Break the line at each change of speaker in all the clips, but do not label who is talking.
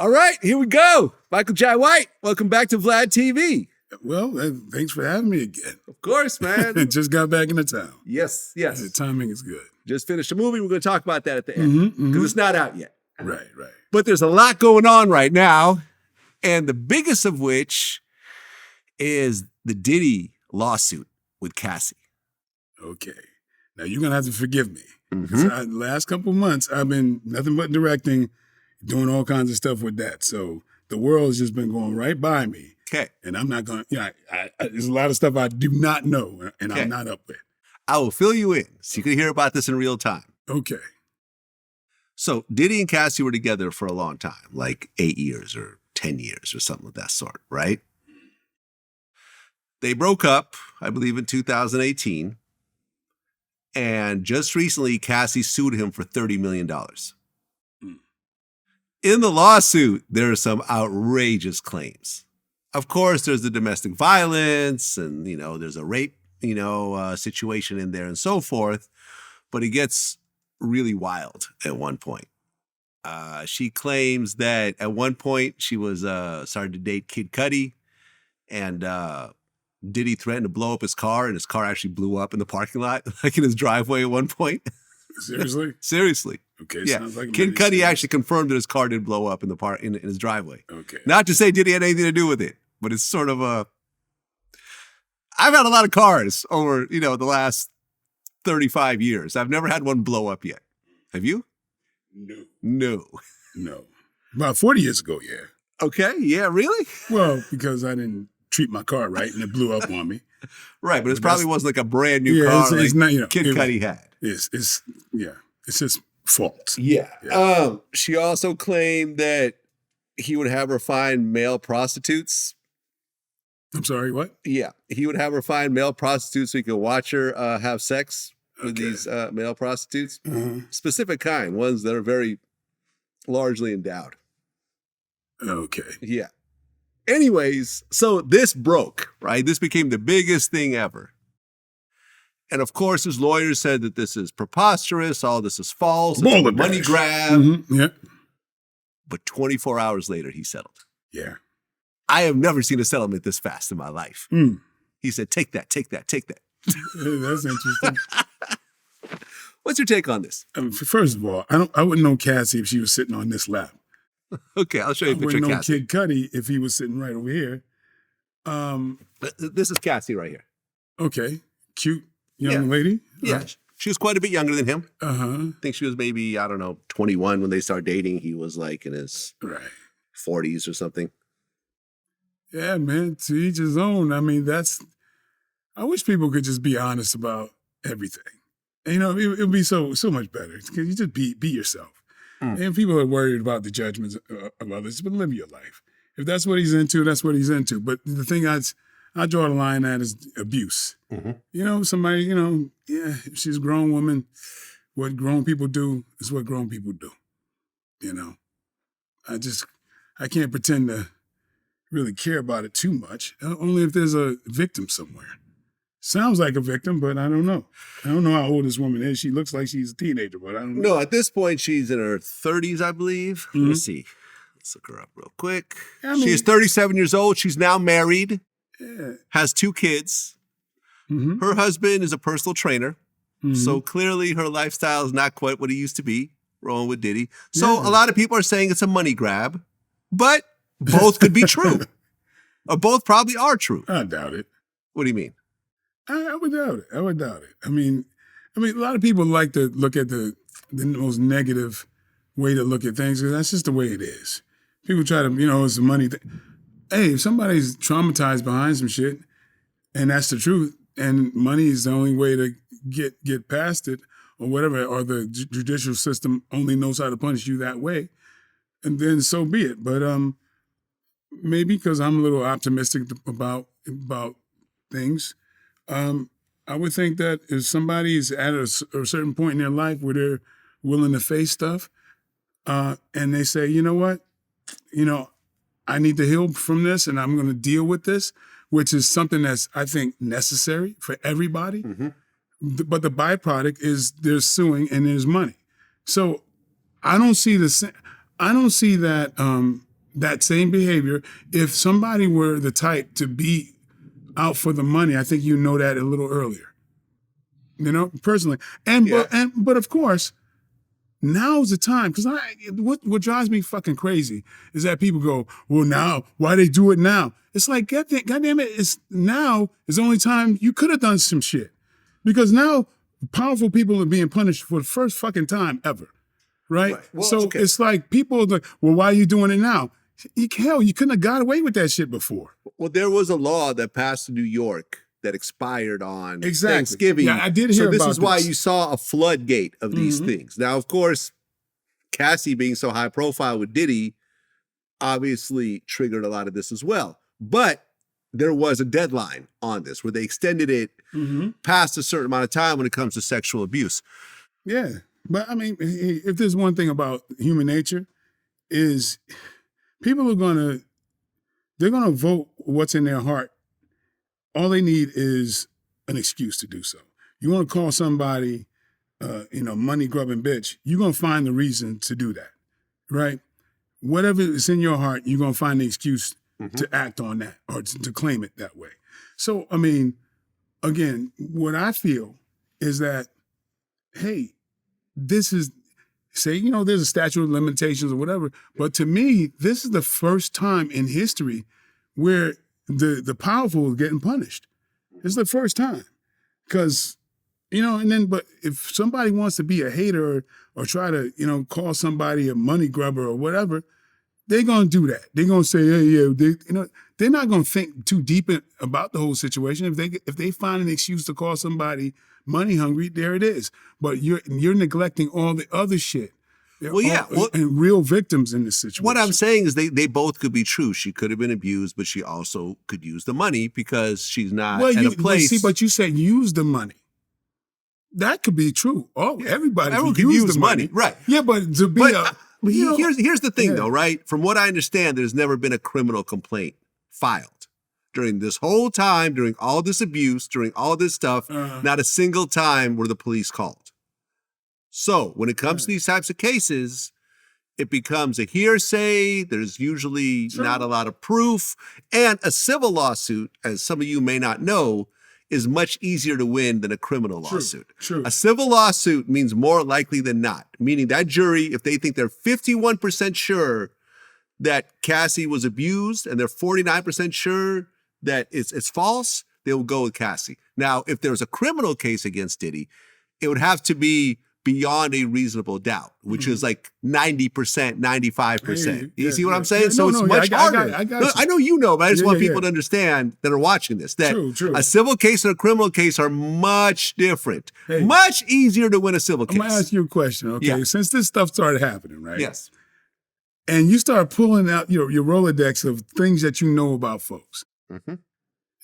All right, here we go. Michael Jai White, welcome back to VladTV.
Well, thanks for having me again.
Of course, man.
Just got back into town.
Yes.
The timing is good.
Just finished a movie. We're going to talk about that at the end because it's not out yet.
Right.
But there's a lot going on right now, and the biggest of which is the Diddy lawsuit with Cassie.
Okay. Now, you're going to have to forgive me. Because the last couple months, I've been nothing but directing, doing all kinds of stuff with that. So the world's just been going right by me.
Okay.
And I'm not going to, there's a lot of stuff I do not know and I'm not up with.
I will fill you in so you can hear about this in real time.
Okay.
So Diddy and Cassie were together for a long time, like 8 years or 10 years or something of that sort, right? They broke up, I believe, in 2018. And just recently, Cassie sued him for $30 million. In the lawsuit, there are some outrageous claims. Of course, there's the domestic violence and, there's a rape, situation in there and so forth. But it gets really wild at one point. She claims that at one point she was started to date Kid Cudi, and Diddy threatened to blow up his car, and his car actually blew up in the parking lot, like in his driveway at one point.
Seriously?
Seriously.
Okay.
Yeah.
Sounds like
Kid Cudi actually confirmed that his car did blow up in the in his driveway.
Okay.
Not to say Diddy had anything to do with it, but it's sort of I've had a lot of cars over, the last 35 years. I've never had one blow up yet. Have you? No.
About 40 years ago, yeah.
Okay. Yeah. Really?
Well, because I didn't treat my car right and it blew up on me.
Right, but it probably wasn't like a brand new car
it's not,
Kid Cudi had.
It's his fault.
Yeah. She also claimed that he would have her find male prostitutes.
I'm sorry, what?
Yeah, he would have her find male prostitutes so he could watch her have sex with these male prostitutes. Specific kind, ones that are very largely endowed.
Okay.
Yeah. Anyways, so this broke, right? This became the biggest thing ever. And of course, his lawyers said that this is preposterous, all this is false, it's a money grab.
Yeah.
But 24 hours later, he settled.
Yeah.
I have never seen a settlement this fast in my life. He said, take that.
That's interesting.
What's your take on this?
First of all, I wouldn't know Cassie if she was sitting on this lap.
Okay, I'll show you a picture of Cassie.
I wouldn't know Kid Cudi if he was sitting right over here.
This is Cassie right here.
Okay. Cute young lady.
Yeah. Right. She was quite a bit younger than him. I think she was maybe, 21 when they started dating. He was like in his 40s or something.
Yeah, man, to each his own. I mean, I wish people could just be honest about everything. And, it would be so much better because you just be yourself. And people are worried about the judgments of others, but live your life. If that's what he's into, that's what he's into. But the thing I draw the line at is abuse. Somebody, if she's a grown woman, what grown people do is what grown people do. I can't pretend to really care about it too much, only if there's a victim somewhere. Sounds like a victim, but I don't know. I don't know how old this woman is. She looks like she's a teenager, but I don't know.
No, at this point, she's in her 30s, I believe. Let's see. Let's look her up real quick. She is 37 years old. She's now married, has 2 kids. Her husband is a personal trainer. So clearly her lifestyle is not quite what it used to be, rolling with Diddy. So a lot of people are saying it's a money grab, but both could be true. Or both probably are true.
I doubt it.
What do you mean?
I would doubt it. I mean, a lot of people like to look at the most negative way to look at things because that's just the way it is. People try to, it's a money thing. Hey, if somebody's traumatized behind some shit, and that's the truth, and money is the only way to get past it, or whatever, or the judicial system only knows how to punish you that way, and then so be it. But maybe because I'm a little optimistic about things. I would think that if somebody's at a certain point in their life where they're willing to face stuff, and they say, you know what, I need to heal from this and I'm going to deal with this, which is something that's, I think, necessary for everybody. But the byproduct is there's suing and there's money. So I don't see that that same behavior. If somebody were the type to be out for the money, I think you know that a little earlier. You know, personally. But of course, now's the time, because what drives me fucking crazy is that people go, well, now, why they do it now? It's like, goddamn it, now is the only time you could have done some shit. Because now powerful people are being punished for the first fucking time ever. Right?
Well,
so
okay.
It's like people are like, well, why are you doing it now? Hell, you couldn't have got away with that shit before.
Well, there was a law that passed in New York that expired on Thanksgiving.
Yeah, I did hear about this.
So this is why you saw a floodgate of these things. Now, of course, Cassie being so high profile with Diddy obviously triggered a lot of this as well. But there was a deadline on this where they extended it past a certain amount of time when it comes to sexual abuse.
Yeah. But I mean, if there's one thing about human nature is people are they're going to vote what's in their heart. All they need is an excuse to do so. You want to call somebody, money grubbing bitch, you're going to find the reason to do that, right? Whatever is in your heart, you're going to find the excuse to act on that or to claim it that way. So, I mean, again, what I feel is that, hey, this is, there's a statute of limitations or whatever, but to me, this is the first time in history where the powerful are getting punished. It's the first time. Because, but if somebody wants to be a hater or try to, call somebody a money grubber or whatever, they're going to do that. They're going to say, hey, yeah, they're not going to think too deep about the whole situation. If they find an excuse to call somebody money hungry, there it is. But you're neglecting all the other shit. And real victims in this situation.
What I'm saying is they both could be true. She could have been abused, but she also could use the money because she's not at a place.
But you said use the money. That could be true. Everybody
Everyone
could use the money.
Right.
Yeah, but to be
here's the thing though, right? From what I understand, there's never been a criminal complaint filed. During this whole time, during all this abuse, during all this stuff, not a single time were the police called. So when it comes to these types of cases, it becomes a hearsay. There's usually not a lot of proof. And a civil lawsuit, as some of you may not know, is much easier to win than a criminal lawsuit.
True.
A civil lawsuit means more likely than not, meaning that jury, if they think they're 51% sure that Cassie was abused and they're 49% sure that it's false, they will go with Cassie. Now, if there's a criminal case against Diddy, it would have to be beyond a reasonable doubt, which is like 90%, 95%. You see what I'm saying? So it's much harder. I know you know, but I just want people to understand that are watching this, that a civil case and a criminal case are much different. Much easier to win a civil case.
I'm going to ask you a question, okay? Yeah. Since this stuff started happening, right?
Yes.
And you start pulling out your Rolodex of things that you know about folks.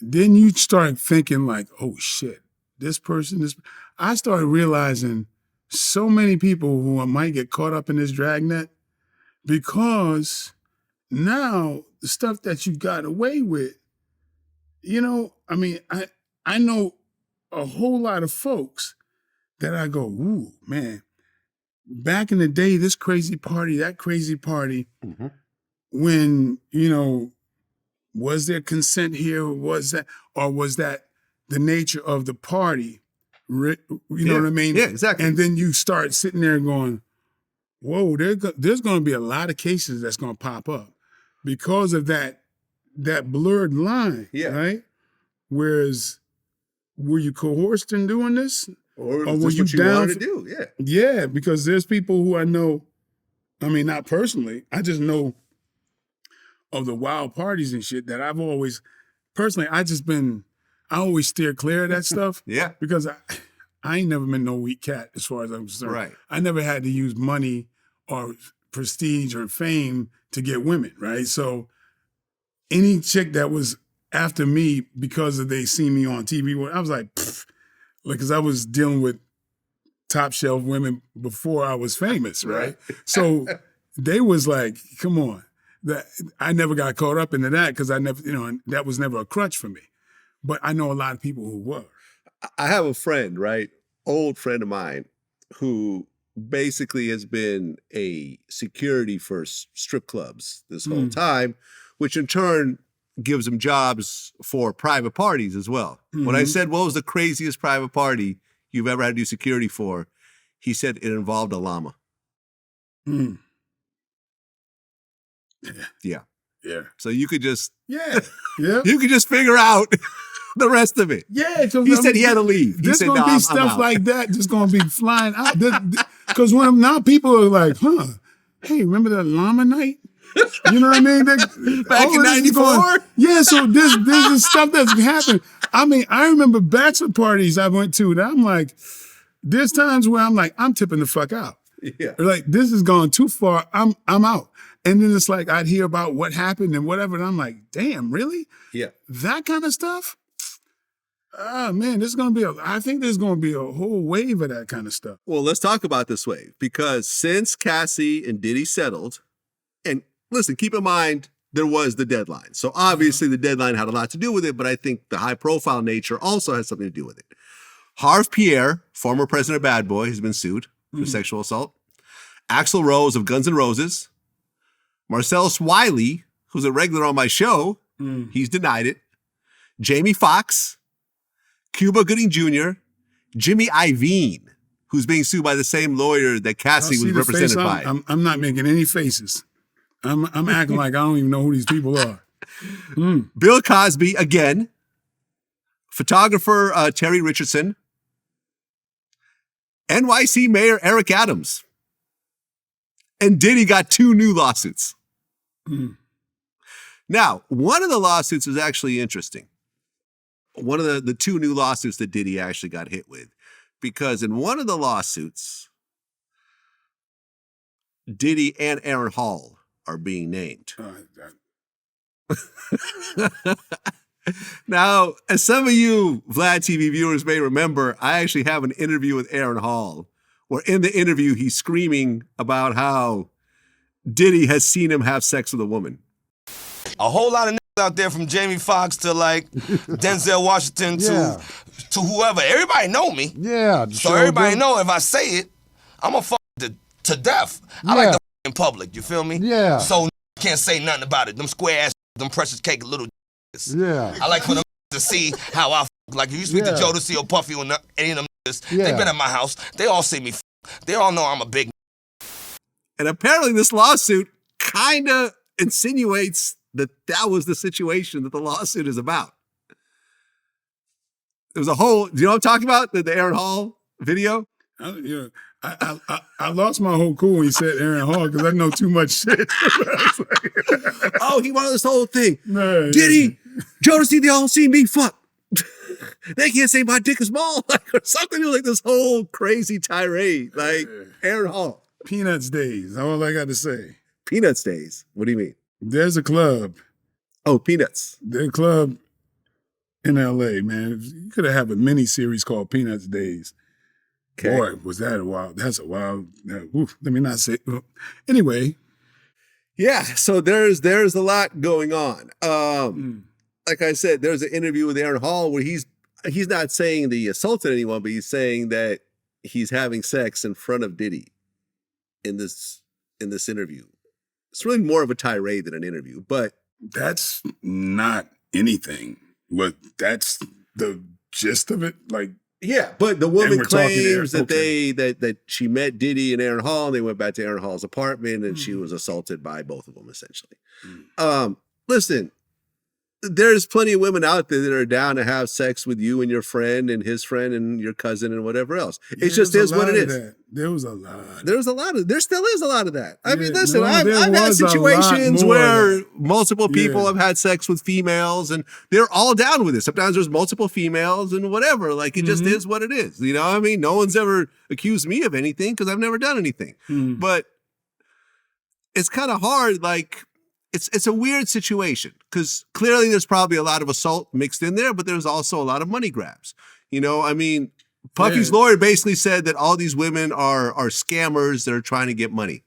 Then you start thinking like, oh shit, this person. I started realizing so many people who might get caught up in this dragnet because now the stuff that you got away with, I know a whole lot of folks that I go, ooh, man, back in the day, this crazy party, that crazy party, when, was there consent here? Or was that the nature of the party? You know what I mean?
Yeah, exactly.
And then you start sitting there going, whoa, there's going to be a lot of cases that's going to pop up because of that blurred line, right? Whereas, were you coerced in doing this?
Or were you down to do? Yeah.
Yeah, because there's people who I know, not personally, I just know of the wild parties and shit that I've always, personally, I always steer clear of that stuff.
Yeah.
Because I ain't never been no weak cat as far as I'm concerned.
Right. I
never had to use money or prestige or fame to get women, right? So any chick that was after me because they seen me on TV, I was like, because I was dealing with top shelf women before I was famous, right? So they was like, come on. I never got caught up into that because I never, that was never a crutch for me. But I know a lot of people who were.
I have a friend, right? Old friend of mine who basically has been a security for strip clubs this whole time, which in turn gives him jobs for private parties as well. When I said, what was the craziest private party you've ever had to do security for? He said it involved a llama. Yeah. So you could just, you could just figure out the rest of it.
Yeah. So,
he said he had to leave. He
there's
said,
going to be stuff like that just going to be flying out. Because when now people are like, hey, remember that llama night? You know what I mean?
Back in 94?
Yeah, so this is stuff that's happened. I mean, I remember bachelor parties I went to that I'm like, there's times where I'm like, I'm tipping the fuck out.
Yeah.
Like, this has gone too far. I'm out. And then it's like, I'd hear about what happened and whatever. And I'm like, damn, really?
Yeah.
That kind of stuff? Oh, man, I think there's going to be a whole wave of that kind of stuff.
Well, let's talk about this wave. Because since Cassie and Diddy settled, and listen, keep in mind, there was the deadline. So obviously the deadline had a lot to do with it, but I think the high profile nature also has something to do with it. Harv Pierre, former president of Bad Boy, has been sued for sexual assault. Axl Rose of Guns N' Roses. Marcellus Wiley, who's a regular on my show, he's denied it. Jamie Foxx, Cuba Gooding Jr., Jimmy Iovine, who's being sued by the same lawyer that Cassie was represented by.
I'm not making any faces. I'm acting like I don't even know who these people are.
Bill Cosby, again. Photographer Terry Richardson. NYC Mayor Eric Adams. And Diddy got 2 new lawsuits. Now, one of the lawsuits is actually interesting. One of the 2 new lawsuits that Diddy actually got hit with. Because in one of the lawsuits, Diddy and Aaron Hall are being named. Now, as some of you VladTV viewers may remember, I actually have an interview with Aaron Hall, where in the interview, he's screaming about how Diddy has seen him have sex with a woman.
A whole lot of niggas out there, from Jamie Foxx to like Denzel Washington to whoever. Everybody know me.
Yeah.
So everybody know if I say it, I'm going to fuck to death. I like to fuck in public, you feel me?
Yeah.
So can't say nothing about it. Them square ass, them precious cake little
Yeah.
I like for them to see how I fuck. Like if you speak to Jodeci or Puffy or any of them niggas, they been at my house. They all see me fuck. They all know I'm a big.
And apparently this lawsuit kind of insinuates that was the situation that the lawsuit is about. There was a whole, do you know what I'm talking about? The Aaron Hall video?
I lost my whole cool when you said Aaron Hall because I know too much shit.
Oh, he wanted this whole thing.
No,
Diddy, Jodeci, they all see me fuck. They can't say my dick is small, or something like this whole crazy tirade. Like Aaron Hall.
Peanuts days. That's all I got to say.
Peanuts days. What do you mean?
There's a club.
Oh, Peanuts.
There's a club in LA, man. You could have a mini series called Peanuts Days. Okay. Boy, was that a wild. That's a wild. Let me not say. Anyway.
Yeah. So there's a lot going on. Like I said, there's an interview with Aaron Hall where he's not saying that he assaulted anyone, but he's saying that he's having sex in front of Diddy in this interview. It's really more of a tirade than an interview, but
that's not anything. But that's the gist of it. Like,
yeah, but the woman claims that that she met Diddy and Aaron Hall, and they went back to Aaron Hall's apartment, and she was assaulted by both of them, essentially. Listen, there's plenty of women out there that are down to have sex with you and your friend and his friend and your cousin and whatever else. It just is what it is.
There was a lot.
There still is a lot of that. I mean, listen, I've had situations where multiple people have had sex with females and they're all down with it. Sometimes there's multiple females and whatever. Like, it just is what it is. You know what I mean? No one's ever accused me of anything because I've never done anything. But it's kind of hard, like, it's a weird situation because clearly there's probably a lot of assault mixed in there, but there's also a lot of money grabs. You know, I mean, Puffy's lawyer basically said that all these women are scammers that are trying to get money.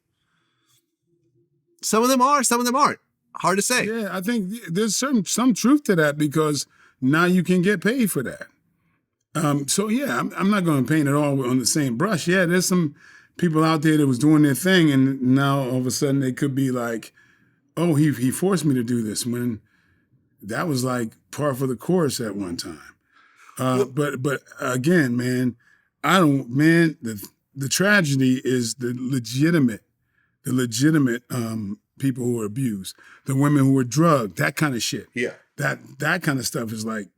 Some of them are, some of them aren't. Hard to say.
Yeah, I think there's some truth to that because now you can get paid for that. So yeah, I'm not going to paint it all on the same brush. Yeah, there's some people out there that was doing their thing, and now all of a sudden they could be like, oh, he forced me to do this, when that was like par for the course at one time. But again, man, the tragedy is the legitimate people who are abused, the women who were drugged, that kind of shit.
Yeah.
That kind of stuff is like,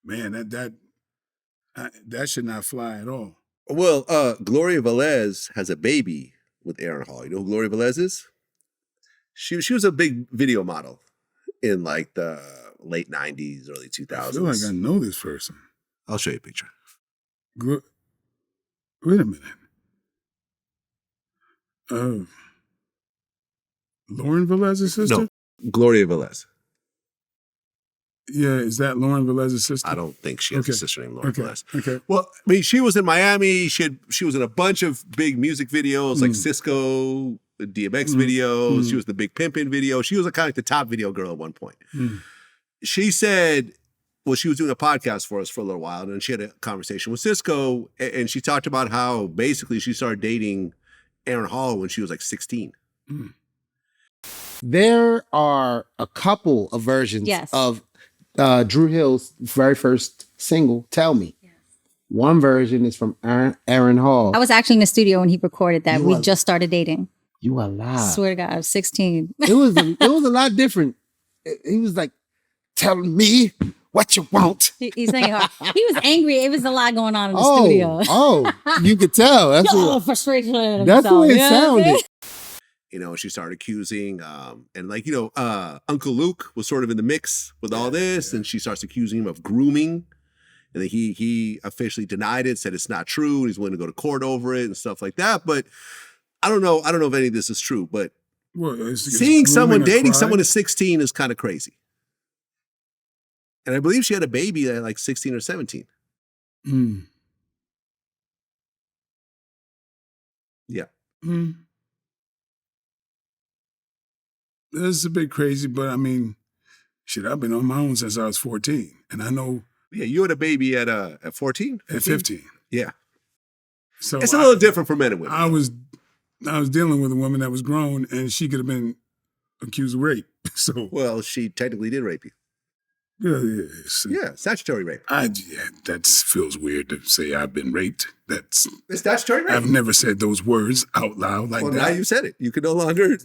man, that should not fly at all.
Well, Gloria Velez has a baby with Aaron Hall. You know who Gloria Velez is? She was a big video model in like the late 90s, early 2000s.
I feel like I know this person.
I'll show you a picture.
Wait a minute. Lauren Velez's sister?
No, Gloria Velez.
Yeah, is that Lauren Velez's sister?
I don't think she has a sister named Lauren Velez.
Okay.
Well, I mean, she was in Miami. She was in a bunch of big music videos, like Cisco, DMX videos. She was the Big Pimpin' video. She was kind of like the top video girl at one point. She said, well, she was doing a podcast for us for a little while, and she had a conversation with Cisco, and she talked about how basically she started dating Aaron Hall when she was like 16.
There are a couple of versions of Drew Hill's very first single, Tell Me. Yes. One version is from Aaron Hall.
I was actually in the studio when he recorded that. We just started dating.
You are live.
Swear to God, I was 16.
It was a lot different. He was like, tell me what you want.
He's saying hard. He was angry. It was a lot going on in the studio.
You could tell. That's
frustration.
That's the way it sounded.
You know, she started accusing, and like, you know, Uncle Luke was sort of in the mix with all this, and she starts accusing him of grooming. And then he officially denied it, said it's not true, and he's willing to go to court over it and stuff like that. But I don't know if any of this is true, but seeing someone dating someone at 16 is kind of crazy. And I believe she had a baby at like 16 or 17. Yeah.
This is a bit crazy, but I mean, shit, I've been on my own since I was 14. And I know.
Yeah, you had a baby at 14?
At 15.
Yeah.
So
it's a little different for men and women.
I was dealing with a woman that was grown, and she could have been accused of rape. So
well, she technically did rape you.
Yeah,
statutory rape.
That feels weird to say I've been raped. It's
statutory rape.
I've never said those words out loud like that.
Well, now you said it. You can no longer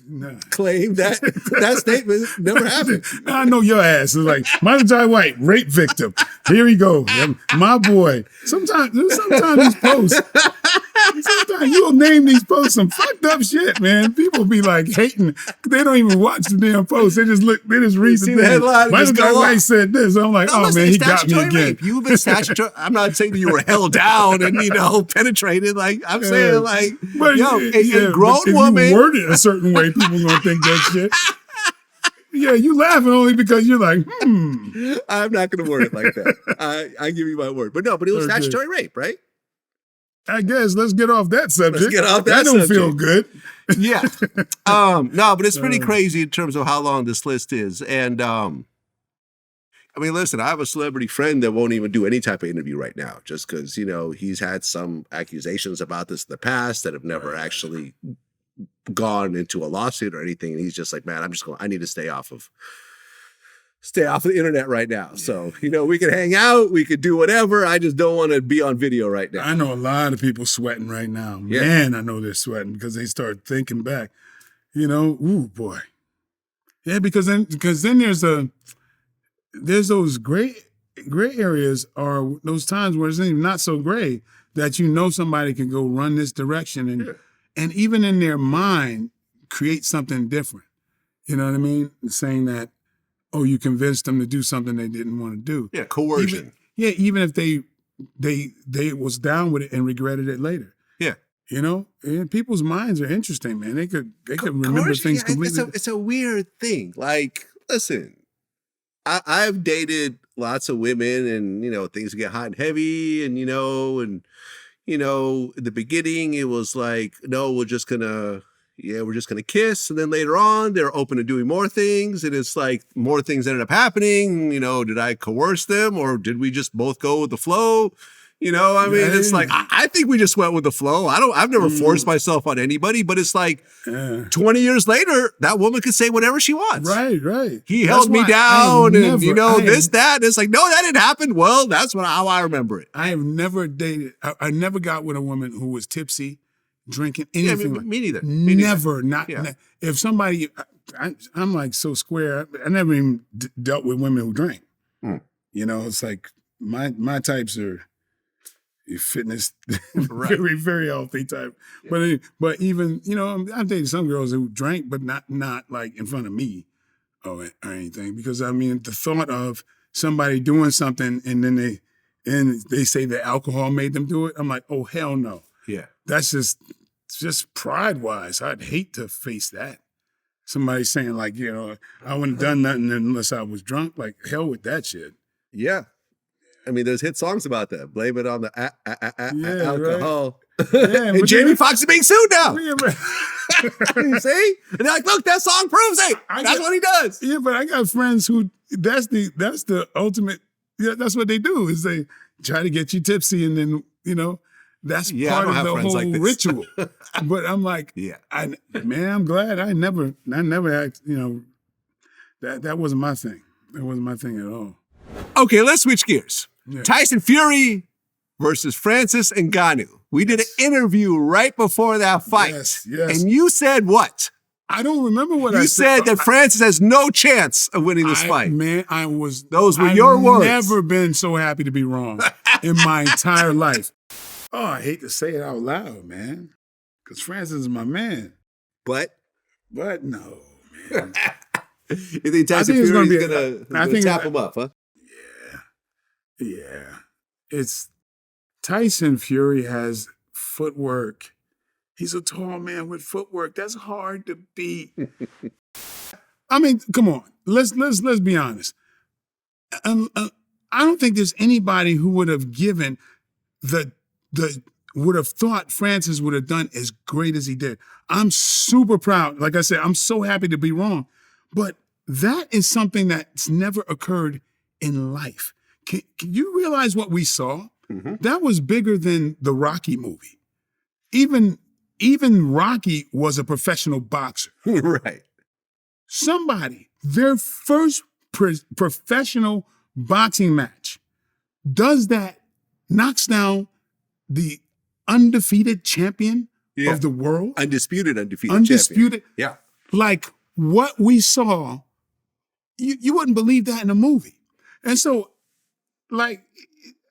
claim that that statement never happened.
I know your ass is like Michael J. White, rape victim. Here he goes, my boy. Sometimes these posts. Sometimes you'll name these posts some fucked up shit, man. People be like hating. They don't even watch the damn post. They just read the
headline.
Michael J. White said this. I'm like, oh man, he got me again.
Rape. You've been statutory. I'm not saying that you were held down and penetrated. Like I'm saying, like a grown woman.
If you word it a certain way, people gonna think that shit. Yeah, you laughing only because you're like,
I'm not gonna word it like that. I give you my word, but it was statutory rape, right?
I guess let's get off that subject.
Let's get off
that don't
subject.
Feel good.
Yeah. No, but it's pretty crazy in terms of how long this list is. And I mean, listen, I have a celebrity friend that won't even do any type of interview right now, just because, he's had some accusations about this in the past that have never actually gone into a lawsuit or anything. And he's just like, man, I need to stay off of the internet right now. So, we could hang out, we could do whatever. I just don't want to be on video right now.
I know a lot of people sweating right now.
Yeah.
Man, I know they're sweating because they start thinking back. Ooh, boy. Yeah, because then there's those gray areas, or those times where it's not so gray that somebody can go run this direction and even in their mind create something different. You know what I mean? Saying that, oh, you convinced them to do something they didn't want to do.
Yeah, coercion.
Even if they was down with it and regretted it later.
Yeah.
And people's minds are interesting, man. They could remember things completely.
It's a weird thing. Like, listen, I've dated lots of women, and things get hot and heavy, and in the beginning it was like, no, we're just gonna kiss, and then later on they're open to doing more things, and it's like more things ended up happening. Did I coerce them, or did we just both go with the flow? You know, I mean, it's like, I think we just went with the flow. I've never forced myself on anybody, but it's like 20 years later, that woman can say whatever she wants.
Right.
He held me down and, this, that. And it's like, no, that didn't happen. Well, that's how I remember it.
I have never dated, I never got with a woman who was tipsy, drinking, anything.
Yeah, me neither.
Never. If somebody, I'm like so square. I never even dealt with women who drank. You know, it's like my types are fitness, very, very healthy type. Yeah. But even, I've dated some girls who drank, but not like in front of me or anything. Because I mean, the thought of somebody doing something and then they say that alcohol made them do it, I'm like, oh hell no.
Yeah.
That's just pride-wise. I'd hate to face that. Somebody saying like, I wouldn't have done nothing unless I was drunk. Like, hell with that shit.
Yeah. I mean, there's hit songs about that. Blame it on the alcohol. Right. Yeah, and Jamie Foxx is being sued now. You see? And they're like, look, that song proves it. That's what he does.
Yeah, but I got friends who, that's the ultimate, that's what they do, is they try to get you tipsy and then, that's part of the whole ritual. But I'm like, I'm glad I never had, that wasn't my thing. That wasn't my thing at all.
Okay, let's switch gears. Yeah. Tyson Fury versus Francis Ngannou. We did an interview right before that fight.
Yes.
And you said what?
I don't remember what I said.
You said that Francis has no chance of winning this fight.
Man,
those were your words.
I've never been so happy to be wrong in my entire life. Oh, I hate to say it out loud, man. Because Francis is my man.
But
no, man.
You think Tyson Fury's gonna tap him up, huh?
Yeah. It's Tyson Fury has footwork. He's a tall man with footwork. That's hard to beat. I mean, come on. Let's be honest. I don't think there's anybody who would have given would have thought Francis would have done as great as he did. I'm super proud. Like I said, I'm so happy to be wrong. But that is something that's never occurred in life. Can you realize what we saw? Mm-hmm. That was bigger than the Rocky movie. Even Rocky was a professional boxer.
Right.
Somebody, their first professional boxing match, does that, knocks down the undefeated champion of the world.
Undisputed champion. Yeah.
Like what we saw, you wouldn't believe that in a movie. And so, like,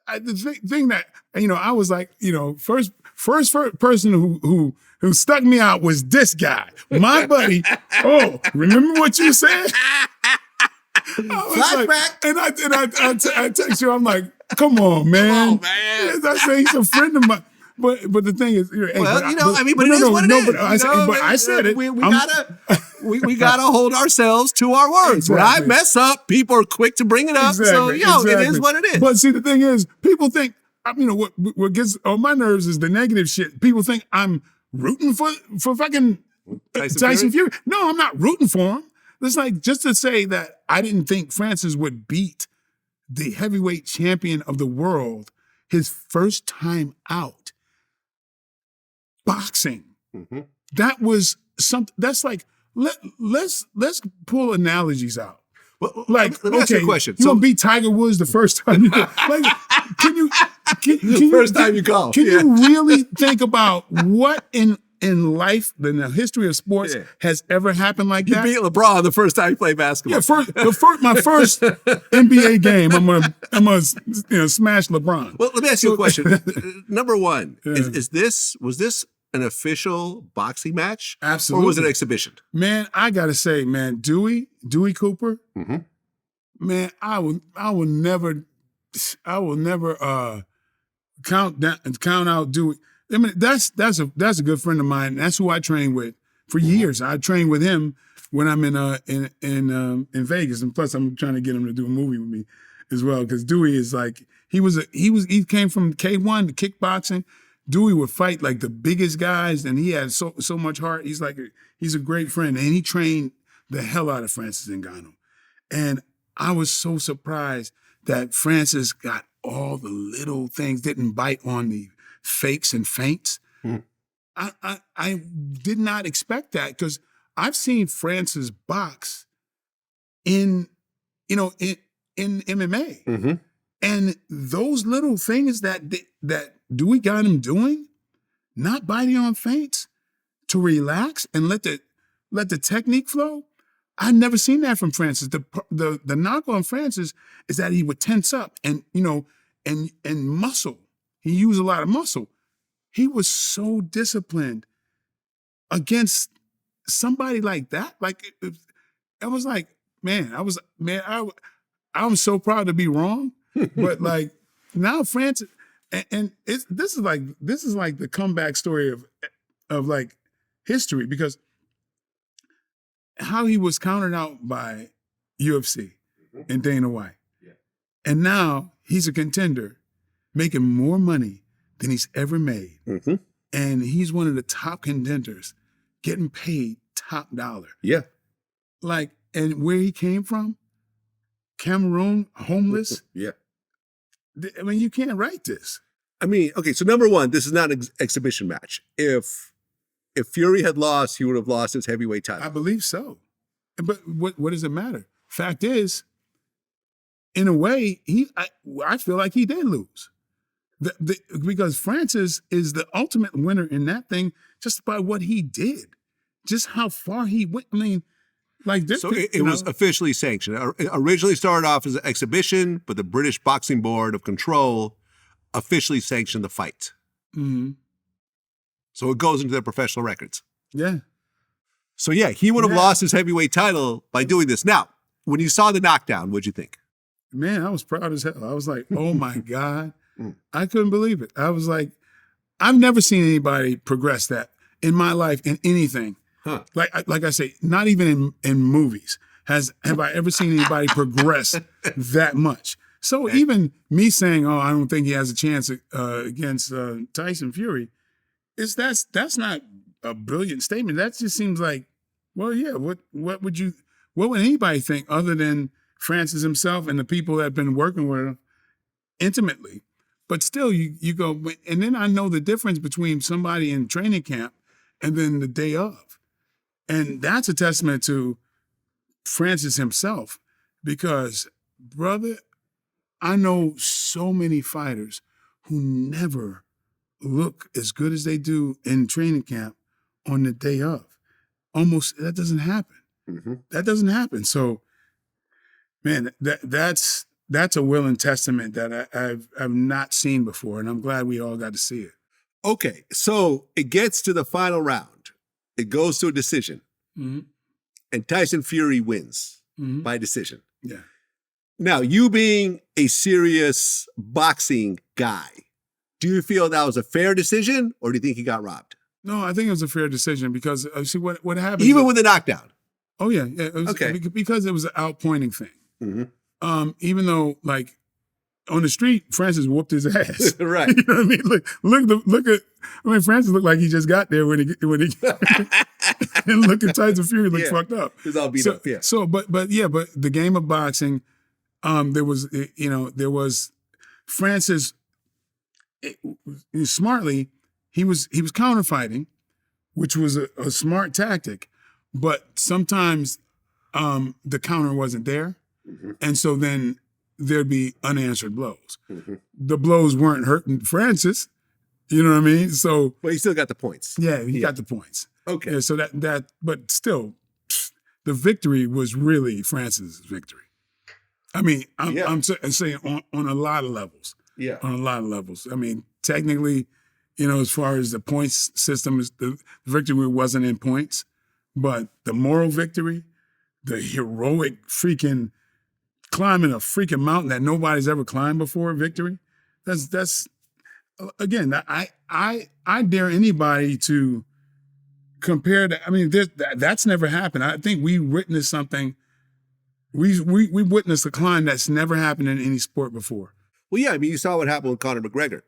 the thing that, I was like, first person who stuck me out was this guy, my buddy. Oh, remember what you said?
Flashback.
I text you, I'm like, come on, man. I say he's a friend of mine. But the thing is,
it is what it is.
But I said it.
We gotta hold ourselves to our words. Exactly. When I mess up, people are quick to bring it up.
Exactly.
So it is what it is.
But see, the thing is, people think, what gets on my nerves is the negative shit. People think I'm rooting for fucking Tyson Fury. No, I'm not rooting for him. It's like just to say that I didn't think Francis would beat the heavyweight champion of the world his first time out. Boxing. Mm-hmm. That was something. That's like let's pull analogies out.
Well, like, let me ask you a question.
You gonna beat Tiger Woods the first time you go? Like, can you really think about what in life, in the history of sports, has ever happened like that?
You beat LeBron the first time you played basketball.
Yeah, my first NBA game, I'm gonna smash LeBron.
Well, let me ask you a question. Number one, was this an official boxing match?
Absolutely.
Or was it an exhibition?
Man, I gotta say, man, Dewey Cooper, mm-hmm. Man, I will never count out Dewey. I mean, that's a good friend of mine. That's who I train with for years. I train with him when I'm in Vegas, and plus I'm trying to get him to do a movie with me as well. Because Dewey is like he came from K1 to kickboxing. Dewey would fight like the biggest guys, and he had so much heart. He's a great friend, and he trained the hell out of Francis Ngannou. And I was so surprised that Francis got all the little things, didn't bite on the fakes and feints. I did not expect that because I've seen Francis box in MMA. And those little things that Dewey got him doing, not biting on feints, to relax and let the technique flow. I've never seen that from Francis. The knock on Francis is that he would tense up and muscle. He used a lot of muscle. He was so disciplined against somebody like that. Like I was like, I'm so proud to be wrong. But like now Francis, and this is like the comeback story of like history, because how he was counted out by UFC and Dana White. Yeah. And now he's a contender making more money than he's ever made. And he's one of the top contenders getting paid top dollar.
Yeah.
Like, and where he came from, Cameroon, homeless.
Yeah.
I mean, you can't write this.
I mean, okay, so number one, this is not an exhibition match. If Fury had lost, he would have lost his heavyweight title.
I believe so. But what does it matter? Fact is, in a way, I feel like he did lose. Because Francis is the ultimate winner in that thing just by what he did. Just how far he went. I mean, like this.
So it was officially sanctioned. It originally started off as an exhibition, but the British Boxing Board of Control officially sanctioned the fight. So it goes into their professional records.
Yeah.
So yeah, he would have lost his heavyweight title by doing this. Now, when you saw the knockdown, what'd you think?
Man, I was proud as hell. I was like, oh my God. I couldn't believe it. I was like, I've never seen anybody progress that in my life in anything. Like I say, not even in movies have I ever seen anybody progress that much. So even me saying, oh, I don't think he has a chance against Tyson Fury, that's not a brilliant statement. That just seems like, well, yeah, what would anybody think other than Francis himself and the people that have been working with him intimately? But still, you go, and then I know the difference between somebody in training camp and then the day of. And that's a testament to Francis himself, because, brother, I know so many fighters who never look as good as they do in training camp on the day of. Almost, that doesn't happen. That doesn't happen. So, man, that's a willing testament that I've not seen before, and I'm glad we all got to see it.
Okay, so it gets to the final round. It goes to a decision. And Tyson Fury wins by decision.
Yeah.
Now, you being a serious boxing guy, do you feel that was a fair decision, or do you think he got robbed?
No, I think it was a fair decision because, see, what happened...
Even with the knockdown?
Oh, yeah. It was,
okay.
Because it was an outpointing thing. Even though, like, on the street, Francis whooped his ass.
Right.
You know what I mean? Look at. I mean, Francis looked like he just got there when he and look at Tyson Fury looked fucked up.
He was all beat up. Yeah.
So, but the game of boxing, there was Francis. Smartly, he was counterfighting, which was a smart tactic, but sometimes the counter wasn't there, and so then there'd be unanswered blows. The blows weren't hurting Francis, you know what I mean? So,
but he still got the points.
Yeah, he got the points.
Okay.
Yeah, so but still, the victory was really Francis' victory. I mean, I'm saying on a lot of levels.
Yeah.
On a lot of levels. I mean, technically, as far as the points system, the victory wasn't in points, but the moral victory, the heroic freaking climbing a freaking mountain that nobody's ever climbed before, victory. That's again, I dare anybody to compare that. I mean, that's never happened. I think we witnessed something. We witnessed a climb that's never happened in any sport before.
Well, yeah, I mean, you saw what happened with Conor McGregor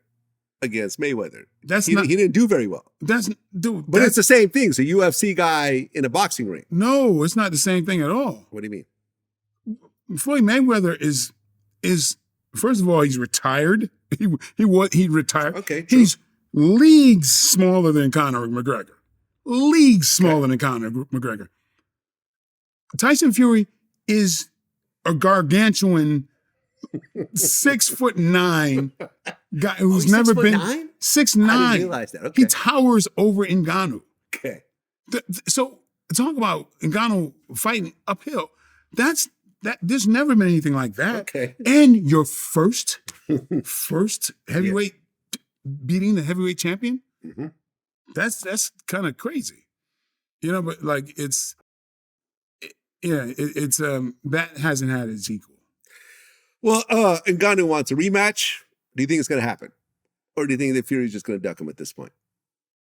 against Mayweather.
He
didn't do very well. But it's the same thing. It's a UFC guy in a boxing ring.
No, it's not the same thing at all.
What do you mean?
Floyd Mayweather is First of all, he's retired. He retired.
Okay, true.
He's leagues smaller than Conor McGregor. Leagues smaller than Conor McGregor. Tyson Fury is a gargantuan 6'9" guy who's never been 6'9".
I didn't realize that. Okay.
He towers over Ngannou.
Okay.
So talk about Ngannou fighting uphill. There's never been anything like that.
Okay.
And your first heavyweight beating the heavyweight champion.
Mm-hmm.
That's kind of crazy, But like it's that hasn't had its equal.
Well, Ngannou wants a rematch. Do you think it's going to happen, or do you think that Fury's just going to duck him at this point?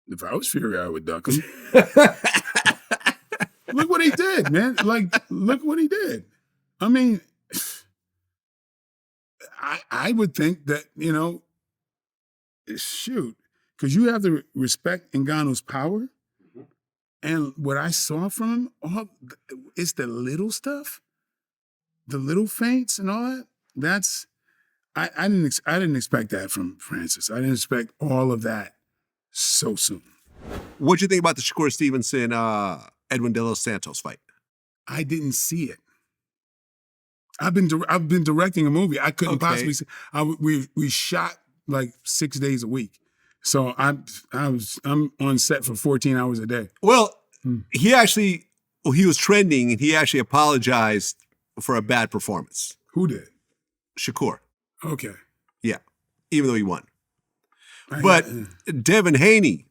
If I was Fury, I would duck him. Look what he did, man! Like, look what he did. I mean, I would think that shoot, because you have to respect Ngannou's power. And what I saw from him, it's the little stuff, the little feints and all that. That's I didn't expect that from Francis. I didn't expect all of that so soon.
What'd you think about the Shakur Stevenson Edwin De Los Santos fight?
I didn't see it. I've been directing a movie. I couldn't possibly see. We shot like 6 days a week. So I'm on set for 14 hours a day.
Well, he was trending and he actually apologized for a bad performance.
Who did?
Shakur.
Okay.
Yeah. Even though he won. But Devin Haney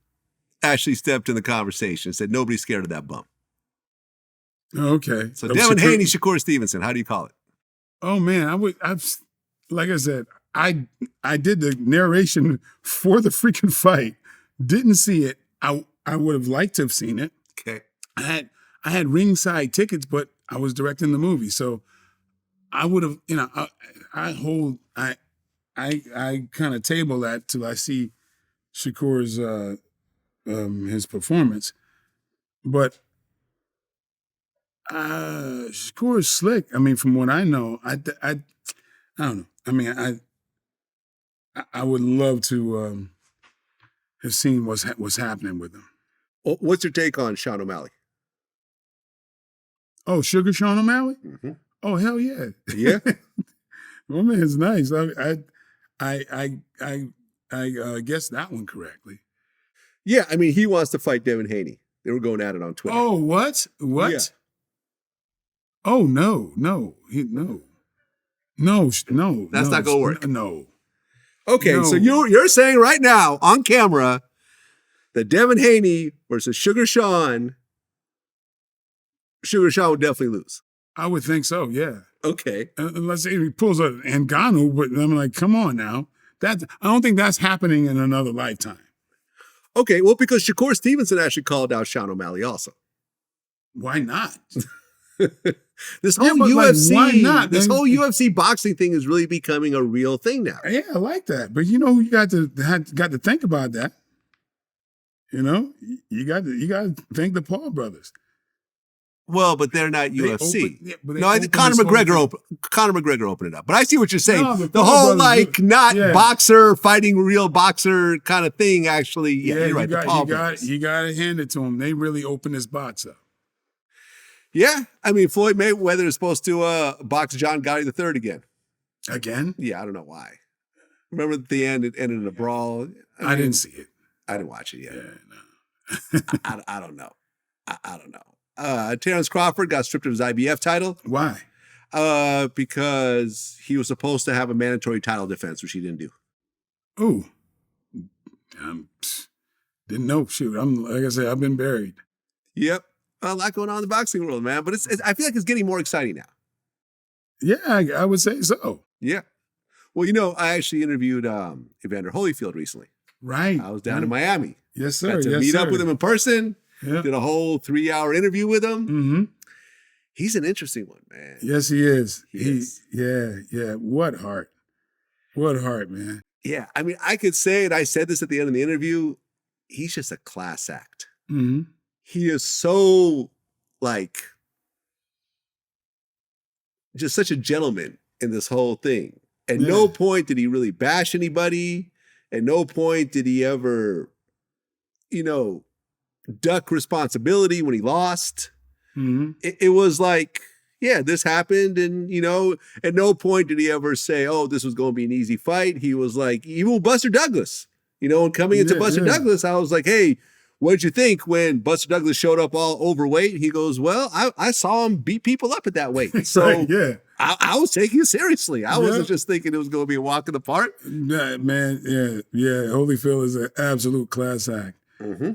actually stepped in the conversation and said nobody's scared of that bum.
Okay.
So Devin Haney, Shakur Stevenson, how do you call it?
Oh man, like I said, I did the narration for the freaking fight. Didn't see it. I would have liked to have seen it.
Okay.
I had ringside tickets, but I was directing the movie, so I would have. I kind of table that till I see Shakur's his performance, but Shakur is slick. I mean, from what I know, I don't know. I mean, I would love to have seen what's happening with him.
What's your take on Sean O'Malley?
Oh, Sugar Sean O'Malley?
Mm-hmm.
Oh, hell yeah.
Yeah?
My man's nice. I guessed that one correctly.
Yeah, I mean, he wants to fight Devin Haney. They were going at it on Twitter.
Oh, what? What?
Yeah.
Oh, no. No. That's
not gonna work.
No.
Okay,
No.
so you're saying right now on camera that Devin Haney versus Sugar Sean would definitely lose.
I would think so, yeah.
Okay.
Unless he pulls a Ngannou, but I'm like, come on now. I don't think that's happening in another lifetime.
Okay, well, because Shakur Stevenson actually called out Sean O'Malley also.
Why not?
This whole UFC, why not? This whole UFC boxing thing is really becoming a real thing now.
Yeah, I like that. But you got to think about that. You got to thank the Paul brothers.
Well, but they're not UFC.
Conor
McGregor opened it up. But I see what you're saying.
No,
the whole boxer fighting real boxer kind of thing. Actually, you're right.
You got to hand it to them. They really opened this box up.
Yeah, I mean, Floyd Mayweather is supposed to box John Gotti III again.
Again?
Yeah, I don't know why. Remember at the end, it ended in a brawl.
I didn't see it.
I didn't watch it yet.
Yeah, no.
I don't know. I don't know. Terence Crawford got stripped of his IBF title.
Why?
Because he was supposed to have a mandatory title defense, which he didn't do.
Ooh. Didn't know. Shoot, like I said, I've been buried.
Yep. A lot going on in the boxing world, man. But I feel like it's getting more exciting now.
Yeah, I would say so.
Yeah. Well, I actually interviewed Evander Holyfield recently.
Right.
I was down in Miami.
Yes, sir.
Got to meet up with him in person.
Yep.
Did a whole 3-hour interview with him.
Mm-hmm.
He's an interesting one, man.
Yes, he is.
He is.
Yeah. What heart, man.
Yeah. I mean, I could say it. I said this at the end of the interview. He's just a class act.
Mm-hmm.
He is so, just such a gentleman in this whole thing. At no point did he really bash anybody. At no point did he ever, duck responsibility when he lost.
Mm-hmm.
It was like, yeah, this happened. And, at no point did he ever say, oh, this was going to be an easy fight. He was like, even with Buster Douglas, and coming into Buster Douglas, I was like, hey, what'd you think when Buster Douglas showed up all overweight? He goes, well, I saw him beat people up at that weight. So I was taking it seriously. I wasn't just thinking it was going to be a walk in the park.
Yeah, man. Yeah. Holyfield is an absolute class act.
Mm-hmm.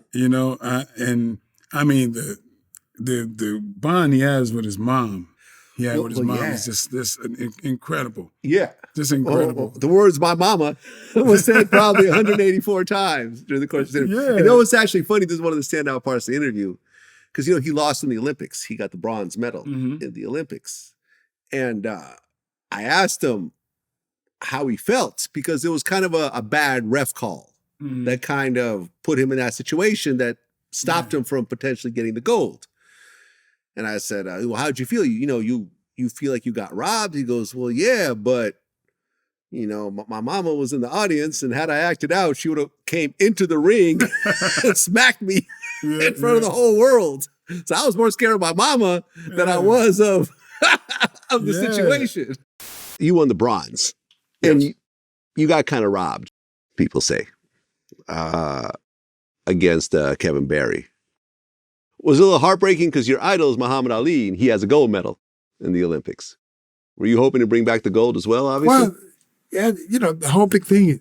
The bond he has with his mom. With his mom is just incredible.
Yeah.
Just incredible.
The words "my mama" was said probably 184 times during the course of the interview.
Yeah.
And it's actually funny. This is one of the standout parts of the interview because, he lost in the Olympics. He got the bronze medal in the Olympics. And I asked him how he felt because it was kind of a bad ref call that kind of put him in that situation that stopped him from potentially getting the gold. And I said, well, how'd you feel? You feel like you got robbed? He goes, well, yeah, but, my mama was in the audience, and had I acted out, she would have came into the ring and smacked me in front of the whole world. So I was more scared of my mama than I was of the situation. You won the bronze, and you got kind of robbed, people say, against Kevin Barry. Was it a little heartbreaking because your idol is Muhammad Ali and he has a gold medal in the Olympics? Were you hoping to bring back the gold as well, obviously?
Well, yeah, the whole big thing,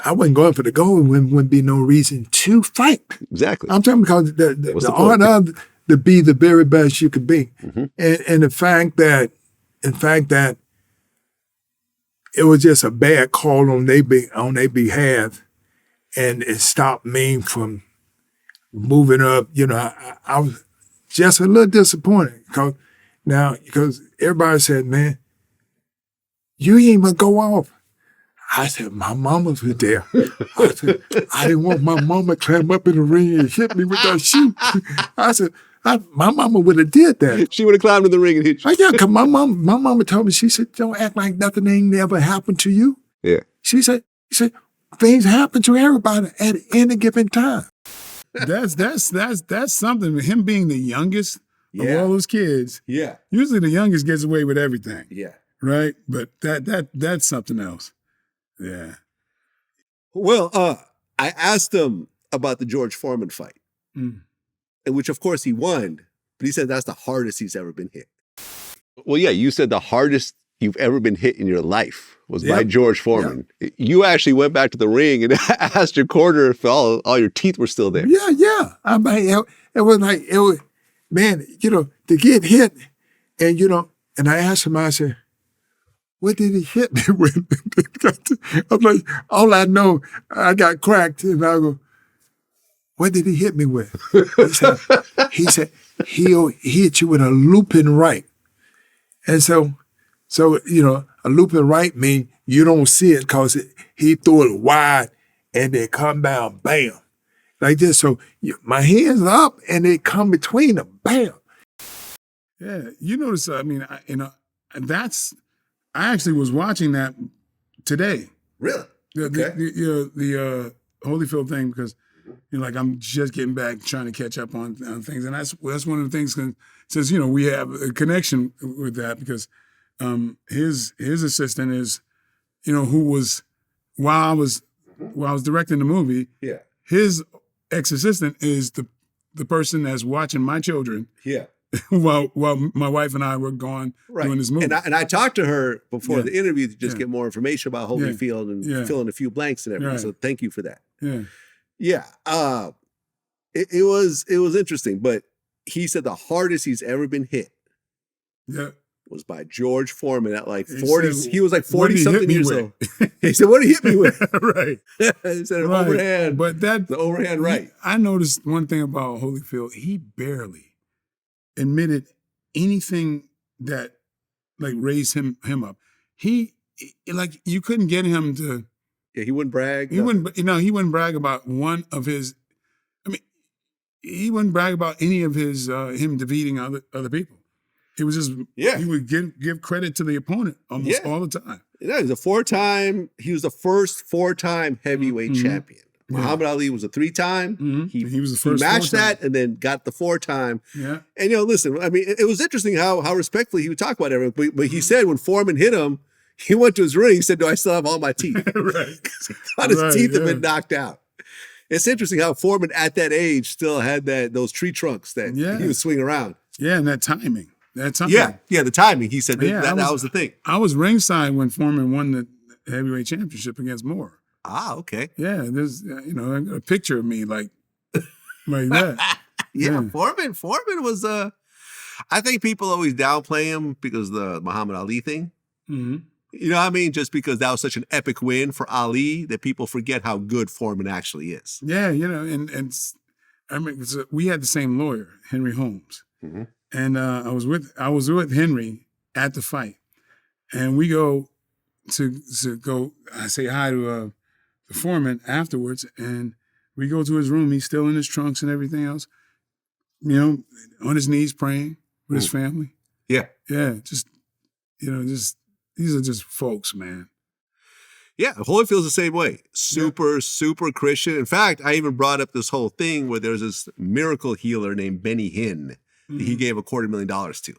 I wasn't going for the gold when wouldn't be no reason to fight.
Exactly.
I'm talking because the art of to be the very best you could be. Mm-hmm. And the fact that, it was just a bad call on their behalf, and it stopped me from moving up. I was just a little disappointed because everybody said, man, you ain't even go off. I said, my mama was there. I said, I didn't want my mama to climb up in the ring and hit me with that shoe. I said, my mama would have did that.
She would have climbed in the ring and hit you.
Yeah, because my mama told me, she said, don't act like nothing ain't ever happened to you.
Yeah.
She said, things happen to everybody at any given time.
That's something. Him being the youngest of all those kids.
Yeah.
Usually the youngest gets away with everything.
Yeah.
Right? But that's something else. Yeah.
Well, I asked him about the George Foreman fight, in which, of course, he won, but he said that's the hardest he's ever been hit. Well, yeah, you said the hardest you've ever been hit in your life was by George Foreman. Yep. You actually went back to the ring and asked your corner if all your teeth were still there.
Yeah. I mean, it was man, to get hit, and and I asked him, I said, what did he hit me with? I'm like, all I know, I got cracked, and I go, what did he hit me with? He said, he hit you with a looping right. And so a looping right means you don't see it because he threw it wide and they come down, bam, like this. So my hands are up and they come between them, bam.
Yeah, you notice. I mean, I actually was watching that today.
Really?
The Holyfield thing, because I'm just getting back, trying to catch up on things, and that's one of the things. Since we have a connection with that, because his assistant is, who was while I was directing the movie. Yeah. His ex-assistant is the person that's watching my children. Yeah. while my wife and I were gone doing this movie.
And I talked to her before the interview to just get more information about Holyfield and fill in a few blanks and everything. Right. So thank you for that. Yeah. Yeah. It was interesting, but he said the hardest he's ever been hit was by George Foreman at like 40. He was like 40-something years old. He said, what did he hit me with?
Right.
He said an overhand. But the overhand right.
I noticed one thing about Holyfield. He barely admitted anything that raised him up. He you couldn't get him to.
Yeah, he wouldn't brag.
He wouldn't brag about one of his. I mean, he wouldn't brag about any of his him defeating other people. It was just, he would give credit to the opponent almost all the time.
Yeah, he was the first 4-time heavyweight champion. Muhammad Ali was a 3-time. He was the first. He matched that and then got the 4-time.
Yeah.
And listen, I mean, it was interesting how respectfully he would talk about everyone. But he said when Foreman hit him, he went to his ring. He said, "Do I still have all my teeth?"
Right.
He thought his teeth had been knocked out. It's interesting how Foreman at that age still had those tree trunks that he would swing around.
Yeah, and that timing.
Yeah, the timing. He said that was the thing.
I was ringside when Foreman won the heavyweight championship against Moore.
Ah, okay.
Yeah, there's I got a picture of me like that.
Foreman was I think people always downplay him because of the Muhammad Ali thing.
Mm-hmm.
You know what I mean? Just because that was such an epic win for Ali that people forget how good Foreman actually is.
Yeah, and I mean, we had the same lawyer, Henry Holmes, and I was with Henry at the fight, and we go to go. I say hi to the Foreman afterwards, and we go to his room. He's still in his trunks and everything else, on his knees praying with his family.
Yeah,
just these are just folks, man.
Yeah, Holyfield's the same way. Super Christian. In fact, I even brought up this whole thing where there's this miracle healer named Benny Hinn that he gave $250,000 to.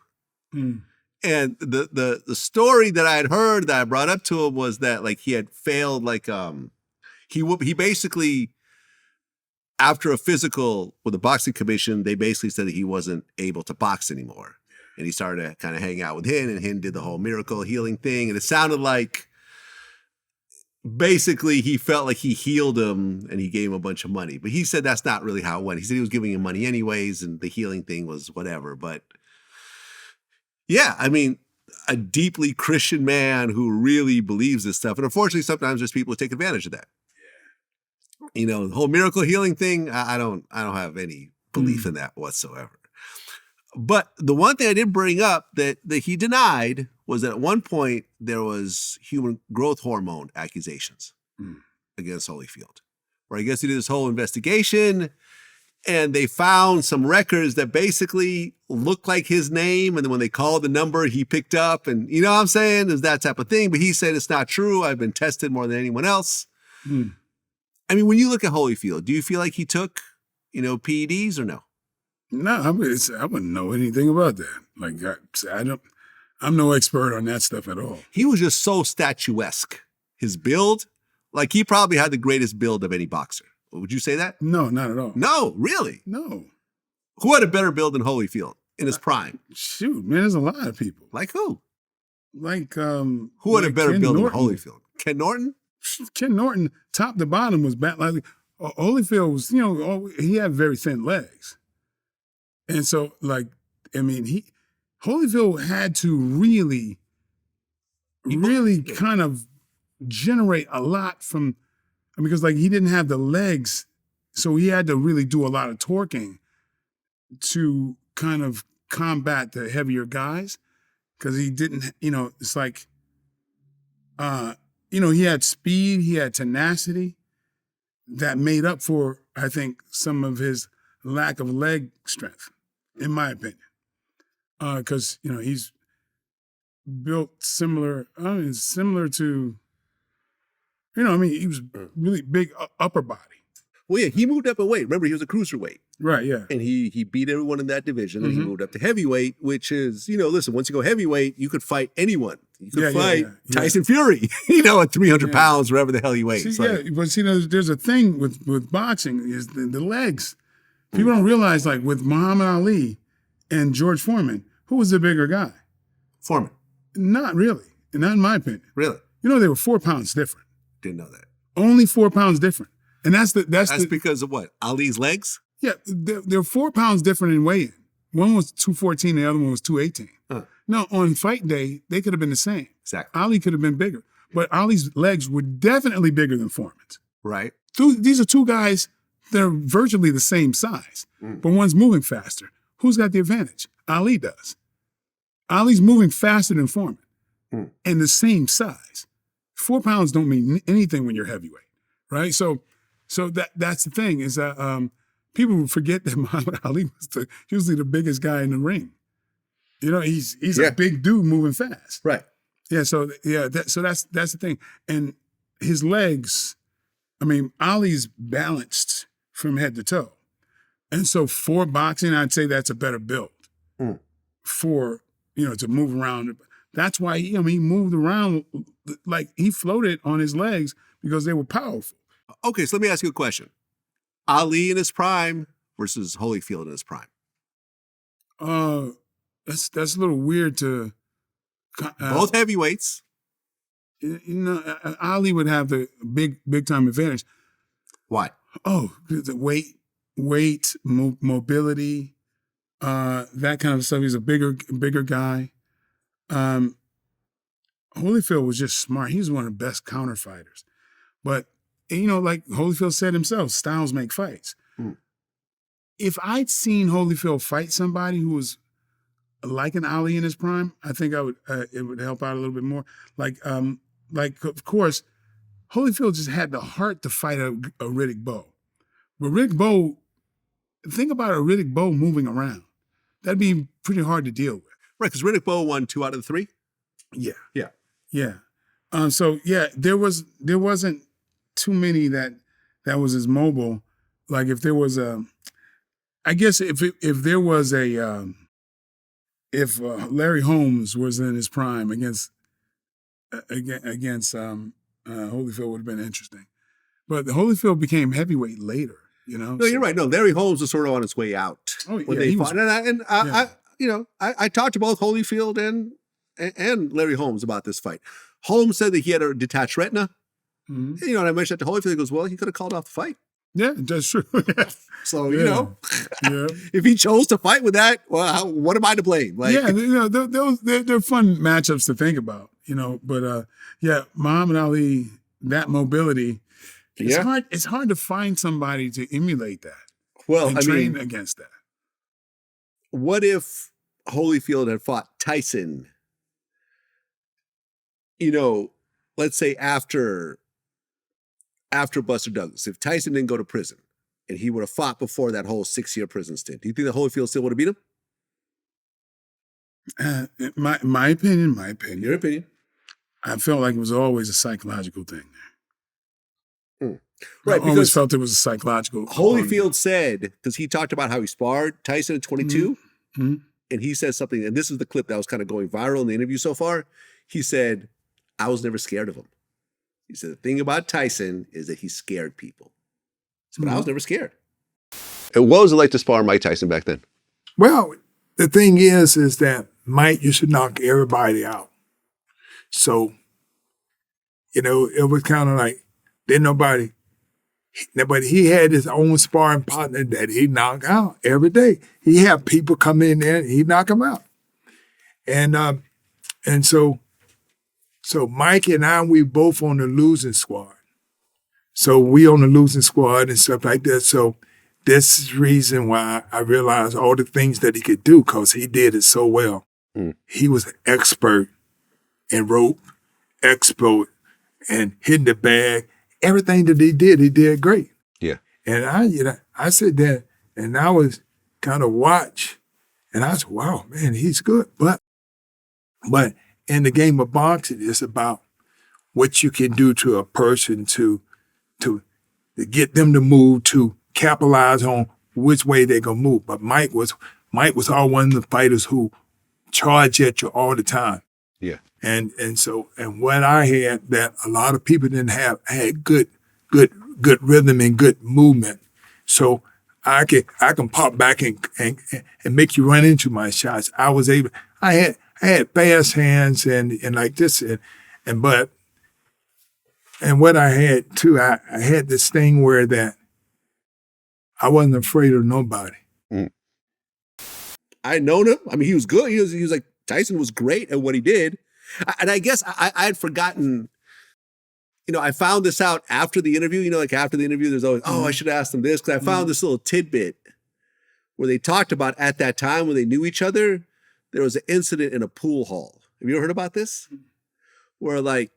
Mm.
And the story that I had heard that I brought up to him was that like he had failed, like he basically, after a physical with the boxing commission, they basically said that he wasn't able to box anymore. And he started to kind of hang out with Hinn, and Hinn did the whole miracle healing thing. And it sounded like basically he felt like he healed him and he gave him a bunch of money. But he said that's not really how it went. He said he was giving him money anyways, and the healing thing was whatever. But yeah, I mean, a deeply Christian man who really believes this stuff. And unfortunately, sometimes there's people who take advantage of that. Yeah. The whole miracle healing thing, I don't have any belief in that whatsoever. But the one thing I did bring up that he denied was that at one point there was human growth hormone accusations against Holyfield, where I guess he did this whole investigation and they found some records that basically looked like his name. And then when they called the number, he picked up, and you know what I'm saying? There's that type of thing. But he said it's not true. I've been tested more than anyone else. I mean, when you look at Holyfield, do you feel like he took, PEDs or no?
No, I wouldn't know anything about that. Like, I'm no expert on that stuff at all.
He was just so statuesque. His build, like he probably had the greatest build of any boxer. Would you say that?
No, not at all.
No, really?
No.
Who had a better build than Holyfield in his prime?
Shoot, man, there's a lot of people.
Like who?
Like,
who had a better
Ken
build
Norton.
than Holyfield? Ken Norton?
Ken Norton, top to bottom, was bad. Like, Holyfield was, he had very thin legs. And so, like, I mean, Holyfield had to really kind of generate a lot from, because like he didn't have the legs, so he had to really do a lot of torquing to kind of combat the heavier guys, because he didn't, it's like, he had speed, he had tenacity that made up for, I think, some of his lack of leg strength, in my opinion. Because, he's built similar to, he was really big upper body.
Well, yeah, he moved up in weight. Remember, he was a cruiserweight.
Right, yeah.
And he beat everyone in that division, and he moved up to heavyweight, which is, listen, once you go heavyweight, you could fight anyone. You could fight Tyson Fury, at 300 pounds, wherever the hell he weighs.
There's a thing with boxing is the legs. People don't realize, like, with Muhammad Ali and George Foreman, who was the bigger guy?
Foreman.
Not really. Not in my opinion.
Really?
They were 4 pounds different.
Didn't know that.
Only 4 pounds different. And that's
because of what? Ali's legs?
Yeah, they're 4 pounds different in weigh-in. One was 214, the other one was 218.
Huh.
No, on fight day, they could have been the same.
Exactly.
Ali could have been bigger. But Ali's legs were definitely bigger than Foreman's.
Right.
These are two guys that are virtually the same size, but one's moving faster. Who's got the advantage? Ali does. Ali's moving faster than Foreman and the same size. 4 pounds don't mean anything when you're heavyweight, right? So that's the thing is that people forget that Muhammad Ali was usually the biggest guy in the ring. You know, he's a big dude moving fast.
Right.
Yeah. So so that's the thing. And his legs, I mean, Ali's balanced from head to toe. And so for boxing, I'd say that's a better build for, to move around. That's why he moved around like he floated on his legs because they were powerful.
Okay, so let me ask you a question. Ali in his prime versus Holyfield in his prime.
That's a little weird to.
Both heavyweights.
Ali would have the big time advantage.
Why?
Oh, the weight, mobility, that kind of stuff. He's a bigger guy. Holyfield was just smart. He's one of the best counter fighters. But, like Holyfield said himself, styles make fights. If I'd seen Holyfield fight somebody who was like an Ali in his prime, I think it would help out a little bit more. Like of course, Holyfield just had the heart to fight a Riddick Bowe. But Riddick Bowe, think about a Riddick Bowe moving around. That'd be pretty hard to deal with.
Right, because Riddick Bowe won 2 out of the 3.
Yeah.
Yeah.
There wasn't too many that was as mobile. Like if there was I guess if there was if Larry Holmes was in his prime against Holyfield would have been interesting. But Holyfield became heavyweight later,
No, you're right. No, Larry Holmes was sort of on his way out when they fought. I talked to both Holyfield and Larry Holmes about this fight. Holmes said that he had a detached retina. Mm-hmm. And I mentioned that to Holyfield. He goes, well, he could have called off the fight.
Yeah, that's true.
So, if he chose to fight with that, well, what am I to blame?
They're fun matchups to think about, But Muhammad Ali, that mobility, it's hard to find somebody to emulate that.
Well,
and train against that.
What if Holyfield had fought Tyson? Let's say after Buster Douglas, if Tyson didn't go to prison and he would have fought before that whole 6-year prison stint, do you think that Holyfield still would have beat him?
My opinion.
Your opinion.
I felt like it was always a psychological thing.
Right.
I always felt it was a psychological.
Holyfield said, because he talked about how he sparred Tyson at 22, and he said something, and this is the clip that was kind of going viral in the interview so far. He said, I was never scared of him. He said, the thing about Tyson is that he scared people. But I was never scared. And what was it like to spar Mike Tyson back then?
Well, the thing is that Mike used to knock everybody out. So, it was kind of like, he had his own sparring partner that he knocked out every day. He had people come in there and he'd knock them out. And so Mike and I, we both on the losing squad. So we on the losing squad and stuff like that. So this is the reason why I realized all the things that he could do, because he did it so well. He was an expert in rope, expert in hitting the bag. Everything that he did great.
Yeah.
And I said that, and I was kind of watch, and I said, wow, man, he's good. But in the game of boxing, it's about what you can do to a person to get them to move, to capitalize on which way they're gonna move. But Mike was all one of the fighters who charge at you all the time.
Yeah. And
what I had that a lot of people didn't have, I had good rhythm and good movement. So I can pop back and make you run into my shots. I had fast hands and like this and what I had too, I had this thing where that I wasn't afraid of nobody.
I had known him. I mean, he was good. He was like, Tyson was great at what he did. And I guess I had forgotten, I found this out after the interview. Like after the interview, there's always, I should ask them this. Because I found this little tidbit where they talked about at that time when they knew each other, there was an incident in a pool hall. Have you ever heard about this? Where like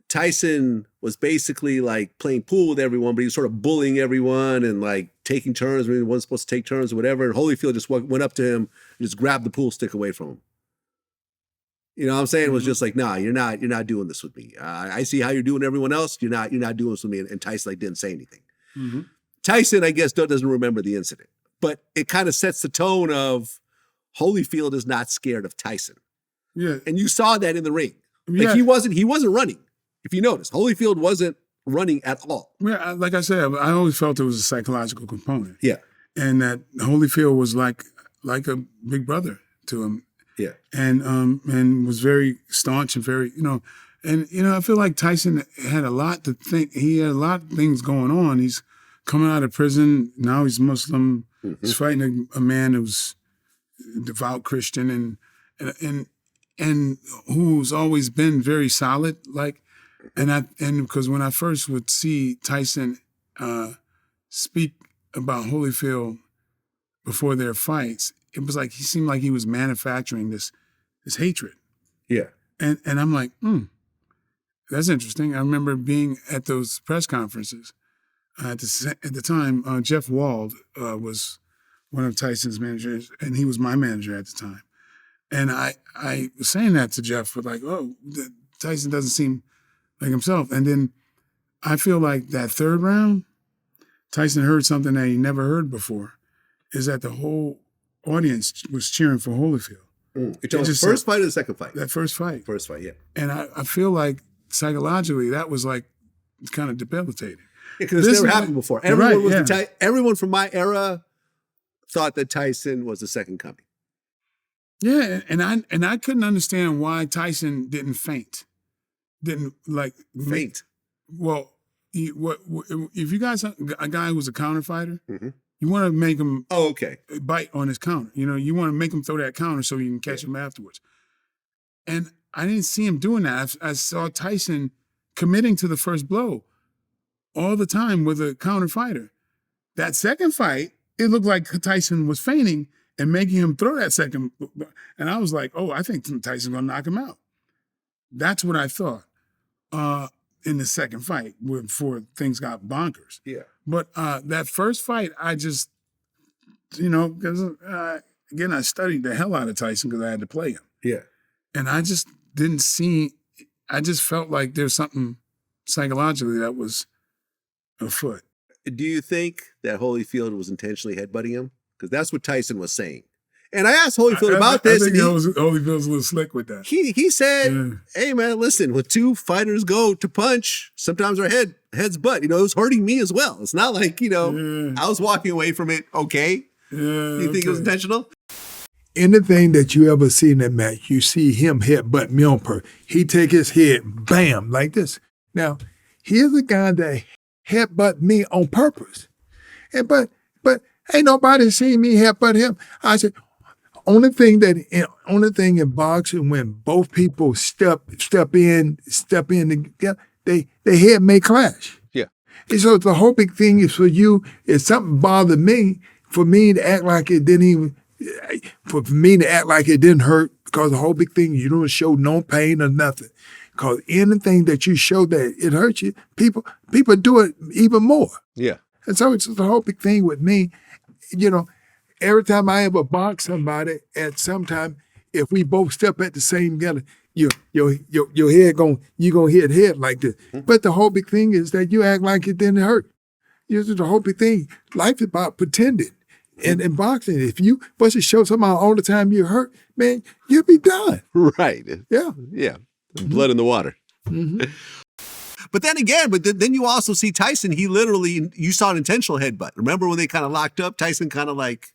Tyson was basically like playing pool with everyone, but he was sort of bullying everyone and like taking turns when he wasn't supposed to take turns or whatever. And Holyfield just went up to him and just grabbed the pool stick away from him. You know what I'm saying? It was just like, nah, you're not doing this with me. I see how you're doing everyone else. You're not doing this with me. And Tyson like didn't say anything.
Mm-hmm.
Tyson, I guess, doesn't remember the incident, but it kind of sets the tone of Holyfield is not scared of Tyson.
Yeah.
And you saw that in the ring. Like
Yeah.
he wasn't running. If you notice, Holyfield wasn't running at all.
Yeah, like I said, I always felt it was a psychological component.
Yeah.
And that Holyfield was like a big brother to him.
Yeah.
And was very staunch and very, I feel like Tyson had a lot to think. He had a lot of things going on. He's coming out of prison. Now he's Muslim. Mm-hmm. He's fighting a man who's a devout Christian and who's always been very solid. And because when I first would see Tyson speak about Holyfield before their fights, it was like he seemed like he was manufacturing this hatred.
Yeah.
And I'm like, that's interesting. I remember being at those press conferences. At the time, Jeff Wald was one of Tyson's managers, and he was my manager at the time. And I was saying that to Jeff, but like, Tyson doesn't seem like himself. And then I feel like that third round, Tyson heard something that he never heard before, is that the whole audience was cheering for Holyfield.
You're talking the first fight or the second fight?
That first fight.
First fight, yeah.
And I feel like psychologically that was like kind of debilitating.
Yeah, because it's never happened before. Everyone from my era thought that Tyson was the second coming.
Yeah, and I couldn't understand why Tyson didn't faint. Didn't like
faint.
Well, if you guys a guy who's a counter fighter, mm-hmm. you want to make him bite on his counter. You want to make him throw that counter so you can catch him afterwards. And I didn't see him doing that. I saw Tyson committing to the first blow all the time with a counter fighter. That second fight, it looked like Tyson was feigning and making him throw that second. And I was like, I think Tyson's going to knock him out. That's what I thought in the second fight before things got bonkers.
Yeah.
But that first fight, I just, because again, I studied the hell out of Tyson because I had to play him.
Yeah.
And I just I just felt like there's something psychologically that was afoot.
Do you think that Holyfield was intentionally headbutting him? Because that's what Tyson was saying. And I asked Holyfield about this.
I think Holyfield's a little slick with that.
He said, hey, man, listen, when two fighters go to punch, sometimes our heads butt. It was hurting me as well. It's not like, I was walking away from it okay.
Yeah,
you think it was intentional?
Anything that you ever see in that match, you see him headbutt me on purpose. He take his head, bam, like this. Now, here's a guy that headbutt me on purpose. But ain't nobody seen me headbutt him. I said, only thing in boxing when both people step in together, they head may clash.
Yeah.
And so the whole big thing is for you, if something bothered me, for me to act like it didn't even, for me to act like it didn't hurt, because the whole big thing, you don't show no pain or nothing. Because anything that you show that it hurts you, people do it even more.
Yeah.
And so it's the whole big thing with me, every time I ever box somebody, at some time, if we both step at the same together, your head you gonna hit head like this. Mm-hmm. But the whole big thing is that you act like it didn't hurt. The whole big thing. Life is about pretending. And in boxing, if you supposed to show somebody all the time you're hurt, man, you'll be done.
Right.
Yeah.
Yeah. Blood in the water.
Mm-hmm.
But then again, then you also see Tyson, you saw an intentional headbutt. Remember when they kind of locked up? Tyson kind of like...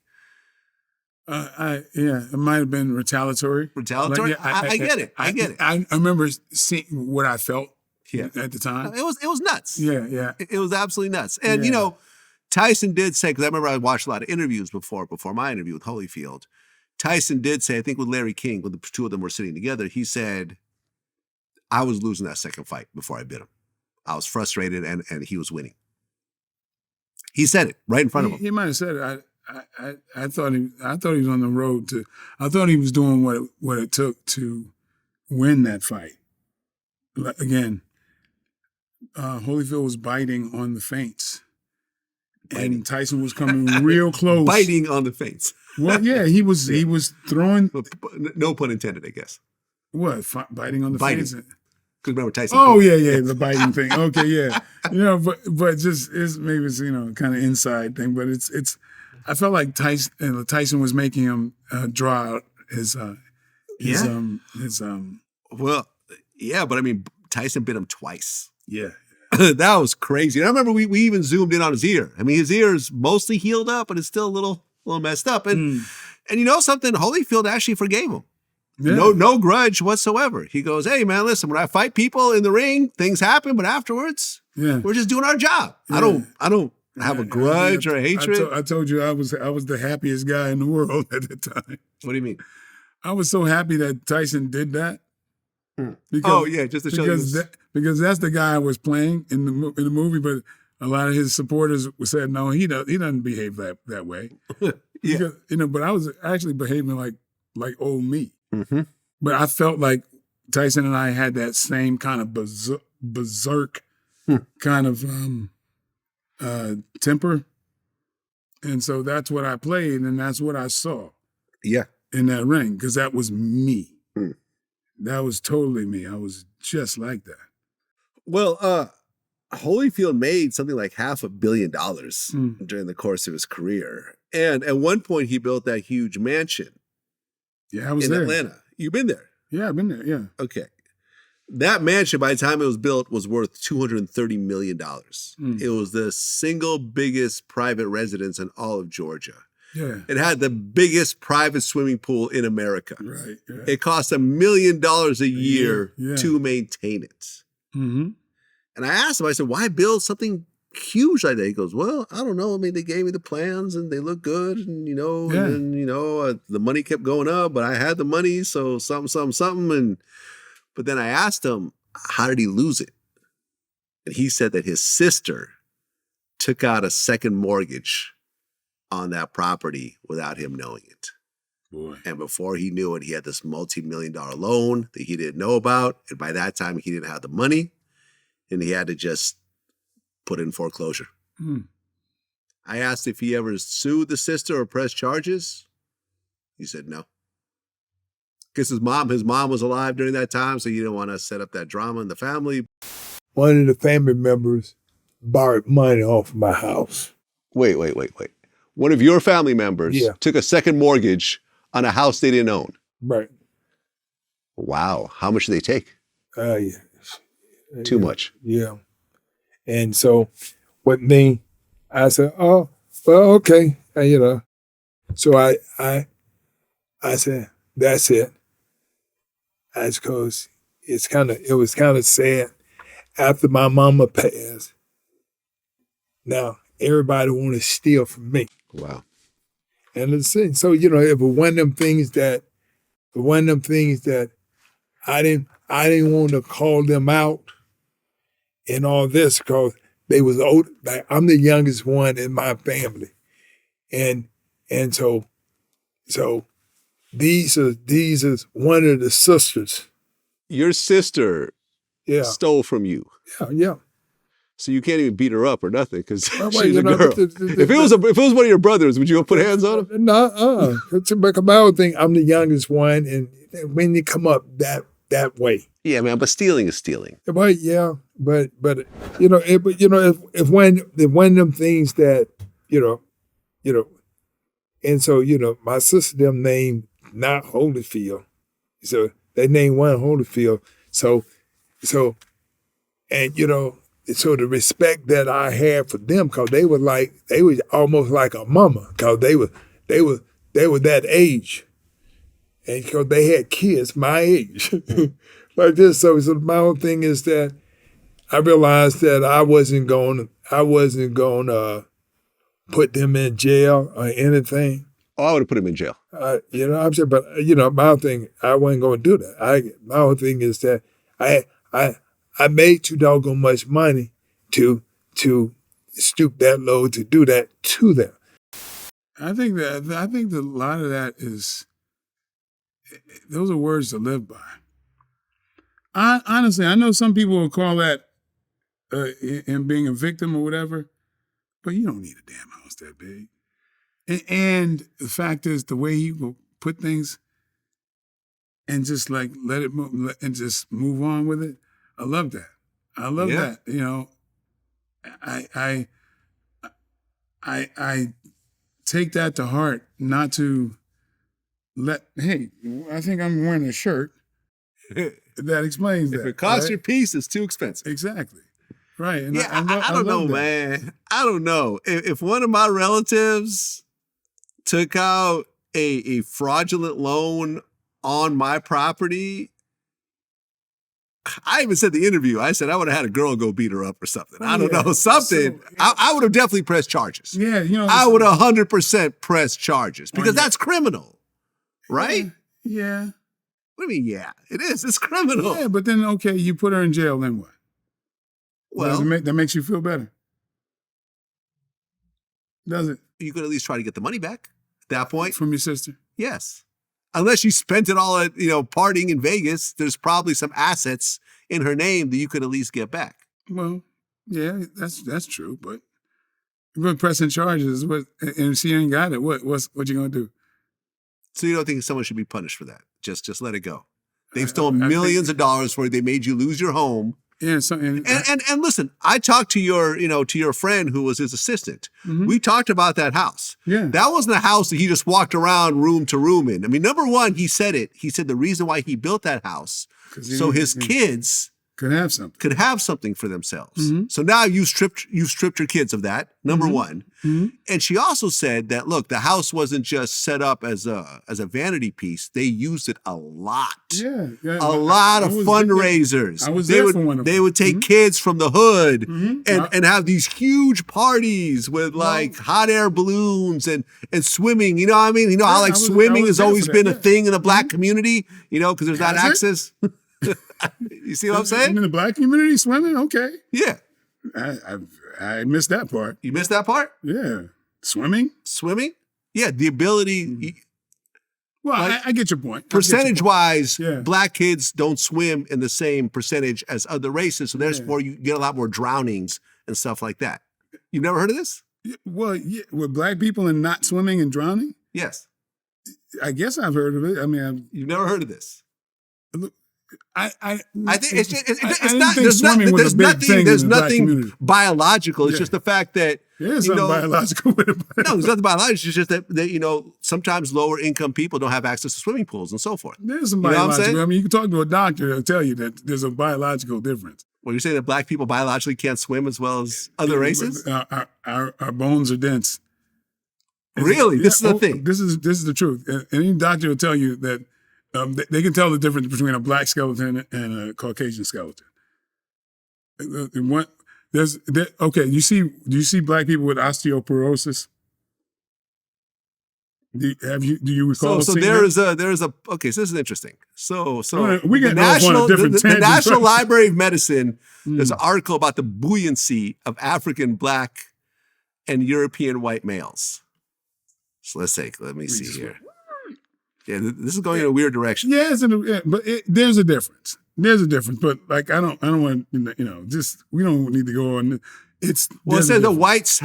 it might have been retaliatory.
Retaliatory? Like, I get it. I get it.
I remember seeing what I felt at the time.
It was nuts.
Yeah.
It was absolutely nuts. And, Tyson did say, because I remember I watched a lot of interviews before my interview with Holyfield. Tyson did say, I think with Larry King, when the two of them were sitting together, he said, I was losing that second fight before I bit him. I was frustrated and he was winning. He said it right in front of him.
He might have said it. I thought he was on the road to. I thought he was doing what it took to win that fight. Again, Holyfield was biting on the feints, and Tyson was coming real close.
Biting on the feints.
Well, yeah, he was throwing.
No pun intended, I guess.
What? Biting on the
Biting.
face?
Because remember Tyson.
Oh yeah, the biting thing. Okay, yeah. But just maybe it's kind of inside thing. But it's. I felt like Tyson was making him draw out his.
Well, yeah, but I mean, Tyson bit him twice.
Yeah.
That was crazy. And I remember we even zoomed in on his ear. I mean, his ear is mostly healed up, but it's still a little messed up. And you know something? Holyfield actually forgave him. Yeah. No grudge whatsoever. He goes, "Hey man, listen, when I fight people in the ring, things happen, but afterwards, we're just doing our job. Yeah. I don't have a grudge or a hatred."
I told you I was the happiest guy in the world at the time.
What do you mean?
I was so happy that Tyson did that.
Because, just to show you
because that's the guy I was playing in the movie, but a lot of his supporters said no, he doesn't behave that way. Because, but I was actually behaving like old me.
Mm-hmm.
But I felt like Tyson and I had that same kind of berserk kind of temper, and so that's what I played, and that's what I saw.
Yeah,
in that ring, because that was me. That was totally me. I was just like that.
Well, Holyfield made something like $500 million during the course of his career. And at one point, he built that huge mansion.
Yeah, I was
in
there.
Atlanta. You've been there?
Yeah, I've been there, yeah.
Okay. That mansion, by the time it was built, was worth $230 million. It was the single biggest private residence in all of Georgia.
Yeah.
It had the biggest private swimming pool in America.
Right. Yeah.
It cost $1 million a year to maintain it.
Mm-hmm.
And I asked him, I said, why build something huge like that? He goes, well, I don't know. I mean, they gave me the plans and they look good. And, and then, the money kept going up, but I had the money. So something. But then I asked him, how did he lose it? And he said that his sister took out a second mortgage on that property without him knowing it.
Boy.
And before he knew it, he had this multi-million-dollar loan that he didn't know about. And by that time, he didn't have the money. And he had to just put in foreclosure. I asked if he ever sued the sister or pressed charges. He said no. Because his mom was alive during that time, so he didn't want to set up that drama in the family.
One of the family members borrowed money off my house.
Wait. One of your family members took a second mortgage on a house they didn't own.
Right.
Wow. How much did they take? Too much.
Yeah. And so with me, I said, oh, well, okay. So I said, that's it. That's because it was kind of sad after my mama passed. Now everybody want to steal from me.
Wow.
And it's so it was one of them things that I didn't want to call them out and all this because they was old. Like I'm the youngest one in my family, and so these are one of the sisters.
Your sister stole from you.
Yeah.
So you can't even beat her up or nothing because
Well,
she's a girl. If it was one of your brothers, would you have put hands on him?
No, it's about my own thing. I'm the youngest one, and when you come up that way,
yeah, man. But stealing is stealing.
But if one of them things that and so my sister them named not Holyfield, so they named one Holyfield. So the respect that I had for them, because they were almost like a mama, because they were that age, and because they had kids my age, like this. So my whole thing is that I realized that I wasn't going to put them in jail or anything.
Oh, I would have put him in jail.
I'm saying, but my whole thing, I wasn't going to do that. My whole thing is that I made too doggone much money to stoop that low to do that to them.
I think that a lot of that is, those are words to live by. Honestly, I know some people will call that in being a victim or whatever, but you don't need a damn house that big. And the fact is, the way you will put things, and just like let it move and just move on with it. I love that. I love that. You know, I take that to heart, not to hey, I think I'm wearing a shirt that explains that.
If it costs
right?
your piece, it's too expensive.
Exactly. Right. And
yeah, I don't know,
that.
man. I don't know. If one of my relatives took out a fraudulent loan on my property, I even said in the interview, I said I would have had a girl go beat her up or something. I don't know, something. So, I would have definitely pressed charges.
Yeah, you know.
I would 100% press charges because that's criminal, right?
Yeah.
What do you mean, yeah? It is. It's criminal.
Yeah, but then, okay, you put her in jail, then what?
Well,
that makes you feel better. Does it?
You could at least try to get the money back at that point.
From your sister?
Yes. Unless you spent it all at, partying in Vegas, there's probably some assets in her name that you could at least get back.
Well, yeah, that's true, but pressing charges, and she ain't got it. What you gonna do?
So you don't think someone should be punished for that? Just let it go. They've stolen millions of dollars for it. They made you lose your home.
Yeah,
and listen, I talked to your friend who was his assistant. Mm-hmm. We talked about that house.
Yeah.
That wasn't a house that he just walked around room to room in. I mean, number one, he said the reason why he built that house so his kids
could have something
for themselves.
Mm-hmm.
So now you've stripped your kids of that, number one.
Mm-hmm.
And she also said that, look, the house wasn't just set up as a vanity piece. They used it a lot.
Yeah.
A lot of fundraisers.
I was there for one of them.
They would take kids from the hood and have these huge parties with hot air balloons and swimming. You know what I mean? You know how swimming has always been a thing in the black community, because there's not access. You see what I'm saying?
In the black community, swimming? Okay.
Yeah.
I missed that part.
You missed that part?
Yeah. Swimming?
Yeah, the ability.
Well, I get your point.
Percentage-wise, black kids don't swim in the same percentage as other races, so therefore you get a lot more drownings and stuff like that. You've never heard of this?
Well, yeah, with black people and not swimming and drowning?
Yes.
I guess I've heard of it. I mean,
you've never heard of this?
I
think it's just, it's not. There's nothing biological. It's just the fact that
something biological with it.
No, there's nothing biological. It's just that sometimes lower income people don't have access to swimming pools and so forth.
There's some biological. I mean, you can talk to a doctor; they'll tell you that there's a biological difference.
Well, you're saying that black people biologically can't swim as well as other races?
Our bones are dense.
Really, this is the thing.
This is the truth. Any doctor will tell you that. They can tell the difference between a black skeleton and a Caucasian skeleton. Do you see black people with osteoporosis? Do you recall?
So there is a okay. So this is interesting. So
we
the National Library of Medicine. There's an article about the buoyancy of African black and European white males. So let me see here. Yeah, this is going in a weird direction.
Yeah, but there's a difference. But like, I don't want just we don't need to go on. It says
the whites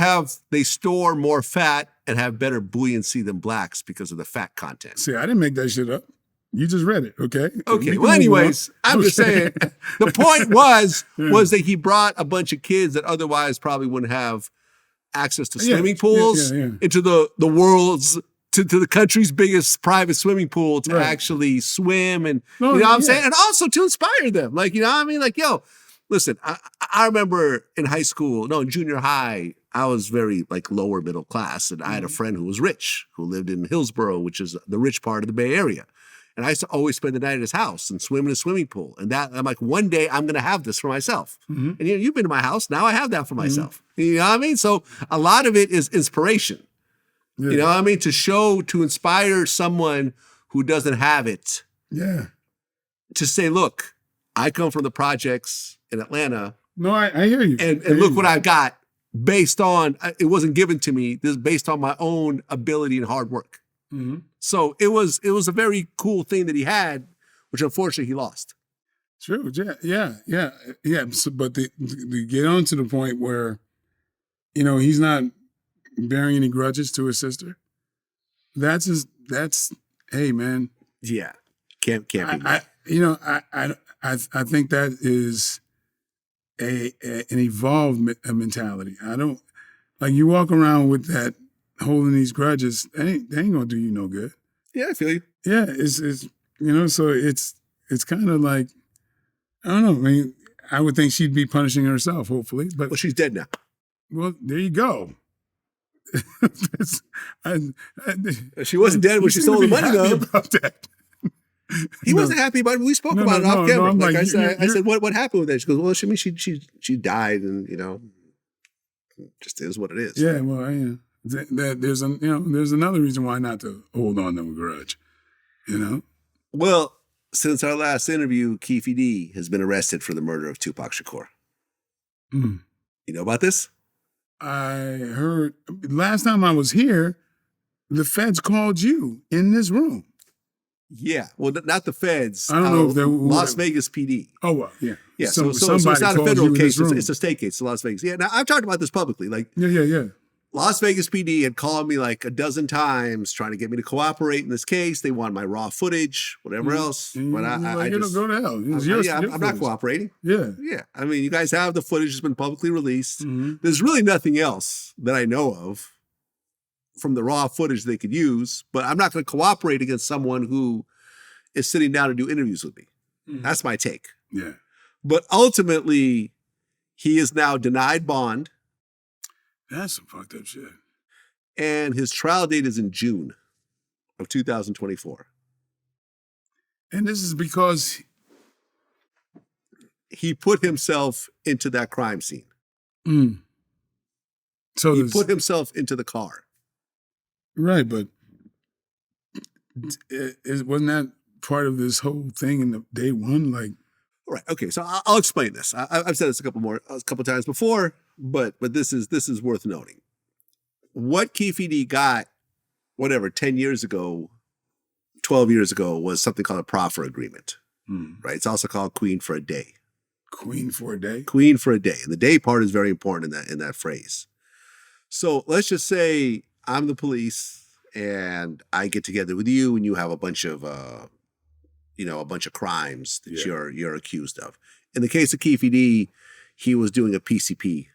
they store more fat and have better buoyancy than blacks because of the fat content.
See, I didn't make that shit up. You just read it, okay?
Okay. Well, anyways, I'm just saying the point was that he brought a bunch of kids that otherwise probably wouldn't have access to swimming pools into the world's. To the country's biggest private swimming pool to actually swim and you know what I'm saying? And also to inspire them. Like, you know what I mean? Like, yo, listen, I remember in junior high, I was very lower middle class. And I had a friend who was rich, who lived in Hillsborough, which is the rich part of the Bay Area. And I used to always spend the night at his house and swim in a swimming pool. And I'm like, one day I'm going to have this for myself. Mm-hmm. And you've been to my house. Now I have that for myself. You know what I mean? So a lot of it is inspiration. Yeah. You know what I mean? To inspire someone who doesn't have it.
Yeah.
To say, look, I come from the projects in Atlanta.
No, I hear you.
And look what I got based on, it wasn't given to me. This is based on my own ability and hard work. Mm-hmm. So it was a very cool thing that he had, which unfortunately he lost.
True. Yeah. So, but to get on to the point where, he's not bearing any grudges to his sister. Hey, man.
Yeah. Can't be.
I think that is an evolved mentality. I don't like you walk around with that holding these grudges. They ain't gonna do you no good.
Yeah, I feel you.
Yeah, it's so it's kind of like I don't know. I mean, I would think she'd be punishing herself, hopefully, but
Well, she's dead now.
well, there you go.
She wasn't dead when she stole the money, though.
About that.
He wasn't happy about it. We spoke about it off camera.
No,
I said, what happened with that? She goes, well, she died, and just is what it is.
Yeah, well, there's another reason why not to hold on to a grudge.
Well, since our last interview, Keefe D has been arrested for the murder of Tupac Shakur.
Mm.
You know about this?
I heard last time I was here, the feds called you in this room.
Yeah, well, not the feds.
I don't know if they're
Las Vegas PD.
Oh, well, yeah.
Yeah, so it's not a federal case. It's a state case, Las Vegas. Yeah, now I've talked about this publicly. Like,
yeah.
Las Vegas PD had called me like a dozen times trying to get me to cooperate in this case. They wanted my raw footage, whatever else. But I just
go to hell.
I'm not cooperating.
Yeah.
I mean, you guys have the footage that's been publicly released.
Mm-hmm.
There's really nothing else that I know of from the raw footage they could use. But I'm not going to cooperate against someone who is sitting down to do interviews with me. Mm-hmm. That's my take.
Yeah.
But ultimately, he is now denied bond.
That's some fucked up shit.
And his trial date is in June of 2024.
And this is because
he put himself into that crime scene.
Mm. So
he put himself into the car.
Right, but wasn't that part of this whole thing in the day one? Like,
right. Okay. So I'll explain this. I've said this a couple times before, but this is worth noting. What Keefe D got, 10 years ago, 12 years ago, was something called a proffer agreement. Right. It's also called Queen for a Day.
Queen for a Day.
Queen for a Day, and the day part is very important in that phrase. So let's just say I'm the police, and I get together with you, and you have a bunch of crimes that you're accused of. In the case of Keefe D, he was doing a PCP.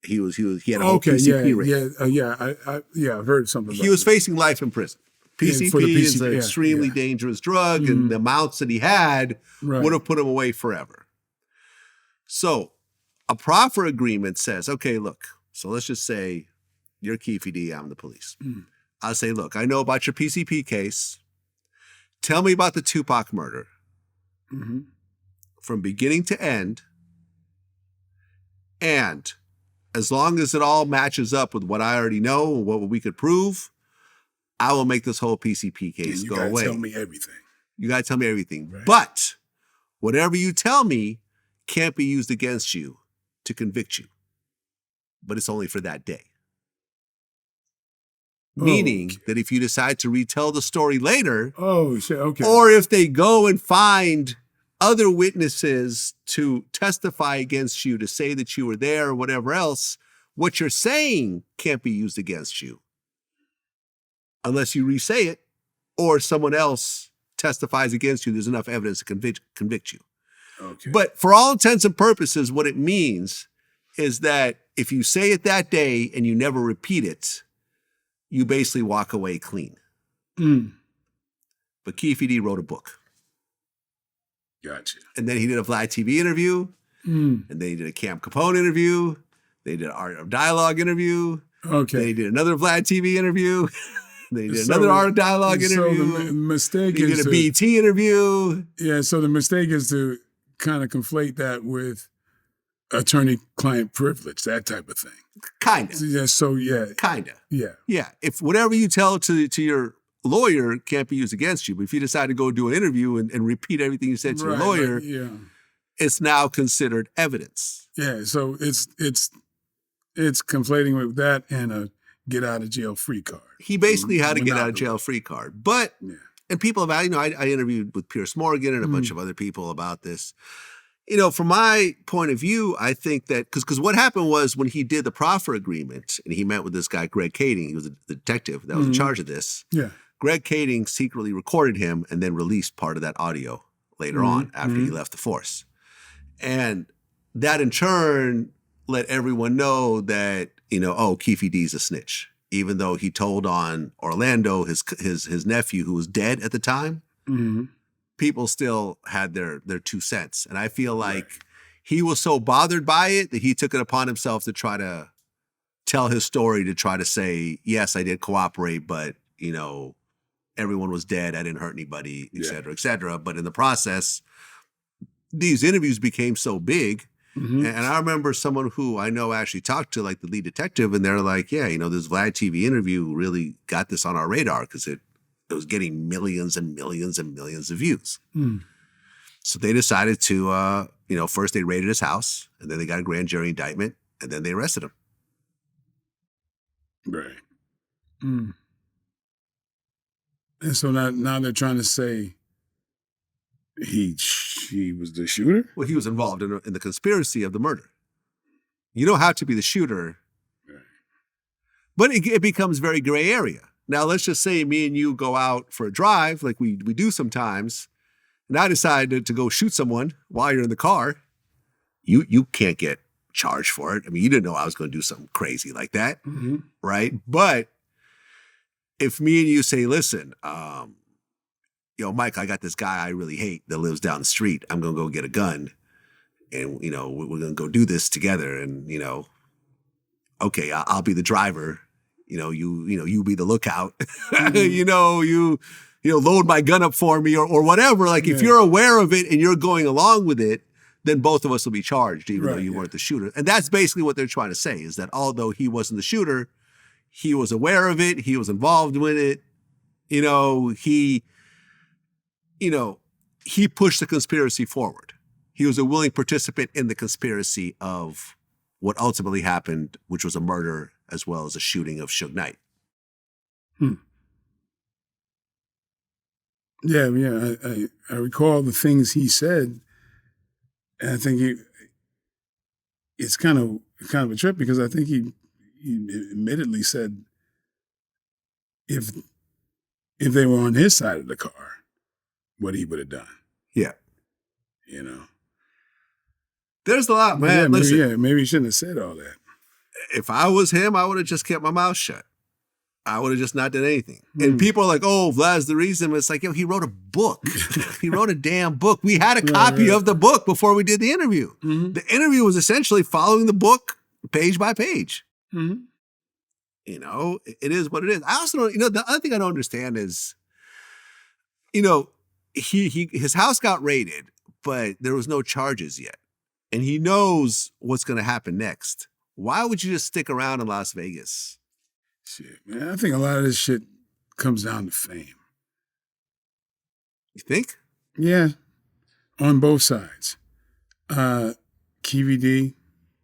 He had a whole PCP rate.
I've heard something.
He was facing life in prison. PCP is an extremely dangerous drug, and the amounts that he had would have put him away forever. So a proffer agreement says, okay, look, so let's just say you're Keefe D, I'm the police. I'll say, look, I know about your PCP case. Tell me about the Tupac murder from beginning to end. And as long as it all matches up with what I already know and what we could prove, I will make this whole PCP case go away.
You gotta tell me everything.
You gotta tell me everything.
Right.
But whatever you tell me can't be used against you to convict you. But it's only for that day. Meaning that if you decide to retell the story later, or if they go and find other witnesses to testify against you, to say that you were there or whatever else, what you're saying can't be used against you unless you re-say it, or someone else testifies against you. There's enough evidence to convict you.
Okay.
But for all intents and purposes, what it means is that if you say it that day and you never repeat it, you basically walk away clean. But Keefe D wrote a book.
Gotcha.
And then he did a VladTV interview. And then he did a Cam Capone interview. They did an Art of Dialogue interview.
Okay.
Then he did another VladTV interview. Then he did another Art of Dialogue interview.
So the mistake
he did a BT interview.
Yeah, so the mistake is to kind of conflate that with attorney-client privilege, that type of thing.
Kind of.
Yeah, so yeah.
Kind of.
Yeah.
Yeah. If whatever you tell to your lawyer can't be used against you, but if you decide to go do an interview and repeat everything you said to your lawyer, it's now considered evidence.
Yeah, so it's conflating with that and a get out of jail free card.
He basically had a get out of jail free card. But, and people have, I interviewed with Pierce Morgan and a bunch of other people about this. From my point of view, I think that, because what happened was when he did the proffer agreement and he met with this guy, Greg Kading, he was the detective that was in charge of this.
Yeah.
Greg Kading secretly recorded him and then released part of that audio later on after he left the force. And that in turn let everyone know that, Keefe D's a snitch. Even though he told on Orlando, his nephew, who was dead at the time, people still had their 2 cents. And I feel like he was so bothered by it that he took it upon himself to try to tell his story, to try to say, yes, I did cooperate, but, everyone was dead. I didn't hurt anybody, et cetera, et cetera. But in the process, these interviews became so big. And I remember someone who I know actually talked to like the lead detective, and they're like, yeah, this VladTV interview really got this on our radar because it was getting millions and millions and millions of views. So they decided to, first they raided his house, and then they got a grand jury indictment, and then they arrested him.
Right. And so now they're trying to say he was the shooter?
Well, he was involved in the conspiracy of the murder. You don't have to be the shooter, but it becomes very gray area. Now, let's just say me and you go out for a drive like we do sometimes, and I decide to go shoot someone while you're in the car. You can't get charged for it. I mean, you didn't know I was going to do something crazy like that, right? But if me and you say, listen, Mike, I got this guy I really hate that lives down the street. I'm going to go get a gun and, we're going to go do this together. And, okay, I'll be the driver. You be the lookout. You load my gun up for me or whatever. Like if you're aware of it and you're going along with it, then both of us will be charged, even though you weren't the shooter. And that's basically what they're trying to say, is that although he wasn't the shooter, he was aware of it. He was involved with it. He pushed the conspiracy forward. He was a willing participant in the conspiracy of what ultimately happened, which was a murder as well as a shooting of Suge Knight.
Yeah. I recall the things he said, and I think it's kind of a trip because I think he admittedly said if they were on his side of the car, what he would have done.
Yeah. There's a lot, man.
Maybe he shouldn't have said all that.
If I was him, I would have just kept my mouth shut. I would have just not done anything. And people are like, oh, Vlad's the reason. It's like, he wrote a book. He wrote a damn book. We had a copy of the book before we did the interview. The interview was essentially following the book page by page. It is what it is. I also don't, the other thing I don't understand is, his house got raided, but there was no charges yet. And he knows what's going to happen next. Why would you just stick around in Las Vegas?
Shit, man. I think a lot of this shit comes down to fame.
You think?
Yeah. On both sides. Keefe D,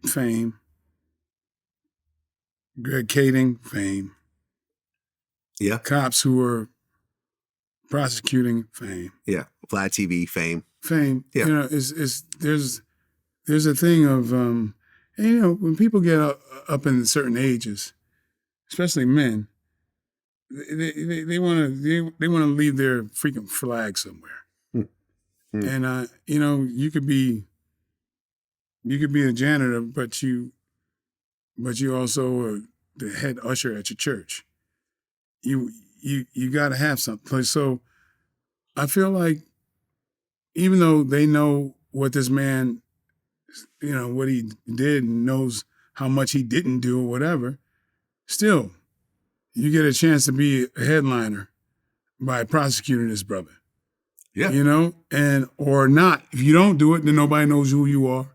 fame. Greg Kading, fame.
Yeah.
Cops who were prosecuting, fame.
Yeah. VladTV, fame.
Fame.
Yeah.
There's a thing of, when people get up in certain ages, especially men, they want to leave their freaking flag somewhere. And you could be a janitor, but you also are the head usher at your church. You got to have something. So I feel like even though they know what this man, what he did and knows how much he didn't do or whatever, still, you get a chance to be a headliner by prosecuting this brother.
Yeah.
Or not. If you don't do it, then nobody knows who you are.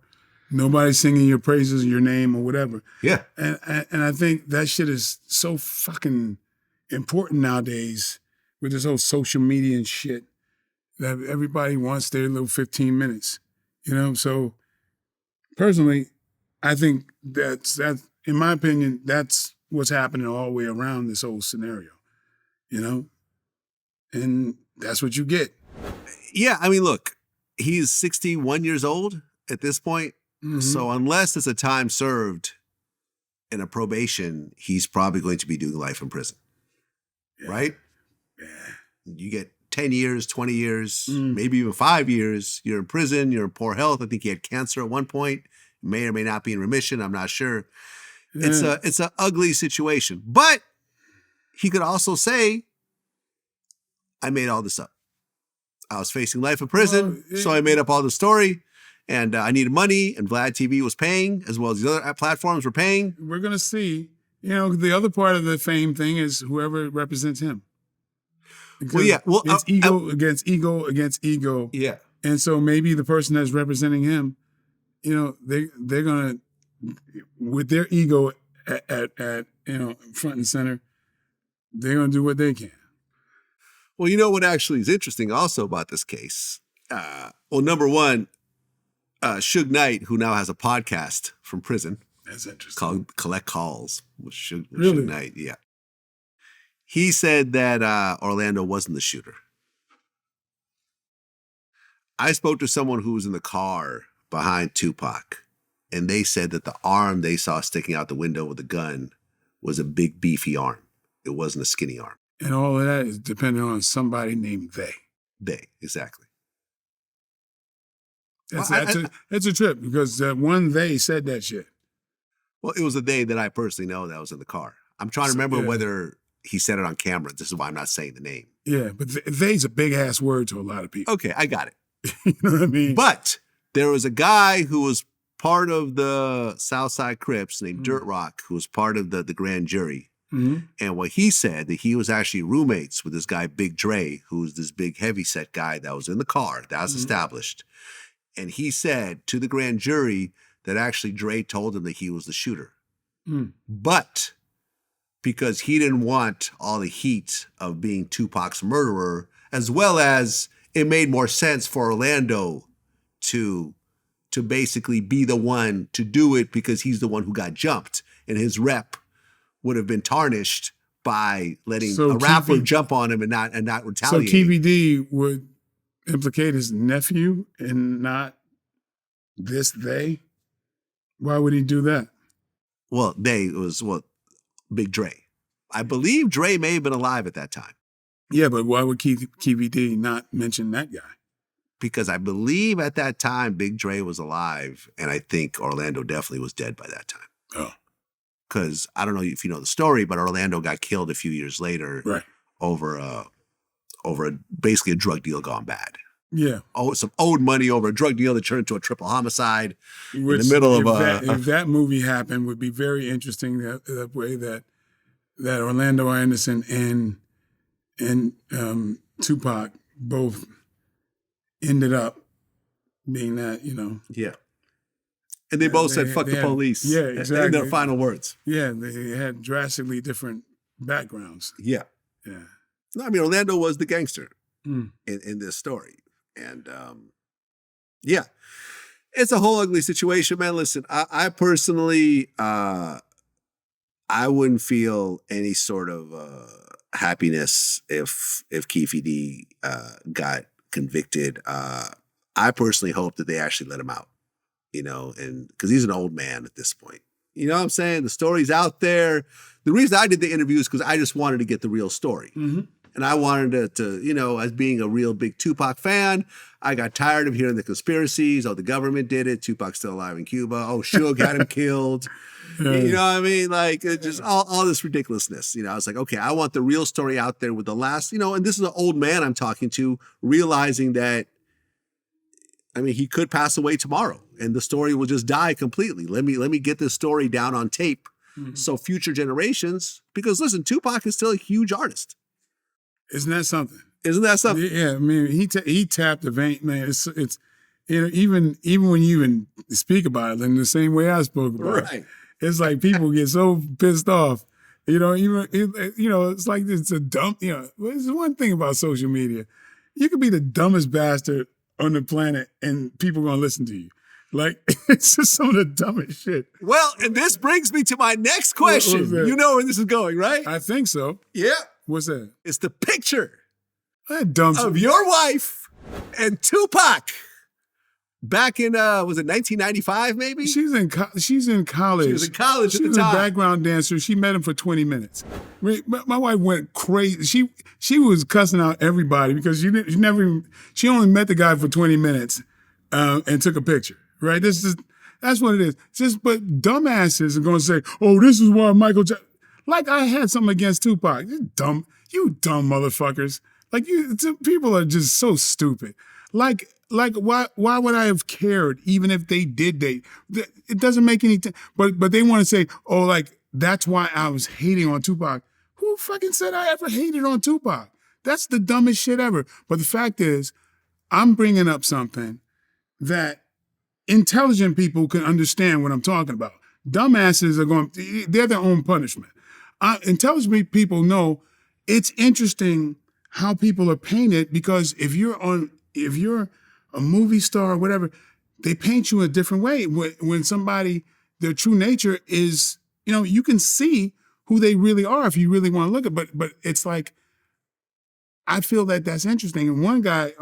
Nobody's singing your praises or your name or whatever.
Yeah.
And I think that shit is so fucking important nowadays with this whole social media and shit that everybody wants their little 15 minutes. So personally, I think that's in my opinion, that's what's happening all the way around this whole scenario, and that's what you get.
Yeah. I mean, look, he's 61 years old at this point. So unless it's a time served in a probation, he's probably going to be doing life in prison. Right?
Yeah.
You get 10 years, 20 years, maybe even 5 years. You're in prison. You're in poor health. I think he had cancer at one point. May or may not be in remission. I'm not sure. Yeah. It's an ugly situation. But he could also say, I made all this up. I was facing life in prison, so I made up all the story. And I needed money, and VladTV was paying, as well as the other platforms were paying.
We're going to see. The other part of the fame thing is whoever represents him. Because it's ego against ego against ego.
Yeah.
And so maybe the person that's representing him, they're going to, with their ego at front and center, they're going to do what they can.
Well, what actually is interesting also about this case? Number one, Suge Knight, who now has a podcast from prison.
That's interesting.
Called Collect Calls with Suge Knight. Yeah. He said that Orlando wasn't the shooter. I spoke to someone who was in the car behind Tupac, and they said that the arm they saw sticking out the window with the gun was a big, beefy arm. It wasn't a skinny arm.
And all of that is dependent on somebody named they.
They, exactly.
It's a trip because one they said that shit.
Well, it was a they that I personally know that was in the car. I'm trying to remember whether he said it on camera. This is why I'm not saying the name.
Yeah, but they's a big ass word to a lot of people.
Okay, I got it.
You know what I mean?
But there was a guy who was part of the Southside Crips named Dirt Rock, who was part of the grand jury. Mm-hmm. And what he said, that he was actually roommates with this guy, Big Dre, who's this big heavyset guy that was in the car. That was established. And he said to the grand jury that actually Dre told him that he was the shooter. But because he didn't want all the heat of being Tupac's murderer, as well as it made more sense for Orlando to basically be the one to do it because he's the one who got jumped, and his rep would have been tarnished by letting a rapper jump on him and not retaliate.
So Keefe D would implicate his nephew and not they? Why would he do that?
Well, Big Dre. I believe Dre may have been alive at that time.
Yeah, but why would Keefe D not mention that guy?
Because I believe at that time Big Dre was alive, and I think Orlando definitely was dead by that time.
Oh.
Because I don't know if you know the story, but Orlando got killed a few years later over basically a drug deal gone bad.
Yeah.
Some owed money over a drug deal that turned into a triple homicide in the middle of
if that movie happened, would be very interesting that way that Orlando Anderson and Tupac both ended up being that,
Yeah. And they both said, fuck the police.
Yeah, exactly.
In their final words.
Yeah, they had drastically different backgrounds.
Yeah.
Yeah.
No, I mean, Orlando was the gangster in this story. And it's a whole ugly situation, man. Listen, I personally, I wouldn't feel any sort of happiness if Keefe D got convicted. I personally hope that they actually let him out, and because he's an old man at this point. You know what I'm saying? The story's out there. The reason I did the interview is because I just wanted to get the real story. Mm-hmm. And I wanted to, as being a real big Tupac fan, I got tired of hearing the conspiracies. Oh, the government did it. Tupac's still alive in Cuba. Oh, Suge had him killed. You know what I mean? Like, just all this ridiculousness. I was like, okay, I want the real story out there with the last, and this is an old man I'm talking to, realizing that, he could pass away tomorrow and the story will just die completely. Let me get this story down on tape so future generations, because listen, Tupac is still a huge artist.
Isn't that something?
Yeah,
he tapped the vein, man. It's even when you even speak about it in the same way I spoke about it, it's like people get so pissed off. It's like it's a dumb. There's one thing about social media: you could be the dumbest bastard on the planet, and people gonna listen to you. Like, it's just some of the dumbest shit.
Well, and this brings me to my next question. You know where this is going, right?
I think so.
Yeah.
What's that?
It's the picture
of
your wife and Tupac back in was it 1995 maybe?
She's in college.
She was in college at the time.
She was a background dancer. She met him for 20 minutes. My wife went crazy. She was cussing out everybody because she only met the guy for 20 minutes and took a picture. Right? That's what it is. But dumbasses are going to say, "Oh, this is why Michael Jackson." Like I had something against Tupac. You dumb motherfuckers. Like people are just so stupid. Like why would I have cared even if they did date? It doesn't make any sense. But they want to say, oh, like that's why I was hating on Tupac. Who fucking said I ever hated on Tupac? That's the dumbest shit ever. But the fact is, I'm bringing up something that intelligent people can understand what I'm talking about. Dumbasses they're their own punishment. Intelligent people know it's interesting how people are painted because if you're a movie star or whatever, they paint you a different way. When somebody, their true nature is, you can see who they really are if you really want to look at it. But it's like, I feel that's interesting. And one guy,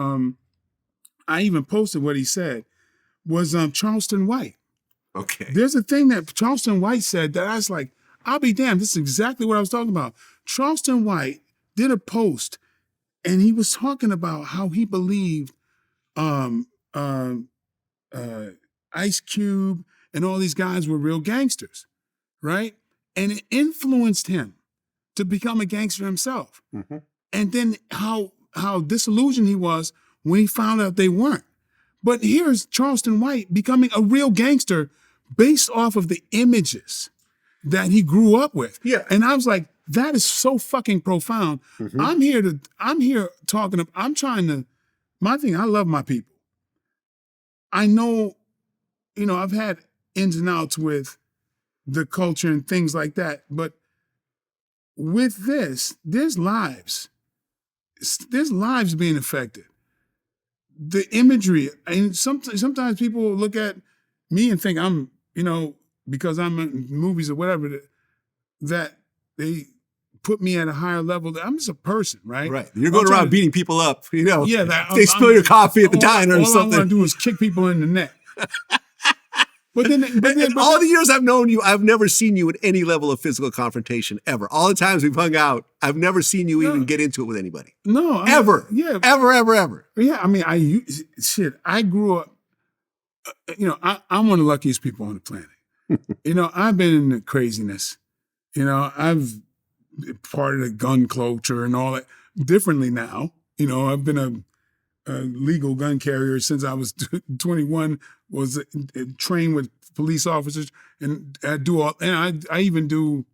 I even posted what he said, was Charleston White.
Okay.
There's a thing that Charleston White said that I was like, I'll be damned. This is exactly what I was talking about. Charleston White did a post and he was talking about how he believed Ice Cube and all these guys were real gangsters, right? And it influenced him to become a gangster himself. Mm-hmm. And then how disillusioned he was when he found out they weren't. But here's Charleston White becoming a real gangster based off of the images that he grew up with.
Yeah.
And I was like, that is so fucking profound. Mm-hmm. My thing, I love my people. I know, I've had ins and outs with the culture and things like that, but with this, there's lives. There's lives being affected. The imagery, and sometimes people look at me and think I'm, because I'm in movies or whatever, that they put me at a higher level. I'm just a person, right?
Right. You're going around beating people up,
Yeah.
They spill your coffee at the diner or something.
All I want to do is kick people in the neck. But then
all the years I've known you, I've never seen you in any level of physical confrontation ever. All the times we've hung out, I've never seen you even get into it with anybody.
No.
Ever.
Yeah.
Ever.
Yeah. I mean, I grew up, I'm one of the luckiest people on the planet. I've been in the craziness. I've part of the gun culture and all that differently now. I've been a legal gun carrier since I was 21, was trained with police officers, and I even do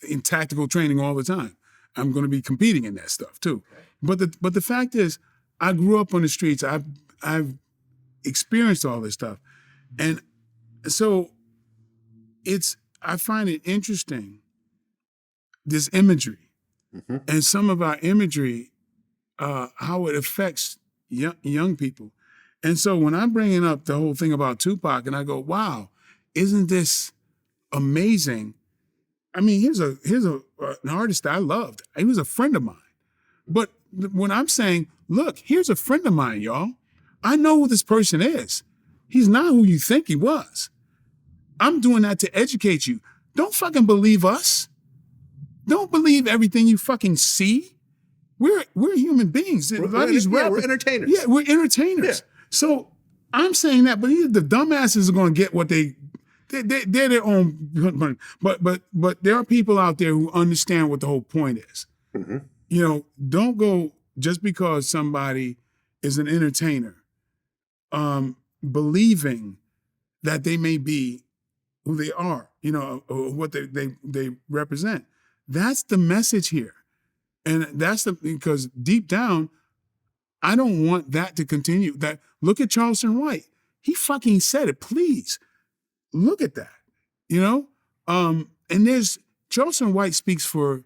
in tactical training all the time. I'm going to be competing in that stuff too. Okay. But the fact is, I grew up on the streets. I've experienced all this stuff. And so I find it interesting, this imagery, mm-hmm. and some of our imagery, how it affects young people. And so when I'm bringing up the whole thing about Tupac and I go, wow, isn't this amazing? I mean, here's an artist that I loved. He was a friend of mine. But when I'm saying, look, here's a friend of mine, y'all. I know who this person is. He's not who you think he was. I'm doing that to educate you. Don't fucking believe us. Don't believe everything you fucking see. We're human beings.
We're entertainers.
Yeah, we're entertainers. Yeah. So I'm saying that, but the dumbasses are going to get what they're their own. But there are people out there who understand what the whole point is. Mm-hmm. Don't go just because somebody is an entertainer, believing that they may be who they are, or what they represent. That's the message here. And because deep down, I don't want that to continue. Look at Charleston White. He fucking said it. Please look at that. And Charleston White speaks for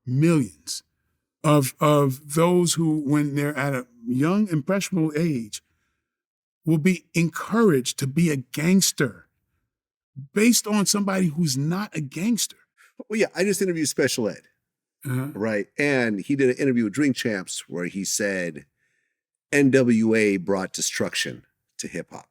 millions of those who, when they're at a young, impressionable age, will be encouraged to be a gangster based on somebody who's not a gangster.
Well, yeah, I just interviewed Special Ed. Uh-huh. Right. And he did an interview with Drink Champs where he said NWA brought destruction to hip hop.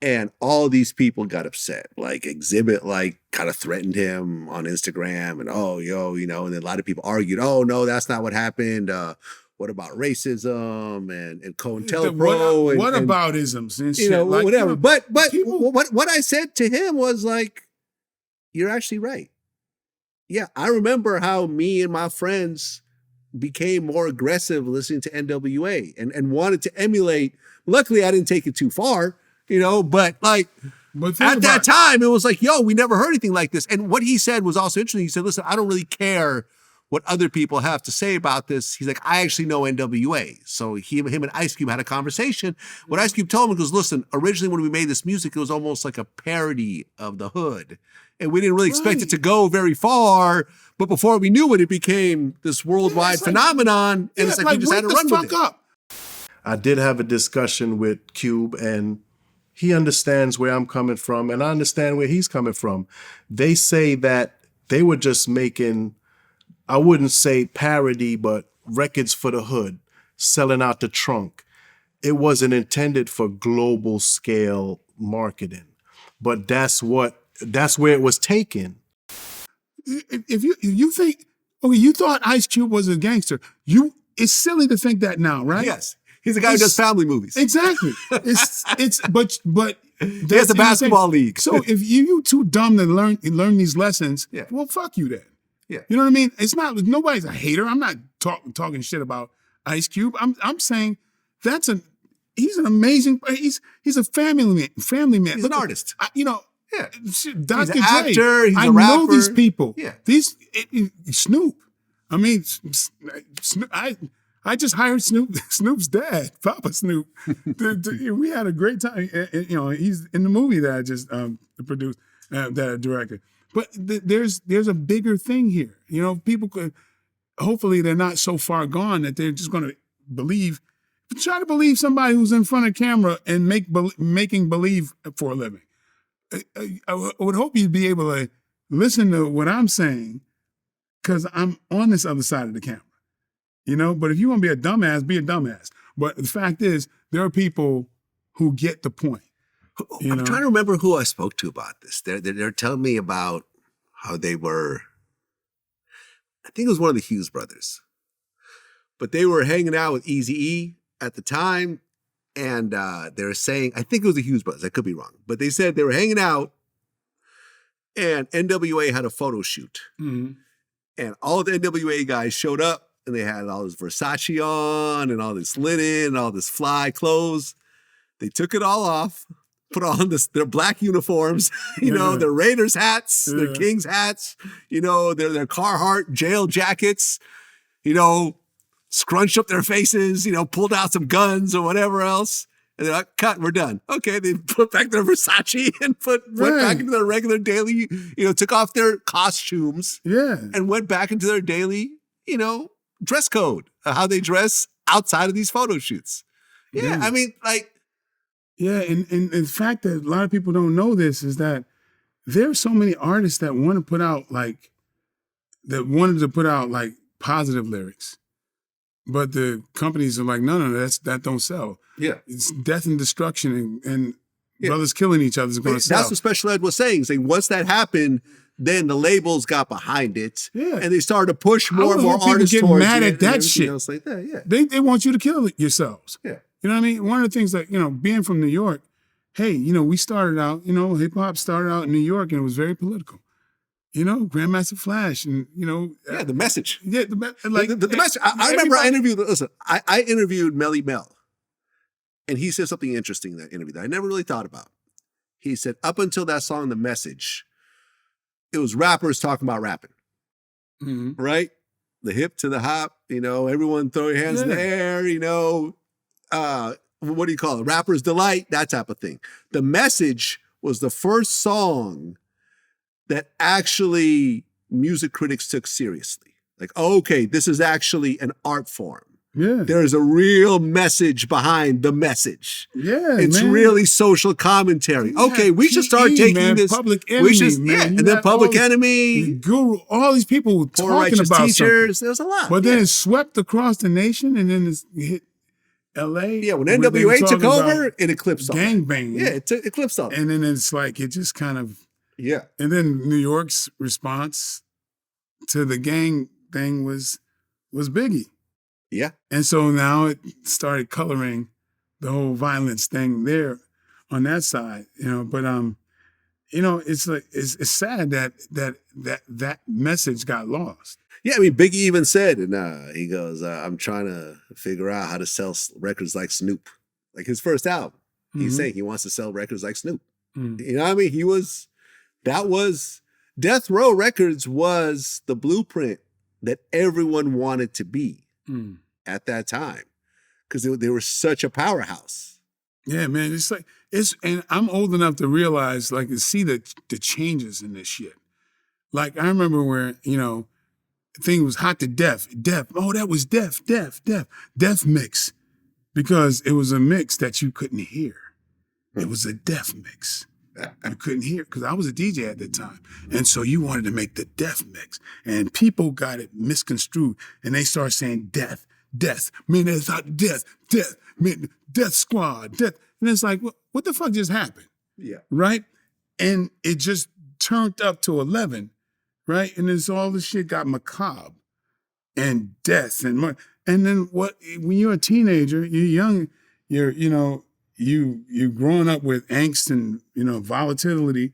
And all these people got upset. Like Exhibit, like kind of threatened him on Instagram, and and then a lot of people argued, oh no, that's not what happened. What about racism and COINTELPRO?
What about isms and shit?
Whatever. But what I said to him was like, you're actually right. Yeah, I remember how me and my friends became more aggressive listening to NWA and wanted to emulate. Luckily, I didn't take it too far. But at that time, it was like, yo, we never heard anything like this. And what he said was also interesting. He said, listen, I don't really care what other people have to say about this. He's like, I actually know NWA. So him and Ice Cube had a conversation. What Ice Cube told him was, listen, originally when we made this music, it was almost like a parody of the hood. And we didn't really expect it to go very far. But before we knew it, it became this worldwide phenomenon. And it's like we just had to run with it.
I did have a discussion with Cube, and he understands where I'm coming from, and I understand where he's coming from. They say that they were just making, I wouldn't say parody, but records for the hood, selling out the trunk. It wasn't intended for global scale marketing, but that's where it was taken.
If you think, okay, you thought Ice Cube was a gangster, it's silly to think that now, right?
Yes. He's a guy who does family movies.
Exactly. But
he has a basketball league.
So if you too dumb to learn these lessons, well, fuck you then.
Yeah.
You know what I mean? It's not, nobody's a hater. I'm not talking shit about Ice Cube. I'm saying he's an amazing, he's a family man.
He's an artist.
Dr.
He's an
Dre,
actor, he's a rapper.
I know these people.
Yeah.
Snoop. I mean, I just hired Snoop's dad, Papa Snoop. We had a great time. He's in the movie that I just produced, that I directed. But there's a bigger thing here. People could, hopefully they're not so far gone that they're just going to believe. Try to believe somebody who's in front of camera and making believe for a living. I would hope you'd be able to listen to what I'm saying, because I'm on this other side of the camera. But if you want to be a dumbass, be a dumbass. But the fact is, there are people who get the point.
I'm trying to remember who I spoke to about this. They're telling me about how they were, I think it was one of the Hughes brothers, but they were hanging out with Eazy-E at the time. And they were saying, I think it was the Hughes brothers. I could be wrong. But they said they were hanging out and NWA had a photo shoot. Mm-hmm. And all the NWA guys showed up. And they had all this Versace on and all this linen and all this fly clothes. They took it all off, put on their black uniforms, their Raiders hats, their Kings hats, their Carhartt jail jackets, scrunched up their faces, pulled out some guns or whatever else. And they're like, cut, we're done. Okay, they put back their Versace and went back into their regular daily, took off their costumes and went back into their daily, dress code, how they dress outside of these photo shoots. Yeah, I mean, like.
Yeah, and the fact that a lot of people don't know this is that there are so many artists that wanted to put out positive lyrics. But the companies are like, no, that don't sell.
Yeah.
It's death and destruction and brothers killing each other is going to sell.
That's what Special Ed was saying. Once that happened, then the labels got behind it. Yeah. And they started to push more and more artists
get
towards
mad
it
at that shit.
Else like that. Yeah.
They want you to kill yourselves.
Yeah.
You know what I mean? One of the things that, being from New York, hey, we started out, hip hop started out in New York and it was very political. Grandmaster Flash and,
the message.
Yeah, the
message. I remember I interviewed Melly Mel. And he said something interesting in that interview that I never really thought about. He said, up until that song, The Message, it was rappers talking about rapping. Mm-hmm. Right? The hip to the hop, everyone throw your hands in the air, what do you call it? Rapper's delight, that type of thing. The Message was the first song that actually music critics took seriously. Like, okay, this is actually an art form.
Yeah.
There's a real message behind the message.
Yeah,
it's really social commentary. Okay, we should start taking this.
Public Enemy,
and then Public Enemy,
Guru, all these people talking about
teachers.
Something.
There's a lot.
But then it swept across the nation, and then it hit L.A.
Yeah, when
where they were
NWA took
talking about
over, it eclipsed all that.
gangbanging.
Yeah, it eclipsed all that.
And then it's like, it just kind of,
Yeah.
and then New York's response to the gang thing was Biggie.
Yeah.
And so now it started coloring the whole violence thing there on that side, but it's like, it's sad that message got lost.
Yeah, I mean, Biggie even said, and he goes, I'm trying to figure out how to sell records like Snoop. Like his first album. He's saying he wants to sell records like Snoop. You know what I mean? Death Row Records was the blueprint that everyone wanted to be at that time. Because they were such a powerhouse.
Yeah, man. And I'm old enough to realize, like, to see the changes in this shit. Like, I remember where, thing was hot to death. Oh, that was death mix. Because it was a mix that you couldn't hear. It was a death mix. You couldn't hear, because I was a DJ at the time. And so you wanted to make the death mix. And people got it misconstrued. And they started saying death. Man, it's not death. Man, death squad, death. And it's like, what the fuck just happened?
Yeah.
Right? And it just turned up to 11, right? And then all this shit got macabre and death and then when you're a teenager, you're young, you're growing up with angst and, volatility.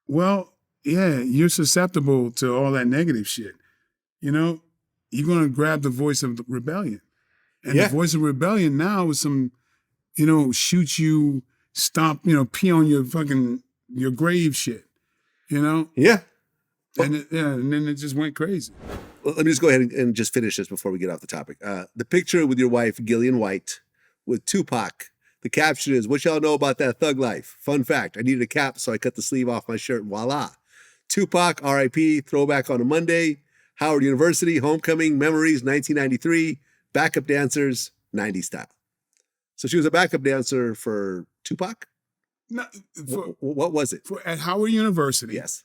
Well, yeah, you're susceptible to all that negative shit. You're going to grab the voice of the rebellion. And the voice of rebellion now is some, shoot you, stomp, pee on your grave shit,
Yeah.
And then it just went crazy.
Well, let me just go ahead and just finish this before we get off the topic. The picture with your wife, Gillian White, with Tupac. The caption is, what y'all know about that thug life? Fun fact, I needed a cap, so I cut the sleeve off my shirt. Voila. Tupac, R.I.P., throwback on a Monday. Howard University, homecoming, memories, 1993. Backup dancers, 90s style. So she was a backup dancer for Tupac?
No,
what was it?
At Howard University.
Yes.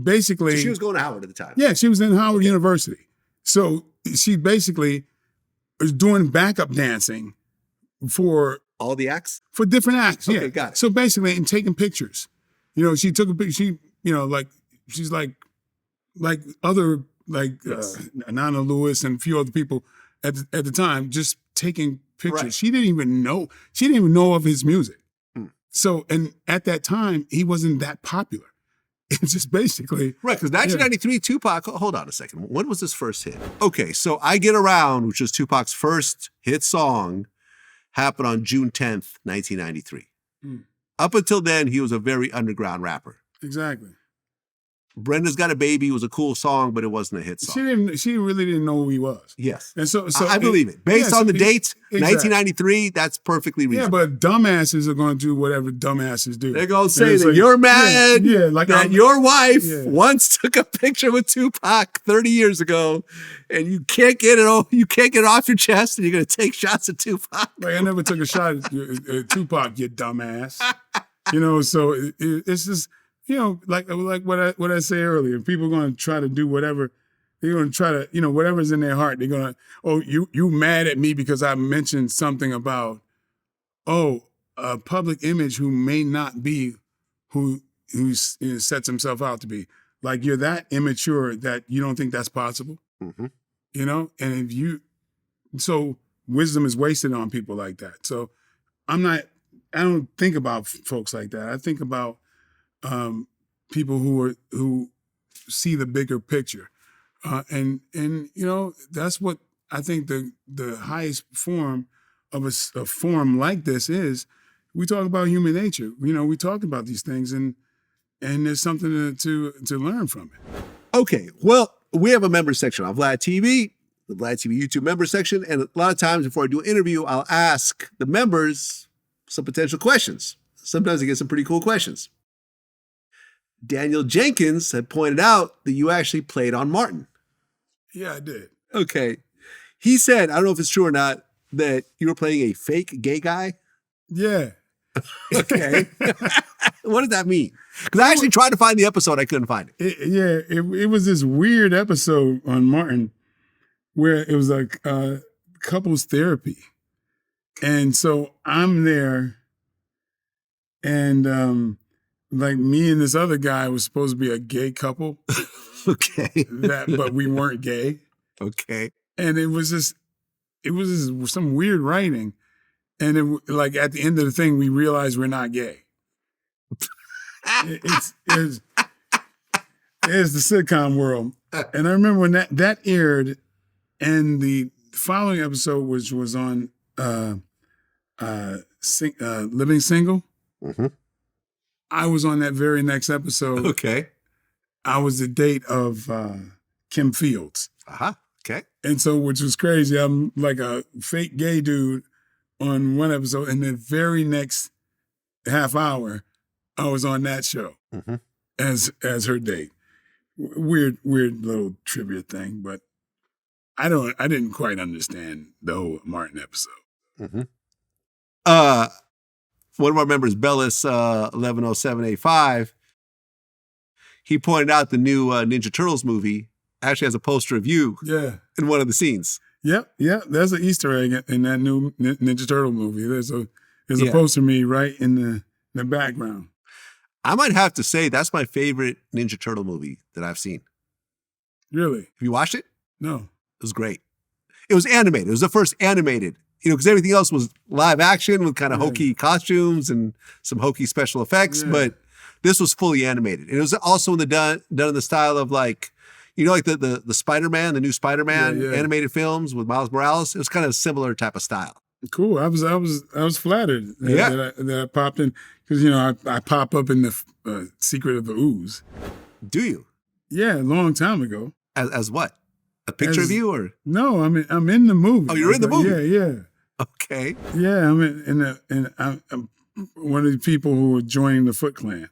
Basically.
So she was going to Howard at the time.
Yeah, she was in Howard University. So she basically was doing backup dancing for
all the acts?
For different acts.
Okay,
yeah.
got it.
So basically, and taking pictures. She took a picture. She's like other, Nana Lewis and a few other people at the time, just taking pictures. Right. She didn't even know of his music. So, and at that time, he wasn't that popular. It's just basically.
Right, because 1993, Tupac, hold on a second. When was his first hit? Okay, so I Get Around, which was Tupac's first hit song, happened on June 10th, 1993. Up until then, he was a very underground rapper.
Exactly.
Brenda's Got a Baby was a cool song, but it wasn't a hit song.
She really didn't know who he was.
Yes.
And so
I believe it. Based on the dates, 1993, that's perfectly reasonable.
Yeah, but dumbasses are going to do whatever dumbasses do.
They're going to say that you're mad that your wife once took a picture with Tupac 30 years ago, and you can't get it off your chest, and you're going to take shots at Tupac.
Like, I never took a shot at Tupac, you dumbass. So it's just... like what I say earlier, people are going to try to do whatever. They're going to try to, whatever's in their heart. They're going to, you mad at me because I mentioned something about, a public image who may not be who sets himself out to be. Like, you're that immature that you don't think that's possible. Mm-hmm. And so wisdom is wasted on people like that. So I don't think about folks like that. I think about people who see the bigger picture, and that's what I think the highest form of a forum like this is. We talk about human nature. We talk about these things, and there's something to learn from it.
Okay, well, we have a member section on VladTV, the VladTV YouTube member section, and a lot of times before I do an interview, I'll ask the members some potential questions. Sometimes I get some pretty cool questions. Daniel Jenkins had pointed out that you actually played on Martin.
Yeah, I did.
Okay. He said, I don't know if it's true or not, that you were playing a fake gay guy.
Yeah.
Okay. What does that mean? Because I actually tried to find the episode. I couldn't find it.
It was this weird episode on Martin where it was like couples therapy. And so I'm there, and like me and this other guy was supposed to be a gay couple.
Okay.
But we weren't gay.
Okay.
And it was just some weird writing. And like at the end of the thing, we realized we're not gay. It's the sitcom world. And I remember when that aired, and the following episode, which was on Living Single,
mm-hmm.
I was on that very next episode.
Okay.
I was the date of Kim Fields.
Uh-huh. Okay.
And so, which was crazy, I'm like a fake gay dude on one episode, and the very next half hour, I was on that show
mm-hmm.
as her date. Weird little trivia thing, but I didn't quite understand the whole Martin episode.
Mm-hmm. One of our members, Bellis 110785, he pointed out the new Ninja Turtles movie actually has a poster of you in one of the scenes.
Yep. There's an Easter egg in that new Ninja Turtle movie. There's a poster of me right in the background.
I might have to say that's my favorite Ninja Turtle movie that I've seen.
Really?
Have you watched it?
No.
It was great. It was animated. It was the first animated, because everything else was live action with kind of hokey costumes and some hokey special effects, but this was fully animated. And it was also done in the style of like the Spider-Man, the new Spider-Man animated films with Miles Morales. It was kind of a similar type of style.
Cool. I was flattered that I popped in, because I pop up in the Secret of the Ooze.
Do you?
Yeah, a long time ago.
As what? A picture of you, or
no? I'm in the movie.
Oh, you're in the movie.
Yeah.
Okay.
Yeah, I'm one of the people who were joining the Foot Clan.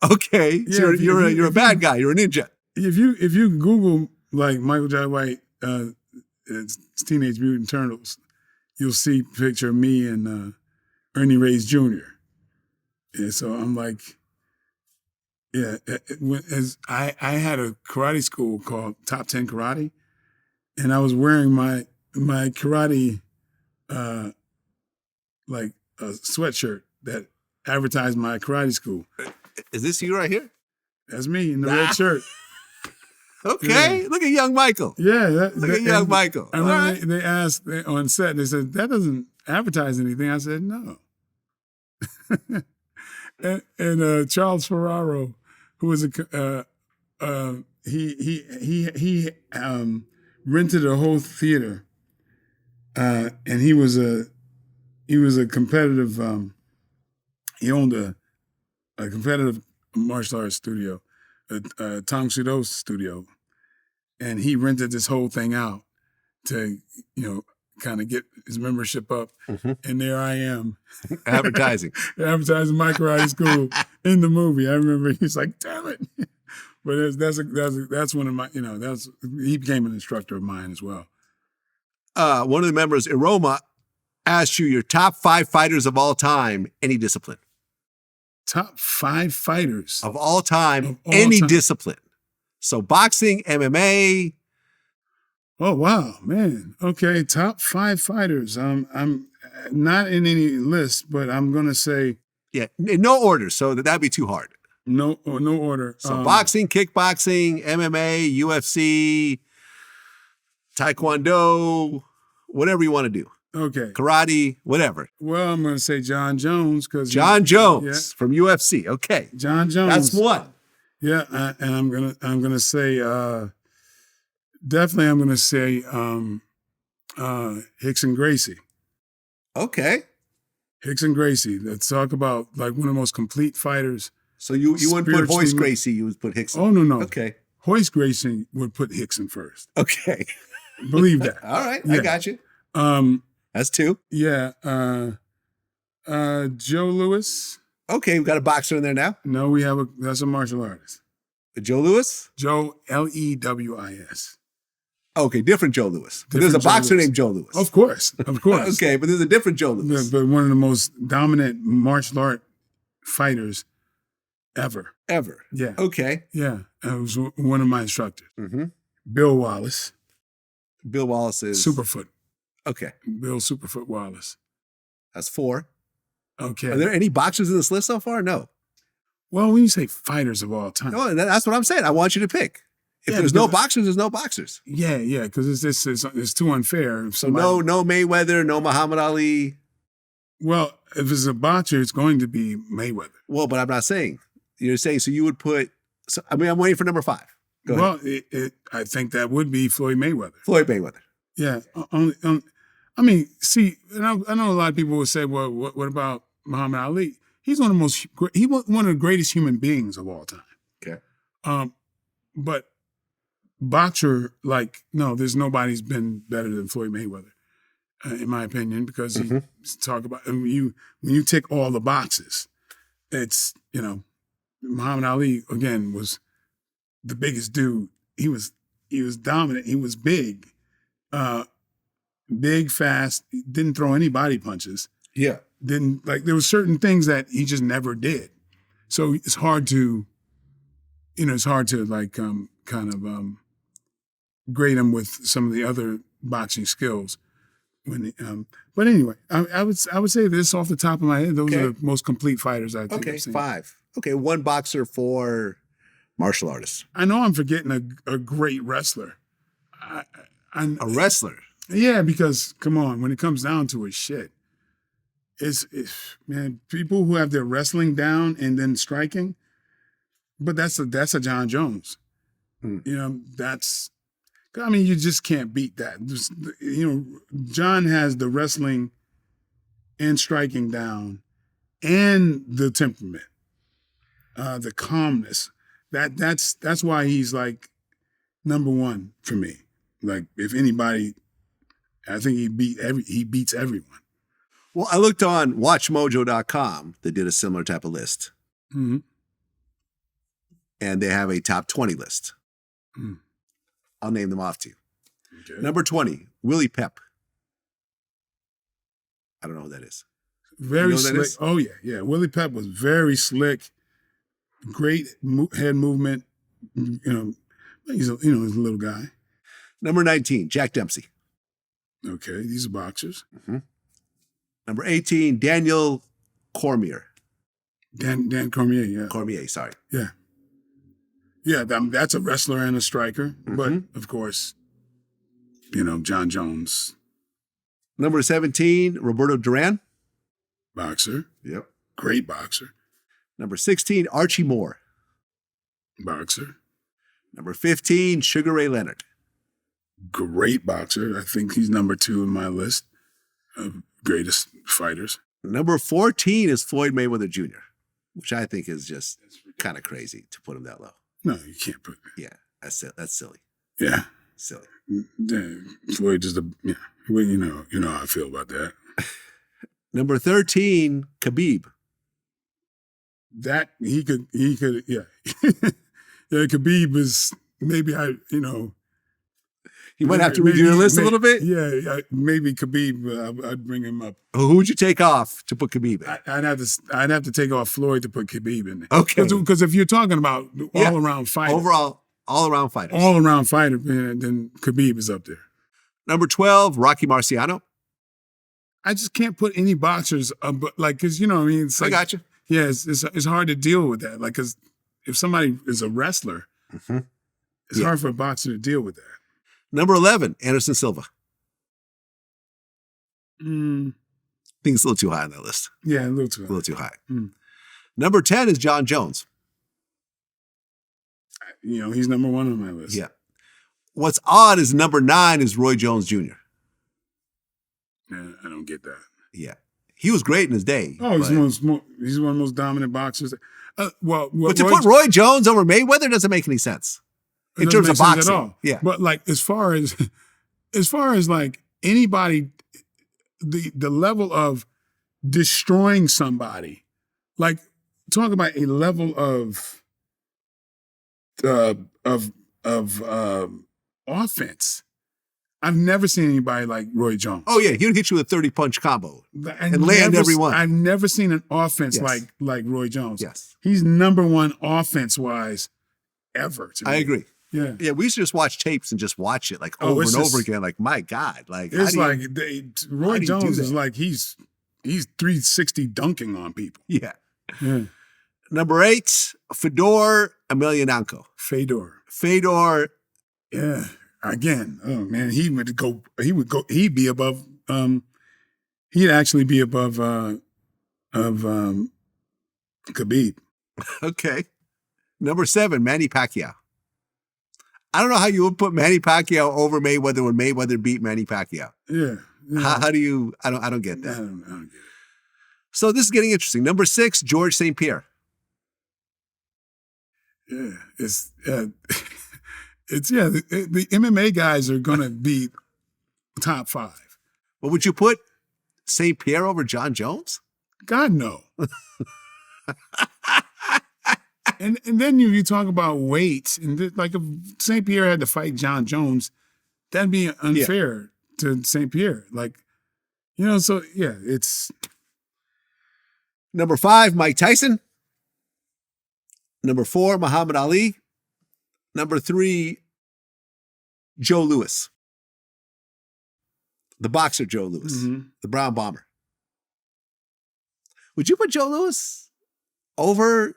Okay, so you're a bad guy. You're a ninja.
If you Google like Michael J. White, Teenage Mutant Turtles, you'll see a picture of me and Ernie Reyes Jr. And so I'm like, I had a karate school called Top 10 Karate, and I was wearing my karate like a sweatshirt that advertised my karate school.
Is this you right here?
That's me in the red shirt.
Okay, look at young Michael.
Yeah,
look at young Michael.
I remember they asked on set, they said, that doesn't advertise anything. I said, no. and Charles Ferraro, who was he rented a whole theater, and he was a competitive. He owned a competitive martial arts studio, a Tang Soo Do studio, and he rented this whole thing out to kind of get his membership up. Mm-hmm. And there I am,
advertising
my karate school in the movie. I remember he's like, "Damn it!" But that's one of my, he became an instructor of mine as well.
One of the members, Iroma, asked you your top 5 fighters of all time, any discipline.
Top 5 fighters
of all time, any discipline. So boxing, MMA.
Oh wow, man. Okay, top 5 fighters. I'm not in any list, but I'm gonna say
in no order. So that'd be too hard.
No order.
So boxing, kickboxing, MMA, UFC, Taekwondo, whatever you want to do.
Okay.
Karate, whatever.
Well, I'm going to say John Jones because
John Jones from UFC. Okay.
John Jones.
That's one.
Yeah, and I'm gonna say definitely I'm gonna say Rickson Gracie.
Okay.
Rickson Gracie. Let's talk about like one of the most complete fighters.
So you wouldn't put Hoist Gracie, you would put Rickson.
Oh no.
Okay.
Hoist Gracie would put Rickson first.
Okay.
Believe that.
All right, I got you. That's 2.
Yeah. Joe Louis.
Okay, we've got a boxer in there now.
No, that's a martial artist.
Joe Louis?
Joe Lewis.
Okay, different Joe Louis. But there's a boxer named Joe Louis.
Of course.
Okay, but there's a different Joe Louis.
But one of the most dominant martial art fighters ever. Yeah.
Okay.
Yeah. It was one of my instructors.
Mm-hmm.
Bill Wallace.
Bill Wallace is...
Superfoot.
Okay.
Bill Superfoot Wallace.
That's 4.
Okay.
Are there any boxers in this list so far? No.
Well, when you say fighters of all time.
No, that's what I'm saying. I want you to pick. If there's no boxers, there's no boxers.
Yeah, because it's too unfair.
So no Mayweather, no Muhammad Ali.
Well, if it's a boxer, it's going to be Mayweather.
Well, but I'm not saying. You're saying, so you would put, I'm waiting for number 5. Go ahead.
I think that would be Floyd Mayweather.
Floyd Mayweather.
Yeah. I mean, see, and I know a lot of people would say, well, what about Muhammad Ali? He's one of the greatest human beings of all time.
Okay.
But boxer, no, there's nobody's been better than Floyd Mayweather, in my opinion, because he talk about when you tick all the boxes, it's Muhammad Ali again was the biggest dude. He was dominant. He was big, fast. He didn't throw any body punches.
Yeah.
There were certain things that he just never did. So it's hard to, grade him with some of the other boxing skills. But anyway, I would say this off the top of my head. Those are the most complete fighters I think I've seen.
5. Okay, 1 boxer, 4 martial artists.
I know I'm forgetting a great wrestler.
A wrestler?
Yeah, because come on, when it comes down to it, shit. It's man, people who have their wrestling down and then striking, but that's a John Jones. You just can't beat that. John has the wrestling and striking down and the temperament, the calmness. That's why he's number 1 for me. If anybody, I think he beats everyone.
Well, I looked on WatchMojo.com. They did a similar type of list.
Mm-hmm.
And they have a top 20 list.
Mm.
I'll name them off to you.
Okay.
Number 20, Willie Pep. I don't know who that is.
Very slick. Oh, yeah. Willie Pep was very slick. Great head movement. He's a little guy.
Number 19, Jack Dempsey.
Okay, these are boxers.
Mm-hmm. Number 18, Daniel Cormier.
Dan Cormier, yeah.
Cormier, sorry.
Yeah. Yeah, that's a wrestler and a striker. Mm-hmm. But, of course, John Jones.
Number 17, Roberto Duran.
Boxer.
Yep.
Great boxer.
Number 16, Archie Moore.
Boxer.
Number 15, Sugar Ray Leonard.
Great boxer. I think he's number 2 in my list of greatest fighters.
Number 14 is Floyd Mayweather Jr., which I think is just kind of crazy to put him that low.
No, you can't put that.
Yeah, that's silly.
Yeah.
Silly.
Yeah, Floyd is well, you know how I feel about that.
Number 13, Khabib.
That he could, yeah. Yeah, Khabib is maybe
you might have to redo your list a little bit.
Yeah, maybe Khabib. I'd bring him up.
Who would you take off to put Khabib in?
I'd have to take off Floyd to put Khabib in there.
Okay,
because if you're talking about all around fighter,
overall all around fighters,
then Khabib is up there.
Number 12, Rocky Marciano.
I just can't put any boxers, because it's
I got you.
Yeah, it's hard to deal with that. Because if somebody is a wrestler, it's hard for a boxer to deal with that.
Number 11, Anderson Silva. I think it's a little too high on that list.
Yeah, a little too
high. Number 10 is John Jones.
He's number 1 on my list.
Yeah. What's odd is number 9 is Roy Jones Jr.
Yeah, I don't get that.
Yeah. He was great in his day.
Oh, he's one of the most dominant boxers. But
to put Roy Jones over Mayweather doesn't make any sense. In terms of boxing. At all. Yeah.
But as far as anybody, the level of destroying somebody, talk about a level of offense. I've never seen anybody like Roy Jones.
Oh yeah, he'd hit you with a 30-punch combo and land every one.
I've never seen an offense like Roy Jones.
Yes.
He's number 1 offense-wise ever. To me.
I agree.
Yeah.
Yeah, we used to just watch tapes and just watch it over and over again. My God.
It's Roy Jones is he's he's 360 dunking on people.
Yeah.
Yeah.
Number 8, Fedor Emelianenko.
Fedor. Yeah. Again, oh man, he'd be above, he'd actually be above, Khabib.
Okay. Number 7, Manny Pacquiao. I don't know how you would put Manny Pacquiao over Mayweather when Mayweather beat Manny Pacquiao.
Yeah.
How do you, I don't get that.
I don't get it.
So this is getting interesting. Number 6, George St. Pierre.
Yeah. The MMA guys are going to be top 5.
But would you put St. Pierre over John Jones?
God, no. and then you talk about weights, and like if St. Pierre had to fight John Jones, that'd be unfair to St. Pierre. Like, so yeah, it's.
Number 5, Mike Tyson. Number 4, Muhammad Ali. Number 3, Joe Louis. The boxer Joe Louis, the Brown Bomber. Would you put Joe Louis over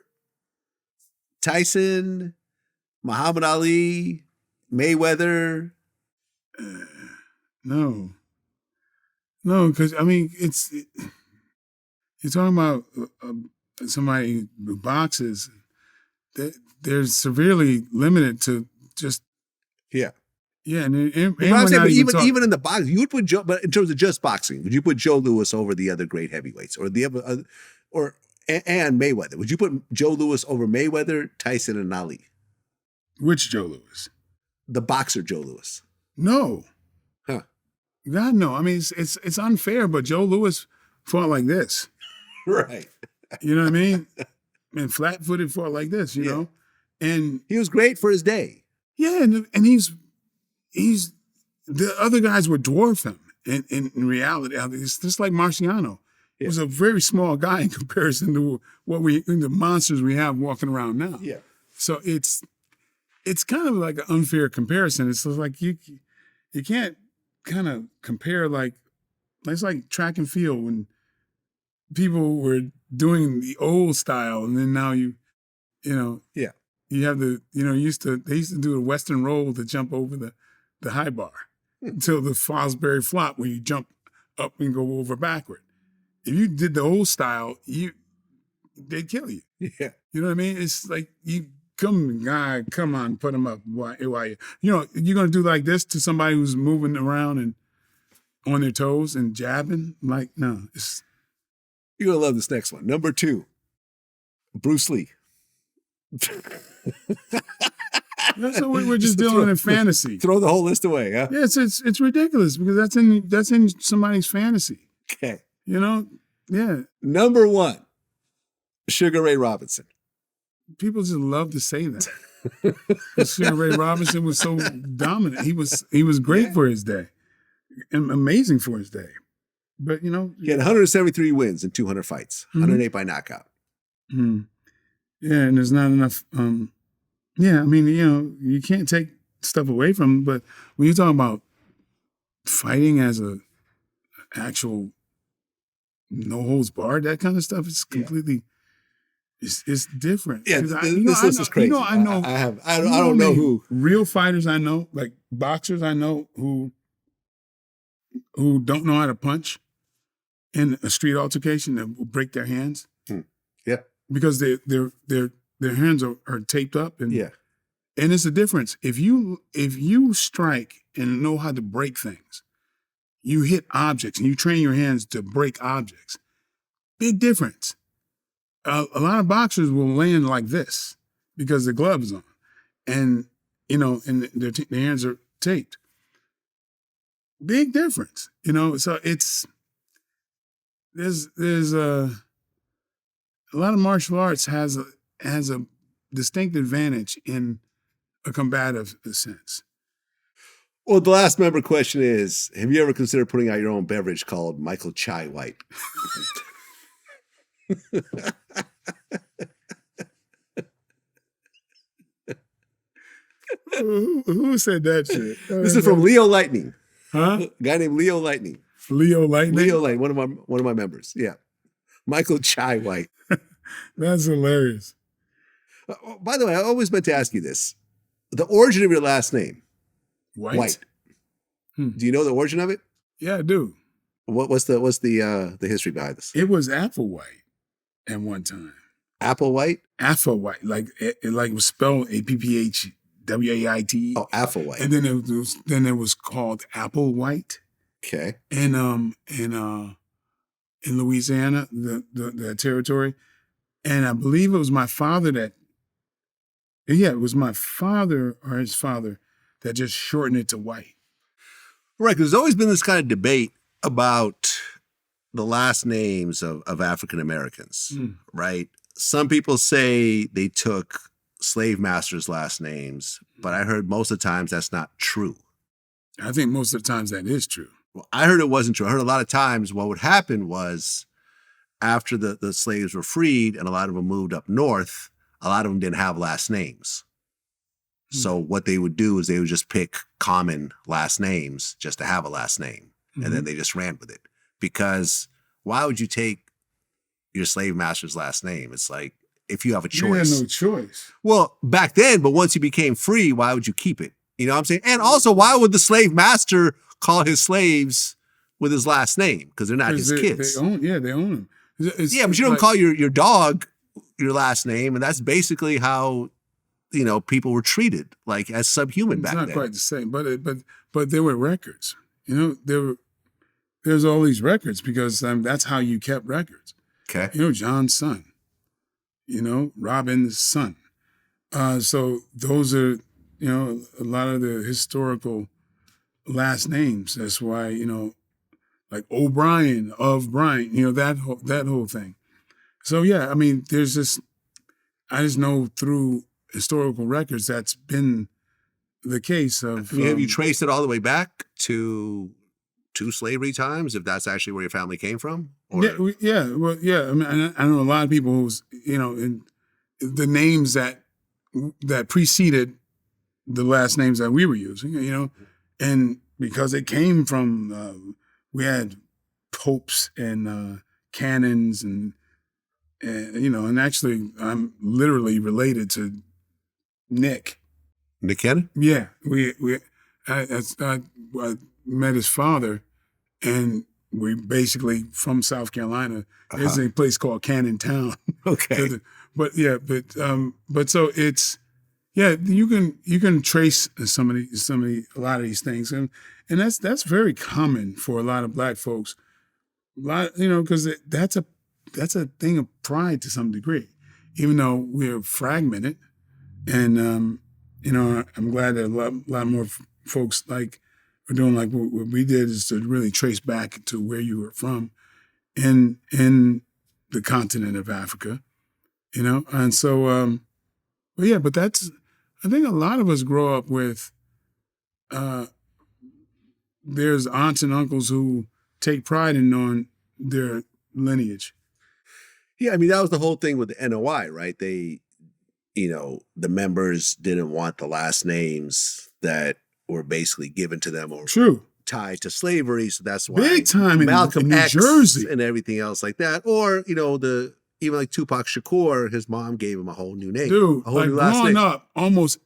Tyson, Muhammad Ali, Mayweather?
No, because I mean, you're talking about somebody who boxes. They're severely limited to just
Yeah,
and
I'm saying, but even in the boxing, you would put Joe. But in terms of just boxing, would you put Joe Louis over the other great heavyweights, or the other, and Mayweather? Would you put Joe Louis over Mayweather, Tyson, and Ali?
Which Joe Louis?
The boxer Joe Louis.
No.
Huh.
God, no. I mean, it's unfair, but Joe Louis fought like this.
Right.
You know what I mean? And flat-footed fought like this, you know? And
he was great for his day.
Yeah, and he's the other guys would dwarf him in reality. It's just like Marciano. He was a very small guy in comparison to the monsters we have walking around now.
Yeah.
So it's kind of like an unfair comparison. It's like you can't kind of compare it's like track and field when people were doing the old style, and then now you have they used to do a Western roll to jump over the high bar until the Fosbury flop where you jump up and go over backward. If you did the old style, they'd kill you.
Yeah.
You know what I mean? It's like you come on, put them up. Why you're gonna do like this to somebody who's moving around and on their toes and jabbing? Like, no, it's.
You're gonna love this next one. Number 2, Bruce Lee.
So we're just dealing in fantasy.
Throw the whole list away, huh?
Yeah, it's ridiculous because that's in somebody's fantasy.
Okay.
Yeah.
Number 1, Sugar Ray Robinson.
People just love to say that. Sugar Ray Robinson was so dominant. He was great for his day, and amazing for his day. But
he had 173 wins in 200 fights, 108 by knockout.
Mm-hmm. Yeah, and there's not enough. I mean, you can't take stuff away from him. But when you're talking about fighting as a actual no holds barred, that kind of stuff, it's completely. It's different.
Yeah, this list is crazy.
I know.
I don't know who
real fighters I know, like boxers I know who don't know how to punch in a street altercation that will break their hands.
Yeah,
because their hands are taped up and and it's a difference. If you strike and know how to break things, you hit objects and you train your hands to break objects. Big difference. A lot of boxers will land like this because the gloves on, and and their hands are taped. Big difference, So it's there's a lot of martial arts has a distinct advantage in a combative sense.
Well, the last member question is: have you ever considered putting out your own beverage called Michael Chai White?
Who said that shit?
This is from Leo Lightning.
Huh?
A guy named Leo Lightning.
Leo Lightning.
Leo Lane, one of my members. Yeah, Michael Chai White.
That's hilarious.
By the way, I always meant to ask you this: the origin of your last name,
White.
Do you know the origin of it?
Yeah, I do.
What's the history behind this?
It was Applewhite at one time.
Applewhite?
Applewhite, like it was spelled APPHWAIT.
Oh, Applewhite.
And then it was called Applewhite.
Okay.
In Louisiana, the territory, and I believe it was my father that. Yeah, it was my father or his father that just shortened it to White.
Right, because there's always been this kind of debate about the last names of African Americans, right? Some people say they took slave masters' last names, but I heard most of the times that's not true.
I think most of the times that is true.
Well, I heard it wasn't true. I heard a lot of times what would happen was after the slaves were freed and a lot of them moved up north, a lot of them didn't have last names. So what they would do is they would just pick common last names just to have a last name. And then they just ran with it. Because why would you take your slave master's last name? It's like, if you have a choice.
You had no choice.
Well, back then, but once you became free, why would you keep it? You know what I'm saying? And also, why would the slave master call his slaves with his last name? Because they're not his kids.
They own them.
But you don't call your dog your last name. And that's basically how, people were treated, like as subhuman back then.
It's not quite the same, but there were records. There's all these records because that's how you kept records.
Okay.
John's son. Robin's son. So those are, a lot of the historical last names. That's why, like O'Brien of Bryan, that whole thing. So yeah, I mean, I just know through historical records that's been the case of.
Have you traced it all the way back to slavery times, if that's actually where your family came from? Or?
Yeah. Well, yeah. I mean, I know a lot of people who's, in the names that preceded the last names that we were using, and because it came from, we had popes and canons and actually I'm literally related to Nick.
Nick Cannon?
Yeah. I met his father, and we basically from South Carolina. There's a place called Cannon Town.
Okay.
But so it's you can trace a lot of these things, and that's very common for a lot of Black folks. Because that's a thing of pride to some degree, even though we're fragmented, and I'm glad that a lot more folks like. We're doing like what we did is to really trace back to where you were from in the continent of Africa, and so, but I think a lot of us grow up with, there's aunts and uncles who take pride in knowing their lineage.
Yeah, I mean, that was the whole thing with the NOI, right? They, the members didn't want the last names that were basically given to them or tied to slavery. So that's why
big time
Malcolm
in New
X
Jersey
and everything else like that. Or, even like Tupac Shakur, his mom gave him a whole new name.
Dude,
a whole new last
growing
name.
up, almost,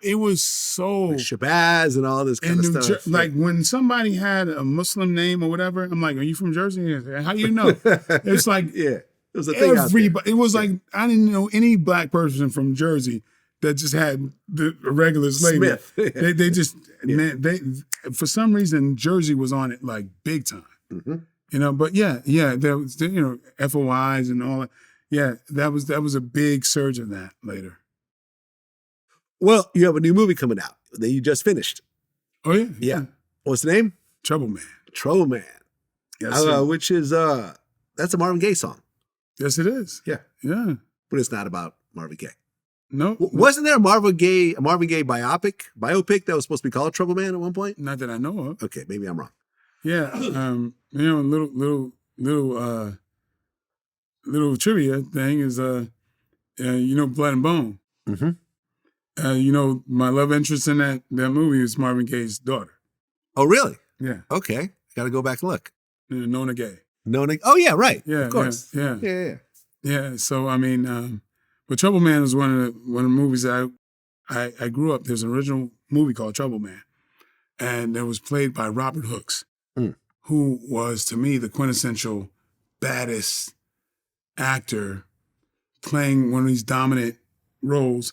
it was so...
Like Shabazz and all this kind of stuff.
Like when somebody had a Muslim name or whatever, I'm like, are you from Jersey? How do you know? It's like...
Yeah. It was a thing
everybody. It was like, I didn't know any Black person from Jersey that just had the regular slave.
Smith.
They just, man, for some reason, Jersey was on it like big time.
Mm-hmm.
But there was, FOIs and all that. Yeah, that was a big surge of that later.
Well, you have a new movie coming out that you just finished.
Oh, yeah.
Yeah. What's the name?
Trouble Man.
Trouble Man.
Yes,
which is, that's a Marvin Gaye song.
Yes, it is.
Yeah.
Yeah.
But it's not about Marvin Gaye.
No.
Wasn't there a Marvin Gaye biopic that was supposed to be called Trouble Man at one point?
Not that I know of.
Okay, maybe I'm wrong.
Yeah. Little trivia thing is, Blood and Bone.
Mm-hmm.
My love interest in that movie is Marvin Gaye's daughter.
Oh, really?
Yeah.
Okay. Got to go back and look.
Nona Gay.
Nona. Oh yeah, right.
Yeah,
of course.
Yeah. So I mean, but Trouble Man was one of the movies that I grew up. There's an original movie called Trouble Man, and it was played by Robert Hooks, who was to me the quintessential baddest actor playing one of these dominant roles.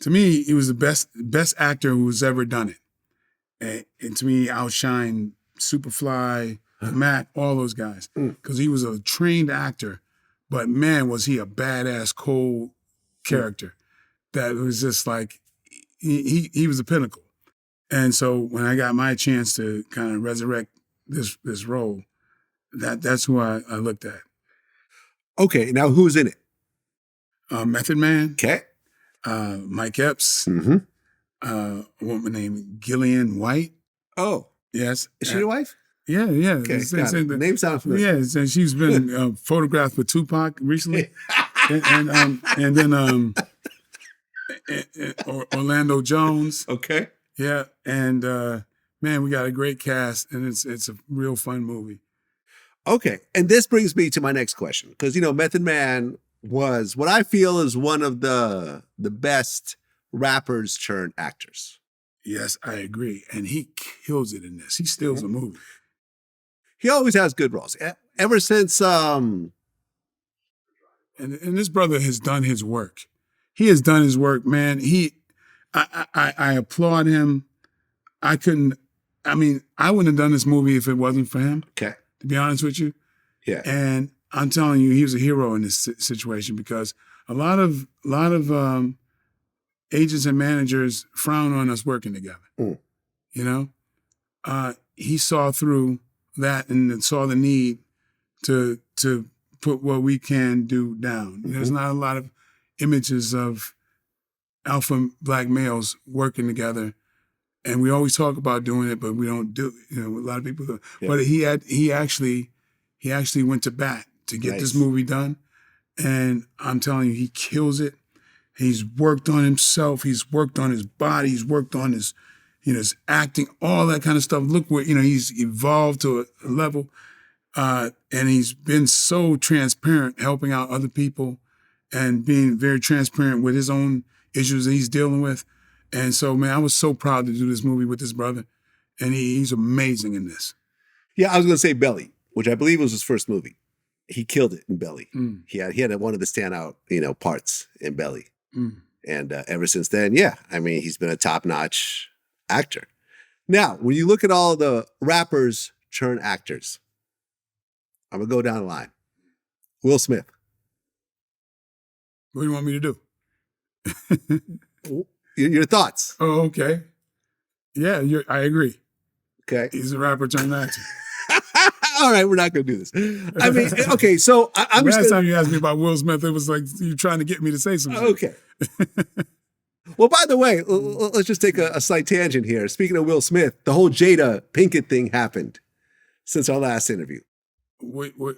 To me, he was the best actor who's ever done it. And to me, he outshined Superfly, Matt, all those guys. Because he was a trained actor, but man, was he a badass, cold character that was just like, he was the pinnacle. And so when I got my chance to kind of resurrect this role, that's who I looked at.
Okay, now who's in it?
Method Man.
Okay.
Mike Epps. A woman named Gillian White.
Oh.
Yes.
Is she your wife?
Yeah.
Okay, the name sounds familiar.
Yeah, and she's been photographed with Tupac recently. and then Orlando Jones.
Okay.
Yeah, and man, we got a great cast, and it's a real fun movie.
Okay, and this brings me to my next question, because Method Man was what I feel is one of the best rappers turned actors.
Yes, I agree, and he kills it in this. He steals a movie.
He always has good roles. Ever since and
this brother has done his work. He has done his work, man. I applaud him. I wouldn't have done this movie if it wasn't for him.
Okay.
To be honest with you.
Yeah.
And I'm telling you, he was a hero in this situation because a lot of agents and managers frown on us working together. He saw through that and saw the need to put what we can do down. There's not a lot of images of alpha black males working together, and we always talk about doing it, but we don't do it. A lot of people do. Yeah. But he actually went to bat to get this movie done, and I'm telling you, he kills it. He's worked on himself. He's worked on his body. He's worked on his his acting, all that kind of stuff. Look where he's evolved to a level, and he's been so transparent, helping out other people, and being very transparent with his own issues that he's dealing with. And so, man, I was so proud to do this movie with his brother, and he's amazing in this.
Yeah, I was going to say Belly, which I believe was his first movie. He killed it in Belly. He had one of the standout, parts in Belly. And ever since then, he's been a top-notch actor. Now, when you look at all the rappers turn actors, I'm going to go down the line. Will Smith.
What do you want me to do?
Your thoughts?
Oh, okay. Yeah, I agree.
Okay.
He's a rapper turned actor.
All right, we're not going to do this. I mean, okay, so I'm
Last time you asked me about Will Smith, it was like you trying to get me to say something.
Okay. Well, by the way, let's just take a slight tangent here. Speaking of Will Smith, the whole Jada Pinkett thing happened since our last interview.
What
you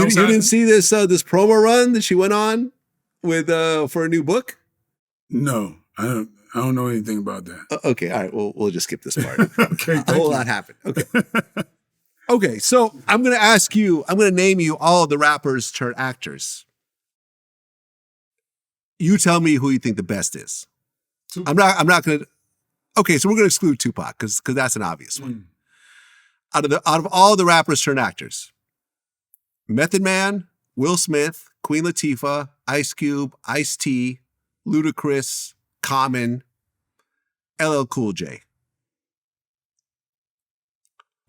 didn't see this promo run that she went on with for a new book?
No, I don't know anything about that.
Okay, all right. We'll just skip this part.
Okay,
a whole lot happened. Okay. Okay, so I'm going to name you all the rappers turned actors. You tell me who you think the best is. Tupac. I'm not going to. Okay, so we're going to exclude Tupac because that's an obvious one. Out of all the rappers turned actors, Method Man, Will Smith, Queen Latifah, Ice Cube, Ice-T, Ludacris, Common, LL Cool J.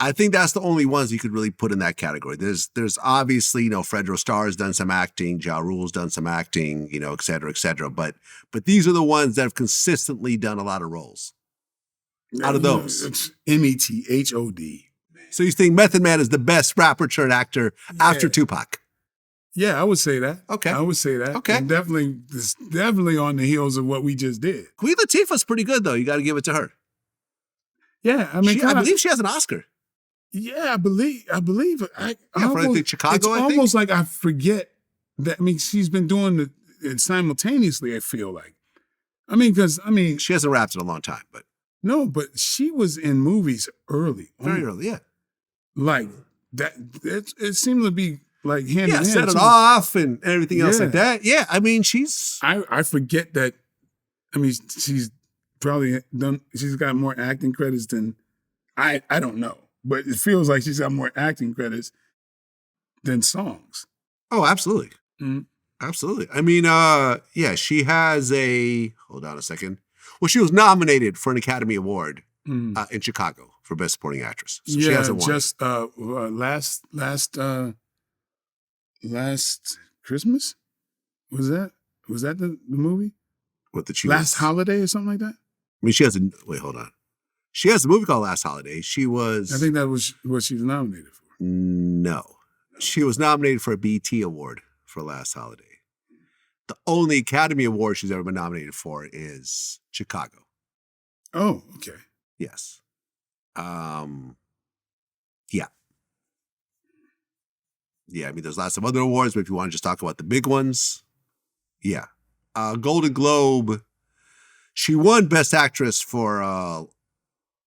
I think that's the only ones you could really put in that category. There's obviously, Fredro Starr's done some acting, Ja Rule's done some acting, et cetera, et cetera. But these are the ones that have consistently done a lot of roles. Out of those.
It's METHOD.
So you think Method Man is the best rapper turned actor after Tupac?
Yeah, I would say that.
Okay.
I would say that.
Okay.
And definitely on the heels of what we just did.
Queen Latifah's pretty good, though. You got to give it to her.
Yeah, I mean,
I believe she has an Oscar.
Yeah, I believe.
For I think Chicago.
It's almost like I forget that. I mean, she's been doing it simultaneously. I feel like. Because
she hasn't rapped in a long time, but
no, but she was in movies early,
very early. Yeah.
like that. It seemed to be like hand in hand.
Set it off and everything else like that. Yeah, I mean,
I forget that. I mean, she's probably done. She's got more acting credits than I don't know, but it feels like she's got more acting credits than songs.
Oh, absolutely.
Mm-hmm.
Absolutely. I mean, she has hold on a second. Well, she was nominated for an Academy Award in Chicago for Best Supporting Actress. So she hasn't won.
Just last Christmas? Was that the movie?
What the
Last Holiday or something like that?
I mean, hold on. She has a movie called Last Holiday. I
think that was what she was nominated for.
No. She was nominated for a BT Award for Last Holiday. The only Academy Award she's ever been nominated for is Chicago.
Oh, okay.
Yes. Yeah. Yeah, I mean, there's lots of other awards, but if you want to just talk about the big ones, yeah. Golden Globe, she won Best Actress for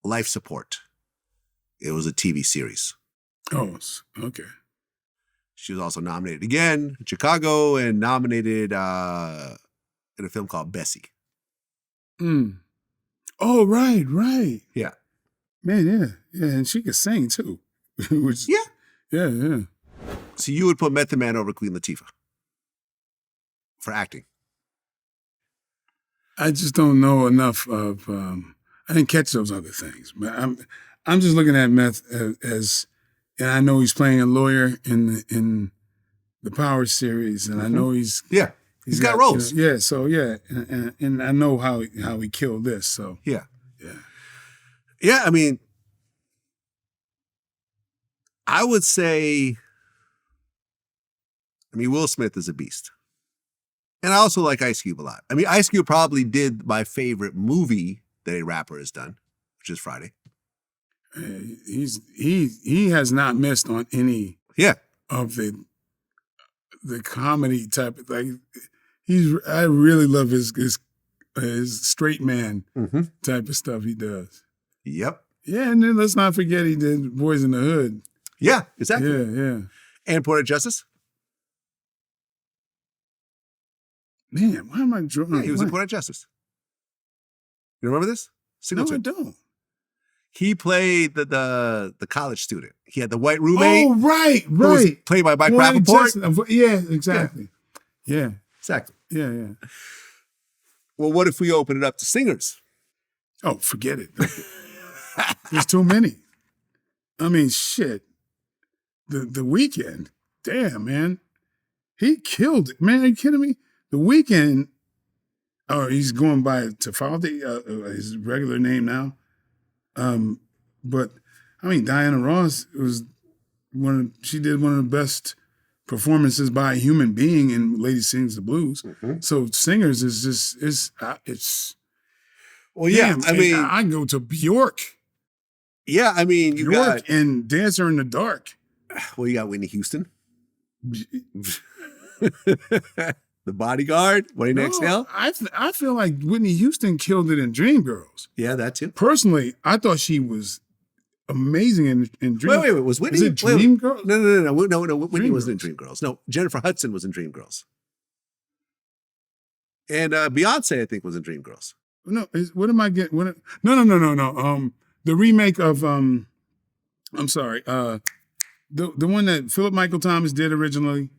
Life Support. It was a TV series.
Oh, okay.
She was also nominated again in Chicago and nominated in a film called Bessie.
Oh, right.
Yeah.
Man, yeah. And she could sing too. Yeah.
So you would put Method Man over Queen Latifah for acting?
I just don't know enough of. I didn't catch those other things, but I'm just looking at Meth as, and I know he's playing a lawyer in the Power series, and I know he's
got roles.
And I know how he killed this. So
yeah. I mean, I would say, Will Smith is a beast. And I also like Ice Cube a lot. I mean, Ice Cube probably did my favorite movie that a rapper has done, which is Friday.
He has not missed on any of the comedy type of, like, I really love his straight man type of stuff he does.
Yep.
Yeah, and then let's not forget he did Boys in the Hood.
Yeah, exactly.
Yeah.
And Poetic Justice.
Man, why am I drawing?
Yeah, he was in Poetic Justice. You remember this? Singleton.
No, I don't.
He played the college student. He had the white roommate.
Oh, right.
Who was played by Mike Rappaport.
Yeah, exactly. Yeah.
Exactly.
Yeah.
Well, what if we open it up to singers?
Oh, forget it. There's too many. I mean, shit. The Weeknd. Damn, man. He killed it. Man, are you kidding me? The Weeknd, he's going by Tafaldi, his regular name now. But I mean, Diana Ross was she did one of the best performances by a human being in Lady Sings the Blues. So singers is just, it's.
Well, yeah,
damn,
I mean.
I go to Bjork.
Yeah, I mean, you
Bjork
got.
and Dancer in the Dark.
Well, you got Whitney Houston. The Bodyguard, Waiting to Exhale.
I feel like Whitney Houston killed it in Dreamgirls.
Yeah, that too.
Personally, I thought she was amazing in Dreamgirls.
Wait. Was Whitney?
Was it Dreamgirls?
No. Whitney wasn't in Dreamgirls. No, Jennifer Hudson was in Dreamgirls. And Beyonce, I think, was in Dreamgirls.
No, what am I getting? No. The remake of I'm sorry. The one that Philip Michael Thomas did originally.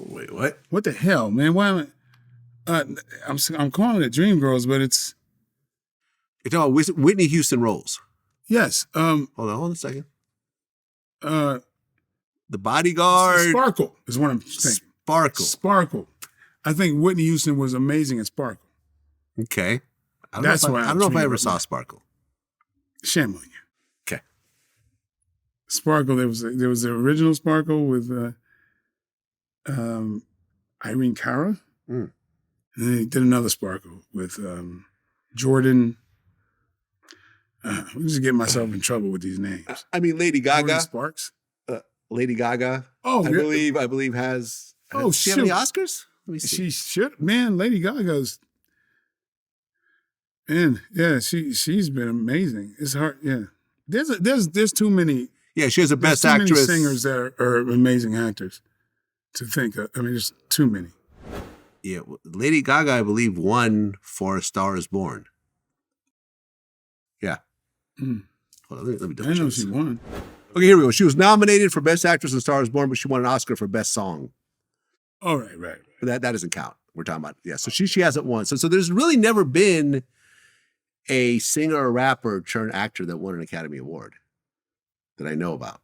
Wait, what?
What the hell, man? Why am I? I'm calling it Dreamgirls, but it's.
You're talking about Whitney Houston roles.
Yes.
Hold on a second. The Bodyguard.
Sparkle is what I'm saying. Sparkle. I think Whitney Houston was amazing at Sparkle.
Okay. I
don't
know if I ever saw Sparkle.
Shame on you.
Okay.
Sparkle. There was the original Sparkle with Irene Cara. And then he did another Sparkle with Jordan. I'm just getting myself in trouble with these names.
I mean, Lady Gaga.
Jordan Sparks.
Lady Gaga.
Oh,
I believe has.
Oh,
she have any Oscars? Let me see.
She should. Man, Lady Gaga's. Man, yeah, she's been amazing. It's hard. Yeah, there's too many.
Yeah, she has a
There's
Best
too
Actress.
many singers that are amazing actors to think of. I mean, there's too many.
Yeah, Lady Gaga, I believe, won for A Star Is Born. Yeah.
Mm.
Hold on, let me
I
double
didn't know
check
she
this.
won.
Okay, here we go. She was nominated for Best Actress in Star Is Born, but she won an Oscar for Best Song.
Oh, right.
But that doesn't count. We're talking about, yeah. So she hasn't won. So there's really never been a singer or rapper turned actor that won an Academy Award that I know about.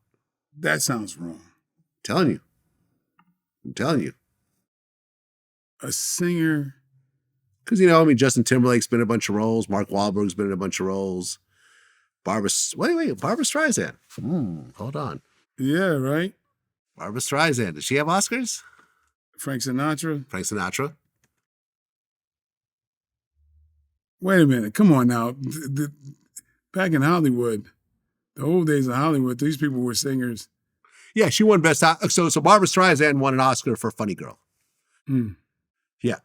That sounds wrong.
I'm telling you.
A singer.
Because, you know, I mean, Justin Timberlake's been in a bunch of roles. Mark Wahlberg's been in a bunch of roles. Barbara Streisand. Hold on.
Yeah, right.
Barbara Streisand. Does she have Oscars?
Frank Sinatra. Wait a minute. Come on now. Back in Hollywood, the old days of Hollywood, these people were singers.
Yeah, she won Best Actress. So Barbara Streisand won an Oscar for Funny Girl. Yeah.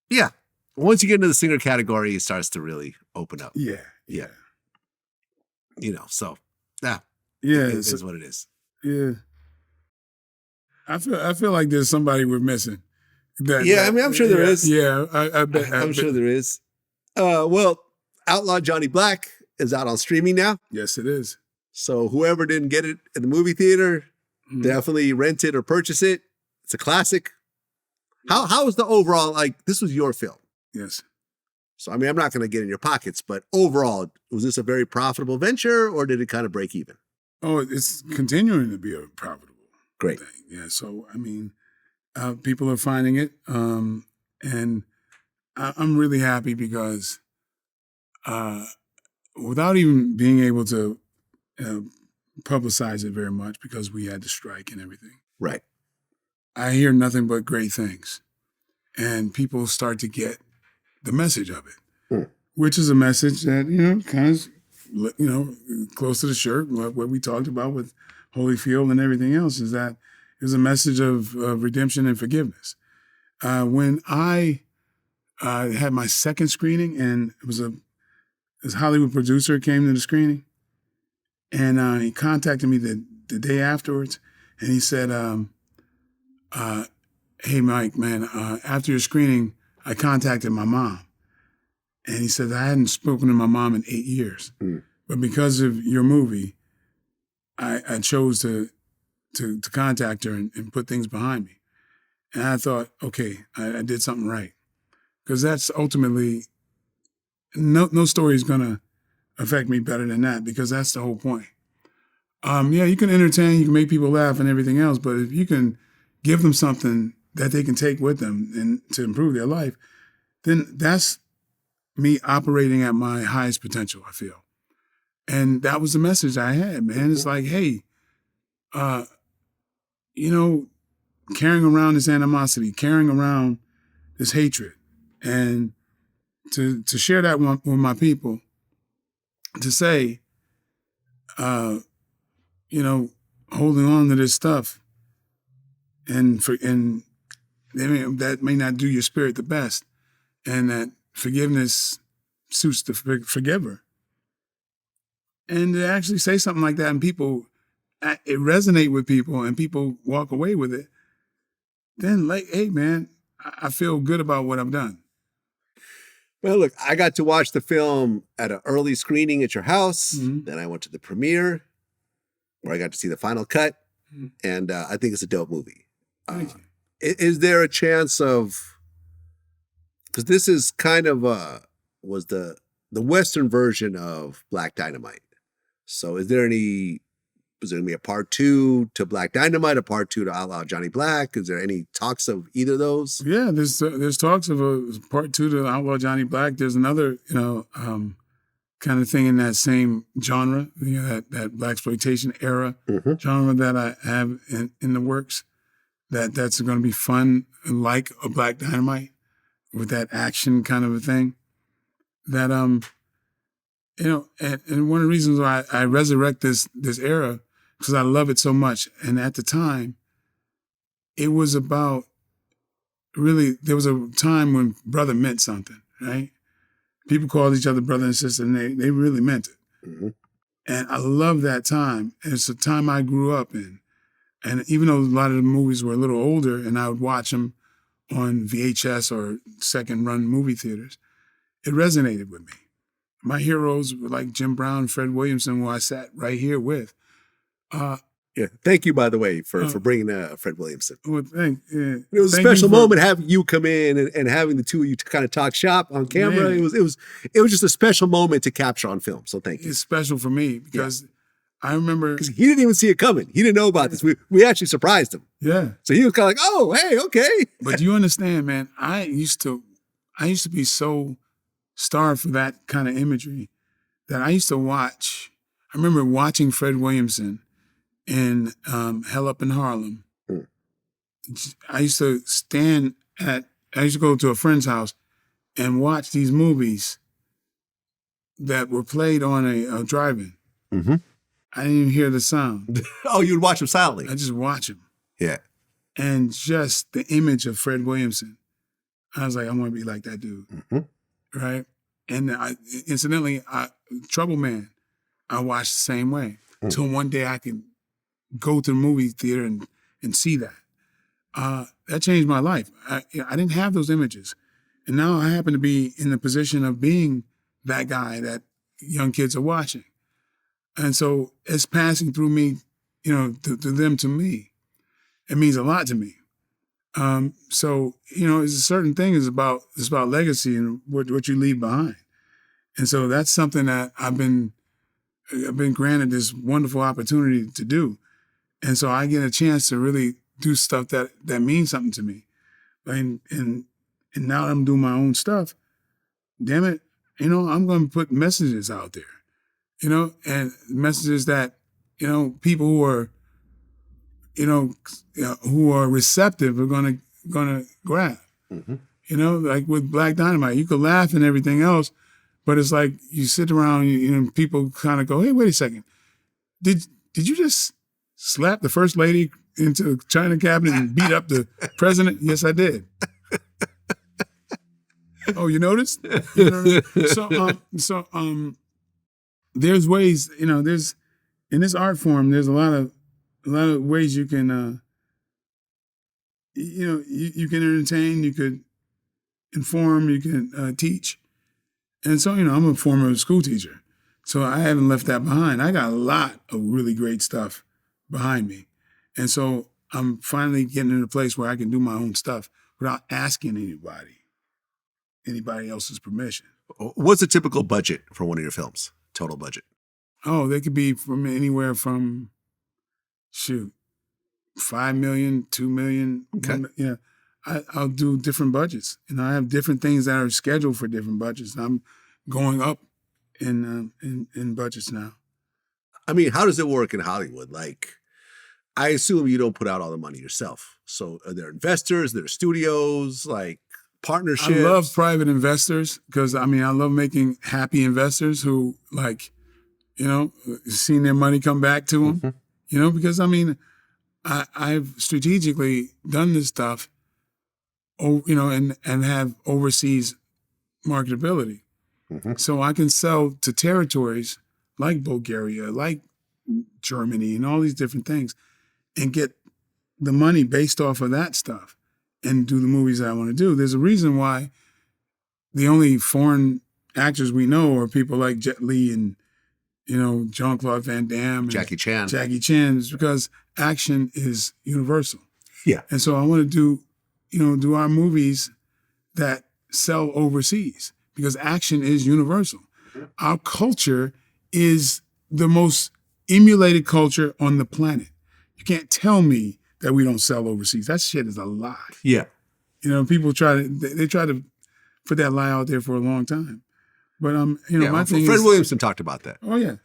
Yeah. Once you get into the singer category, it starts to really open up.
Yeah.
You know, so yeah.
Yeah.
It is what it is.
Yeah. I feel like there's somebody we're missing.
I mean, I'm sure there is.
Yeah, I bet.
I'm sure there is. Well, Outlaw Johnny Black is out on streaming now.
Yes, it is.
So whoever didn't get it in the movie theater, definitely rent it or purchase it. It's a classic. How was the overall, like, this was your film?
Yes.
So, I mean, I'm not going to get in your pockets, but overall, was this a very profitable venture or did it kind of break even?
Oh, it's continuing to be a profitable
Great
thing. Yeah. So, I mean, people are finding it. And I'm really happy because without even being able to publicize it very much because we had the strike and everything.
Right.
I hear nothing but great things. And people start to get the message of it, which is a message that, you know, kind of, you know, close to the shirt, what we talked about with Holyfield and everything else is that is a message of redemption and forgiveness. When I had my second screening and it was this Hollywood producer came to the screening and he contacted me the day afterwards and he said, hey, Mike, man, after your screening, I contacted my mom. And he said, I hadn't spoken to my mom in 8 years. But because of your movie, I chose to contact her and put things behind me. And I thought, okay, I did something right. Because that's ultimately, no story is going to affect me better than that because that's the whole point. Yeah, you can entertain, you can make people laugh and everything else, but if you can give them something that they can take with them and to improve their life, then that's me operating at my highest potential, I feel. And that was the message I had, man. It's like, hey, you know, carrying around this animosity, carrying around this hatred, and to share that with my people, to say, you know, holding on to this stuff, and that may not do your spirit the best, and that forgiveness suits the forgiver. And to actually say something like that and people, it resonate with people and people walk away with it, then like, hey man, I feel good about what I've done.
Well, look, I got to watch the film at an early screening at your house. Then I went to the premiere where I got to see the final cut. And I think it's a dope movie. Is there a chance of, because this is kind of was the Western version of Black Dynamite. So is there going to be a part 2 to Black Dynamite, a part 2 to Outlaw Johnny Black? Is there any talks of either of those?
Yeah, there's talks of a part 2 to Outlaw Johnny Black. There's another, you know, kind of thing in that same genre, you know, that blaxploitation era genre that I have in the works. That's going to be fun, like a Black Dynamite, with that action kind of a thing. That you know, and one of the reasons why I resurrect this era because I love it so much. And at the time, it was about really, there was a time when brother meant something, right? People called each other brother and sister, and they really meant it. And I love that time. And it's the time I grew up in. And even though a lot of the movies were a little older and I would watch them on VHS or second run movie theaters, it resonated with me. My heroes were like Jim Brown, Fred Williamson, who I sat right here with.
Yeah, thank you, by the way, for bringing Fred Williamson.
Well,
it was a special moment having you come in and having the two of you to kind of talk shop on camera. Man. It was just a special moment to capture on film. So thank you.
It's special for me because I remember
because he didn't even see it coming. He didn't know about this. We actually surprised him.
Yeah.
So he was kind of like, "Oh, hey, okay."
But you understand, man? I used to be so starved for that kind of imagery that I used to watch. I remember watching Fred Williamson in Hell Up in Harlem. I used to go to a friend's house and watch these movies that were played on a drive-in.
Mm-hmm.
I didn't even hear the sound.
Oh, you would watch them silently?
I just watch them.
Yeah.
And just the image of Fred Williamson, I was like, I want to be like that dude.
Mm-hmm.
Right? And incidentally, Trouble Man, I watched the same way. Until one day I could go to the movie theater and see that. That changed my life. I didn't have those images. And now I happen to be in the position of being that guy that young kids are watching. And so it's passing through me, to them, to me. It means a lot to me. So, it's a certain thing it's about legacy and what you leave behind. And so that's something that I've been granted this wonderful opportunity to do. And so I get a chance to really do stuff that means something to me. And now that I'm doing my own stuff, damn it, I'm going to put messages out there, and messages that, people who are, who are receptive are going to grab. Mm-hmm. Like with Black Dynamite, you could laugh and everything else, but it's like you sit around and people kind of go, hey, wait a second. Did you just slap the first lady into the China cabinet and beat up the president? Yes, I did. Oh, you noticed? So there's ways, there's in this art form, there's a lot of ways you can, you can entertain, you could inform, you can teach. And so, I'm a former school teacher, so I haven't left that behind. I got a lot of really great stuff behind me. And so I'm finally getting in a place where I can do my own stuff without asking anybody else's permission.
What's a typical budget for one of your films? Total budget?
Oh, they could be from anywhere from, 5 million, 2 million.
Okay.
I'll do different budgets. I have different things that are scheduled for different budgets. I'm going up in budgets now.
I mean, how does it work in Hollywood? Like, I assume you don't put out all the money yourself. So are there investors, there are studios, like partnerships?
I love private investors because, I love making happy investors who, seen their money come back to them. Mm-hmm. Because, I've strategically done this stuff, and have overseas marketability. Mm-hmm. So I can sell to territories like Bulgaria, like Germany, and all these different things, and get the money based off of that stuff and do the movies that I want to do. There's a reason why the only foreign actors we know are people like Jet Li and, Jean-Claude Van Damme. And
Jackie Chan.
Is because action is universal.
Yeah.
And so I want to do our movies that sell overseas because action is universal. Mm-hmm. Our culture is the most emulated culture on the planet. You can't tell me that we don't sell overseas. That shit is a lie.
Yeah.
People try to put that lie out there for a long time. But my thing
Fred
is,
Williamson talked about that.
Oh yeah.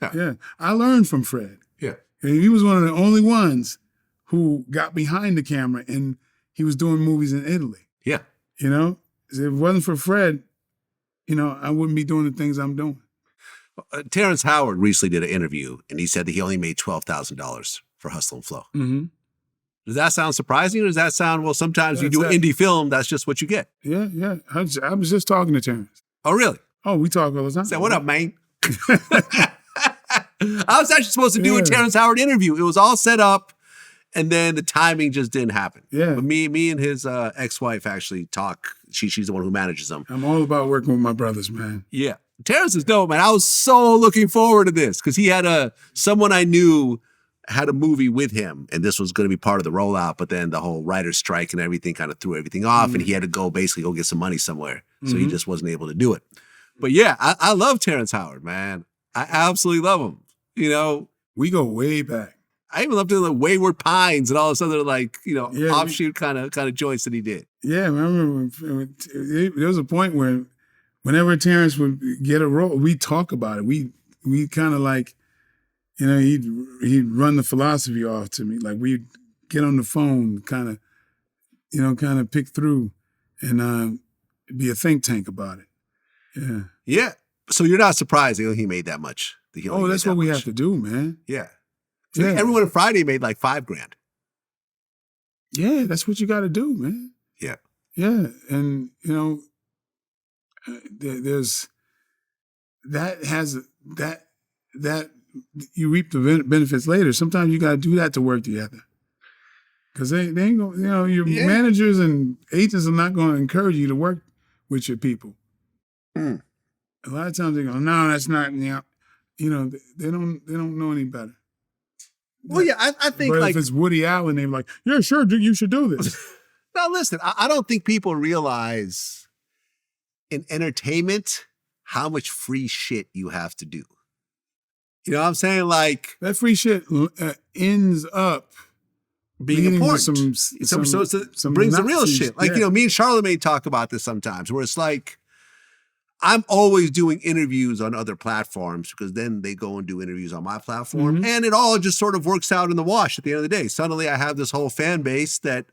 I learned from Fred.
Yeah.
He was one of the only ones who got behind the camera and he was doing movies in Italy.
Yeah.
If it wasn't for Fred, I wouldn't be doing the things I'm doing.
Terrence Howard recently did an interview and he said that he only made $12,000 for Hustle and Flow.
Mm-hmm.
Does that sound surprising or does that sound, well, sometimes you do an indie film, that's just what you get?
Yeah. I was just talking to Terrence.
Oh, really?
Oh, we talk all the time.
Say, what up, man? I was actually supposed to do a Terrence Howard interview. It was all set up, and then the timing just didn't happen.
Yeah.
But me and his ex-wife actually talk. She's the one who manages him.
I'm all about working with my brothers, man.
Yeah. Terrence is dope, man. I was so looking forward to this because he had someone I knew had a movie with him, and this was going to be part of the rollout, but then the whole writer's strike and everything kind of threw everything off, and he had to basically go get some money somewhere. So he just wasn't able to do it. But yeah, I love Terrence Howard, man. I absolutely love him. You know,
we go way back.
I even loved the Wayward Pines and all this other offshoot kind of joints that he did.
Yeah, I remember there was a point where whenever Terrence would get a role, we'd talk about it. We kind of like, you know, he'd run the philosophy off to me. Like we'd get on the phone, kind of pick through and be a think tank about it. Yeah.
Yeah. So you're not surprised that he made that much.
That's what we have to do, man.
Yeah. So everyone on Friday made like $5,000.
Yeah, that's what you got to do, man.
Yeah.
Yeah. And, you know, there's that you reap the benefits later. Sometimes you got to do that to work together. Because they ain't going, you know, your managers and agents are not going to encourage you to work with your people. A lot of times they go, no, that's not, you know, they don't know any better.
Well, yeah, I think
but if it's Woody Allen, they're like, yeah, sure, you should do this.
Now, listen, I don't think people realize in entertainment how much free shit you have to do. You know what I'm saying? Like
that free shit ends up
being important.
Some
brings the real shit. Like, you know, me and Charlamagne talk about this sometimes where it's like, I'm always doing interviews on other platforms because then they go and do interviews on my platform. And it all just sort of works out in the wash at the end of the day. Suddenly I have this whole fan base that,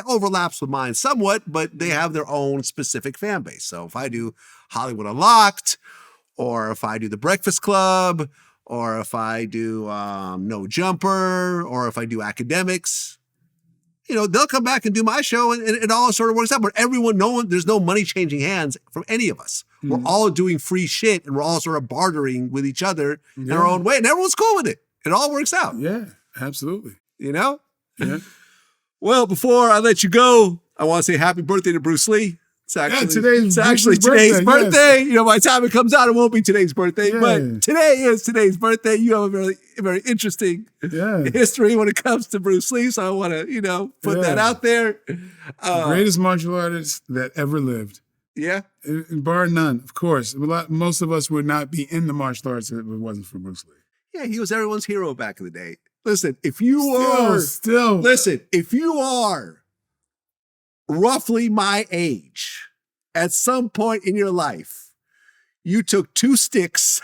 overlaps with mine somewhat, but they have their own specific fan base. So if I do Hollywood Unlocked, or if I do The Breakfast Club, or if I do No Jumper, or if I do Academics, you know, they'll come back and do my show and it all sort of works out. But there's no money changing hands from any of us. We're all doing free shit and we're all sort of bartering with each other in our own way. And everyone's cool with it. It all works out.
Yeah, absolutely.
You know?
Yeah.
Well, before I let you go, I want to say happy birthday to Bruce Lee. It's actually today's birthday. You know, by the time it comes out, it won't be today's birthday, but today is today's birthday. You have a very, very interesting history when it comes to Bruce Lee. So I want to, you know, put that out there.
The greatest martial artist that ever lived.
Yeah.
Bar none, of course. Most of us would not be in the martial arts if it wasn't for Bruce Lee.
Yeah, he was everyone's hero back in the day. Listen, if you are roughly my age, at some point in your life, you took two sticks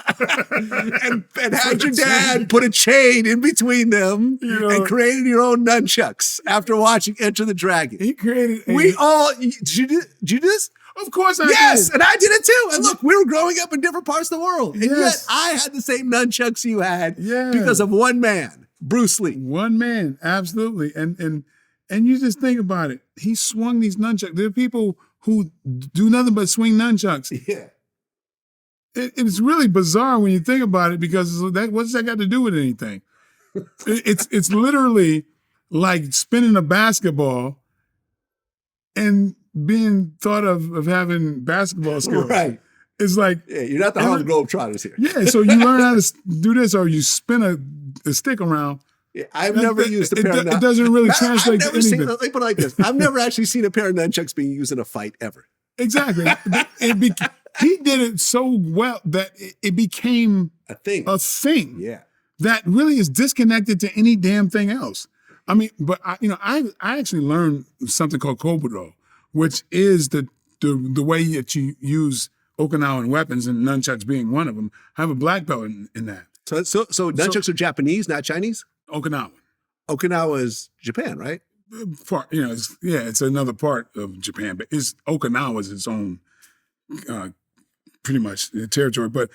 and had your dad put a chain in between them and created your own nunchucks after watching Enter the Dragon.
He created.
Did you do this?
Of course I did.
Yes, and I did it too. And look, we were growing up in different parts of the world. And yet I had the same nunchucks you had because of one man, Bruce Lee.
One man, absolutely. And you just think about it. He swung these nunchucks. There are people who do nothing but swing nunchucks.
Yeah.
It's really bizarre when you think about it because what's that got to do with anything? It's literally like spinning a basketball and being thought of having basketball skills.
Right.
It's like...
Yeah, you're not the Harlem Globetrotters here.
Yeah, so you learn how to do this or you spin a stick around.
Yeah, I've never used a pair of nunchucks.
It doesn't really translate to anything.
Let me put it like this. I've never actually seen a pair of nunchucks being used in a fight ever.
Exactly. He did it so well that it became
a thing.
Yeah. That really is disconnected to any damn thing else. I mean, but I actually learned something called Kobudo, which is the way that you use Okinawan weapons, and nunchucks being one of them. I have a black belt in that.
So nunchucks are Japanese, not Chinese?
Okinawan.
Okinawa is Japan, right?
It's another part of Japan, but Okinawa is its own, pretty much territory. But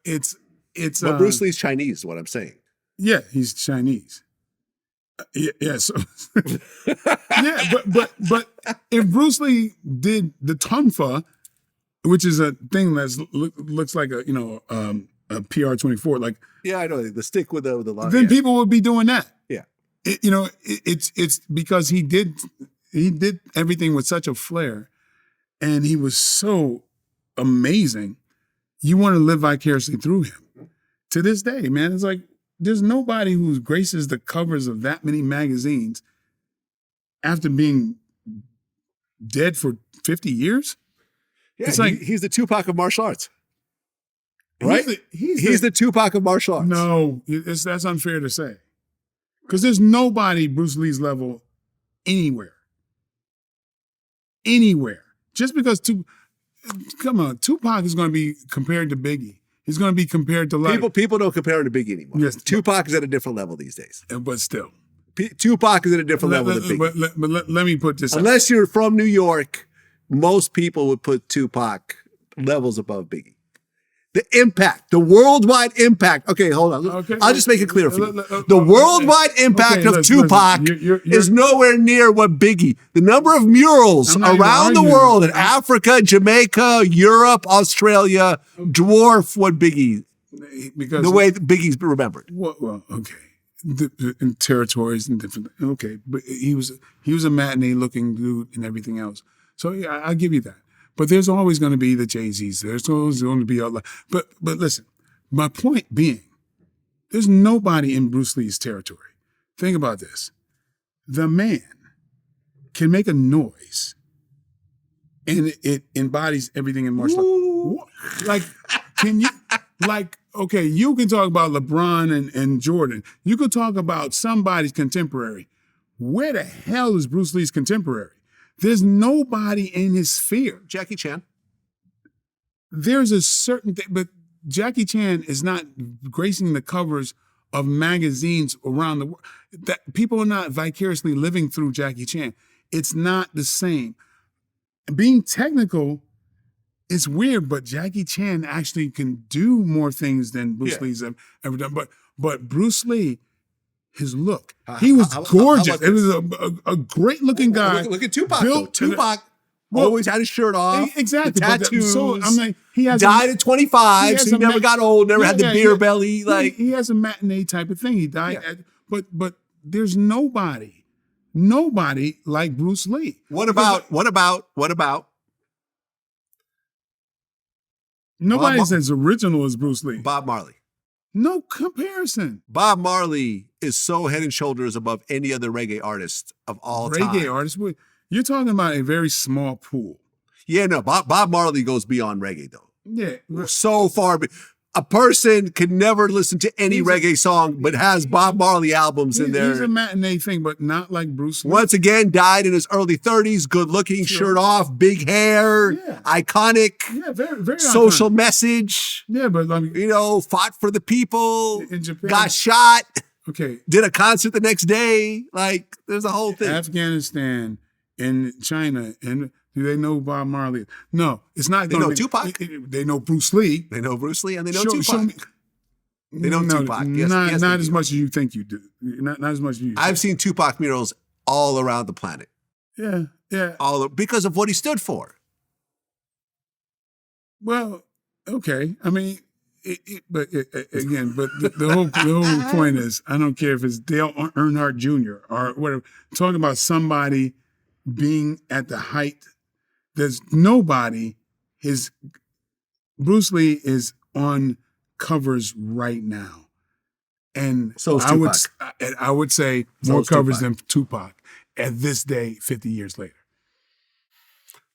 it's.
But Bruce Lee's Chinese, is what I'm saying.
Yeah, he's Chinese. So but if Bruce Lee did the tonfa, which is a thing that looks like a PR-24. Like,
yeah, I know the stick with the line.
Then people would be doing that.
Yeah,
it's because he did everything with such a flair, and he was so amazing. You want to live vicariously through him. To this day, man, it's like there's nobody who graces the covers of that many magazines after being dead for 50 years.
Yeah,
it's like
he's the Tupac of martial arts. Right?
He's
the Tupac of martial arts.
No, that's unfair to say. Because there's nobody Bruce Lee's level anywhere. Anywhere. Just because Tupac is going to be compared to Biggie. He's going to be compared to
people don't compare him to Biggie anymore.
Yes,
Tupac is at a different level these days.
But still.
Tupac is at a different level than Biggie.
But let me put this
Unless you're from New York, most people would put Tupac levels above Biggie. The impact, the worldwide impact. Okay, hold on. Okay, I'll just make it clear for you. The worldwide impact of Tupac is nowhere near what Biggie. The number of murals around the world in Africa, Jamaica, Europe, Australia dwarf what Biggie, the way Biggie's remembered.
Well, okay. In territories and different. Okay, but he was a matinee looking dude and everything else. So yeah, I'll give you that. But there's always going to be the Jay-Z's. There's always going to be but listen, my point being, there's nobody in Bruce Lee's territory. Think about this. The man can make a noise and it embodies everything in martial arts. Like, can you, like, okay, you can talk about LeBron and Jordan. You can talk about somebody's contemporary. Where the hell is Bruce Lee's contemporary? There's nobody in his sphere.
Jackie Chan.
There's a certain thing, but Jackie Chan is not gracing the covers of magazines around the world. That people are not vicariously living through Jackie Chan. It's not the same. Being technical is weird, but Jackie Chan actually can do more things than Bruce Lee's ever done. But Bruce Lee, his look, he was gorgeous. It was a great looking guy.
Look at Tupac. Tupac always had his shirt off.
Exactly.
The tattoos.
So I'm like, he has
died at 25, so he never got old. Never had the beer belly. Like
he has a matinee type of thing. He died, but there's nobody like Bruce Lee.
What about?
Nobody's as original as Bruce Lee.
Bob Marley.
No comparison.
Bob Marley is so head and shoulders above any other reggae artist of all time.
Reggae artist? You're talking about a very small pool.
Yeah, no, Bob Marley goes beyond reggae, though.
Yeah.
So far. A person can never listen to any reggae song, but has Bob Marley albums in there.
He's a matinee thing, but not like Bruce Lee.
Once again, died in his early 30s, good looking, shirt off, big hair, iconic,
very
social
iconic
message.
Yeah, but
fought for the people,
in Japan,
got shot.
Okay.
Did a concert the next day. Like, there's a whole thing.
Afghanistan and China and do they know Bob Marley? No, it's not.
They know Tupac.
They know Bruce Lee.
They know Bruce Lee and they know Tupac. They know Tupac. Yes,
not as much as you think you do. Not as much as you.
I've seen Tupac murals all around the planet.
Yeah.
Because of what he stood for.
Well, okay. I mean, but the whole point is, I don't care if it's Dale Earnhardt Jr. or whatever. I'm talking about somebody being at the height. There's nobody. Bruce Lee is on covers right now, and
so
I would say more covers than Tupac at this day, 50 years later.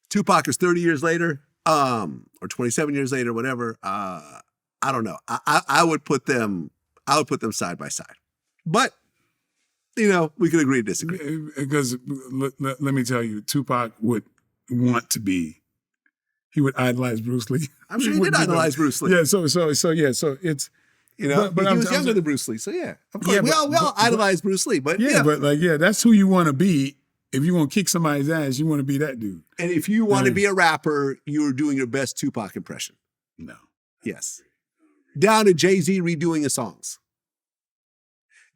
Tupac is 30 years later, or 27 years later, whatever. I don't know. I would put them side by side, but we could agree to disagree.
Because let me tell you, Tupac would want to be. He would idolize Bruce Lee.
I'm sure he did idolize Bruce Lee.
Yeah. So it's
but he was younger than Bruce Lee. So yeah, of course we all idolize Bruce Lee. But
that's who you want to be. If you want to kick somebody's ass, you want to be that dude.
And if you want to be a rapper, you're doing your best Tupac impression.
No.
Yes. Down to Jay-Z redoing his songs.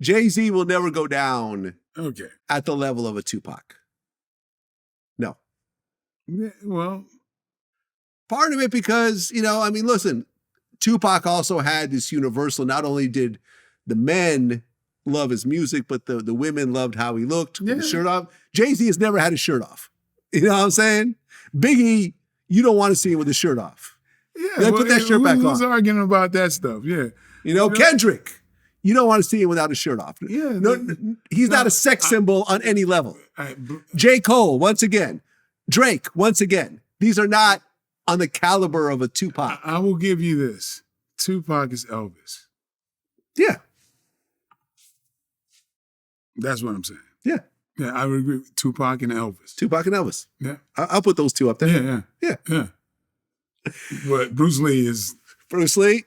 Jay-Z will never go down at the level of a Tupac. No.
Yeah, well,
part of it because, listen, Tupac also had this universal, not only did the men love his music, but the women loved how he looked with the shirt off. Jay-Z has never had his shirt off. You know what I'm saying? Biggie, you don't want to see him with his shirt off.
Yeah,
put that shirt back on.
Who's arguing about that stuff? Yeah.
You know, Kendrick, you don't want to see him without his shirt off.
Yeah.
He's not a sex symbol on any level. J. Cole, once again. Drake, once again. These are not on the caliber of a Tupac.
I will give you this. Tupac is Elvis.
Yeah.
That's what I'm saying.
Yeah.
Yeah, I would agree with Tupac and Elvis.
Tupac and Elvis.
Yeah.
I'll put those two up there.
Yeah. But Bruce Lee is...
Bruce Lee?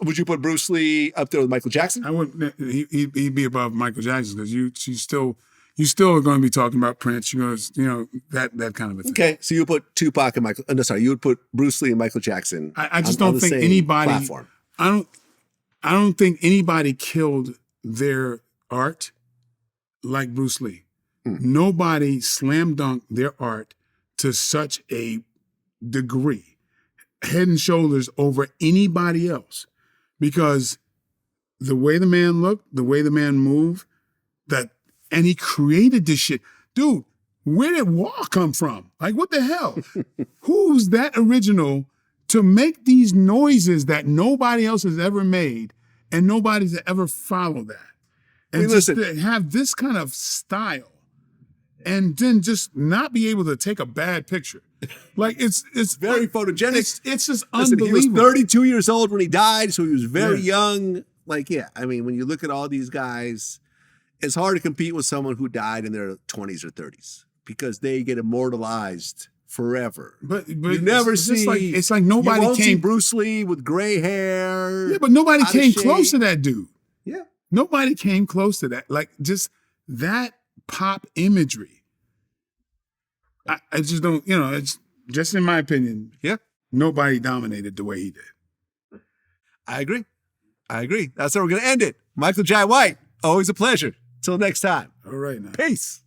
Would you put Bruce Lee up there with Michael Jackson?
I wouldn't. He'd be above Michael Jackson because you still are going to be talking about Prince. You're going to, that kind of a thing.
Okay, so you would put Tupac and Michael. No, sorry, you would put Bruce Lee and Michael Jackson.
I just don't think anybody.
Platform.
I don't think anybody killed their art like Bruce Lee. Nobody slam dunked their art to such a degree, head and shoulders over anybody else, because the way the man looked, the way the man moved, and he created this shit. Dude, where did War come from? Like, what the hell? Who's that original to make these noises that nobody else has ever made and nobody's ever followed that? And just to have this kind of style and then just not be able to take a bad picture. Like, it's
very photogenic.
It's just unbelievable.
He was 32 years old when he died, so he was very young. Like, I mean, when you look at all these guys, it's hard to compete with someone who died in their 20s or 30s because they get immortalized forever.
But
you never see.
It's like nobody
you won't
came.
See Bruce Lee with gray hair.
Yeah, but nobody came close to that dude.
Yeah,
nobody came close to that. Like, just that pop imagery. I just don't. It's just in my opinion.
Yeah,
nobody dominated the way he did.
I agree. That's how we're going to end it. Michael Jai White, always a pleasure. Till next time.
All right now.
Peace.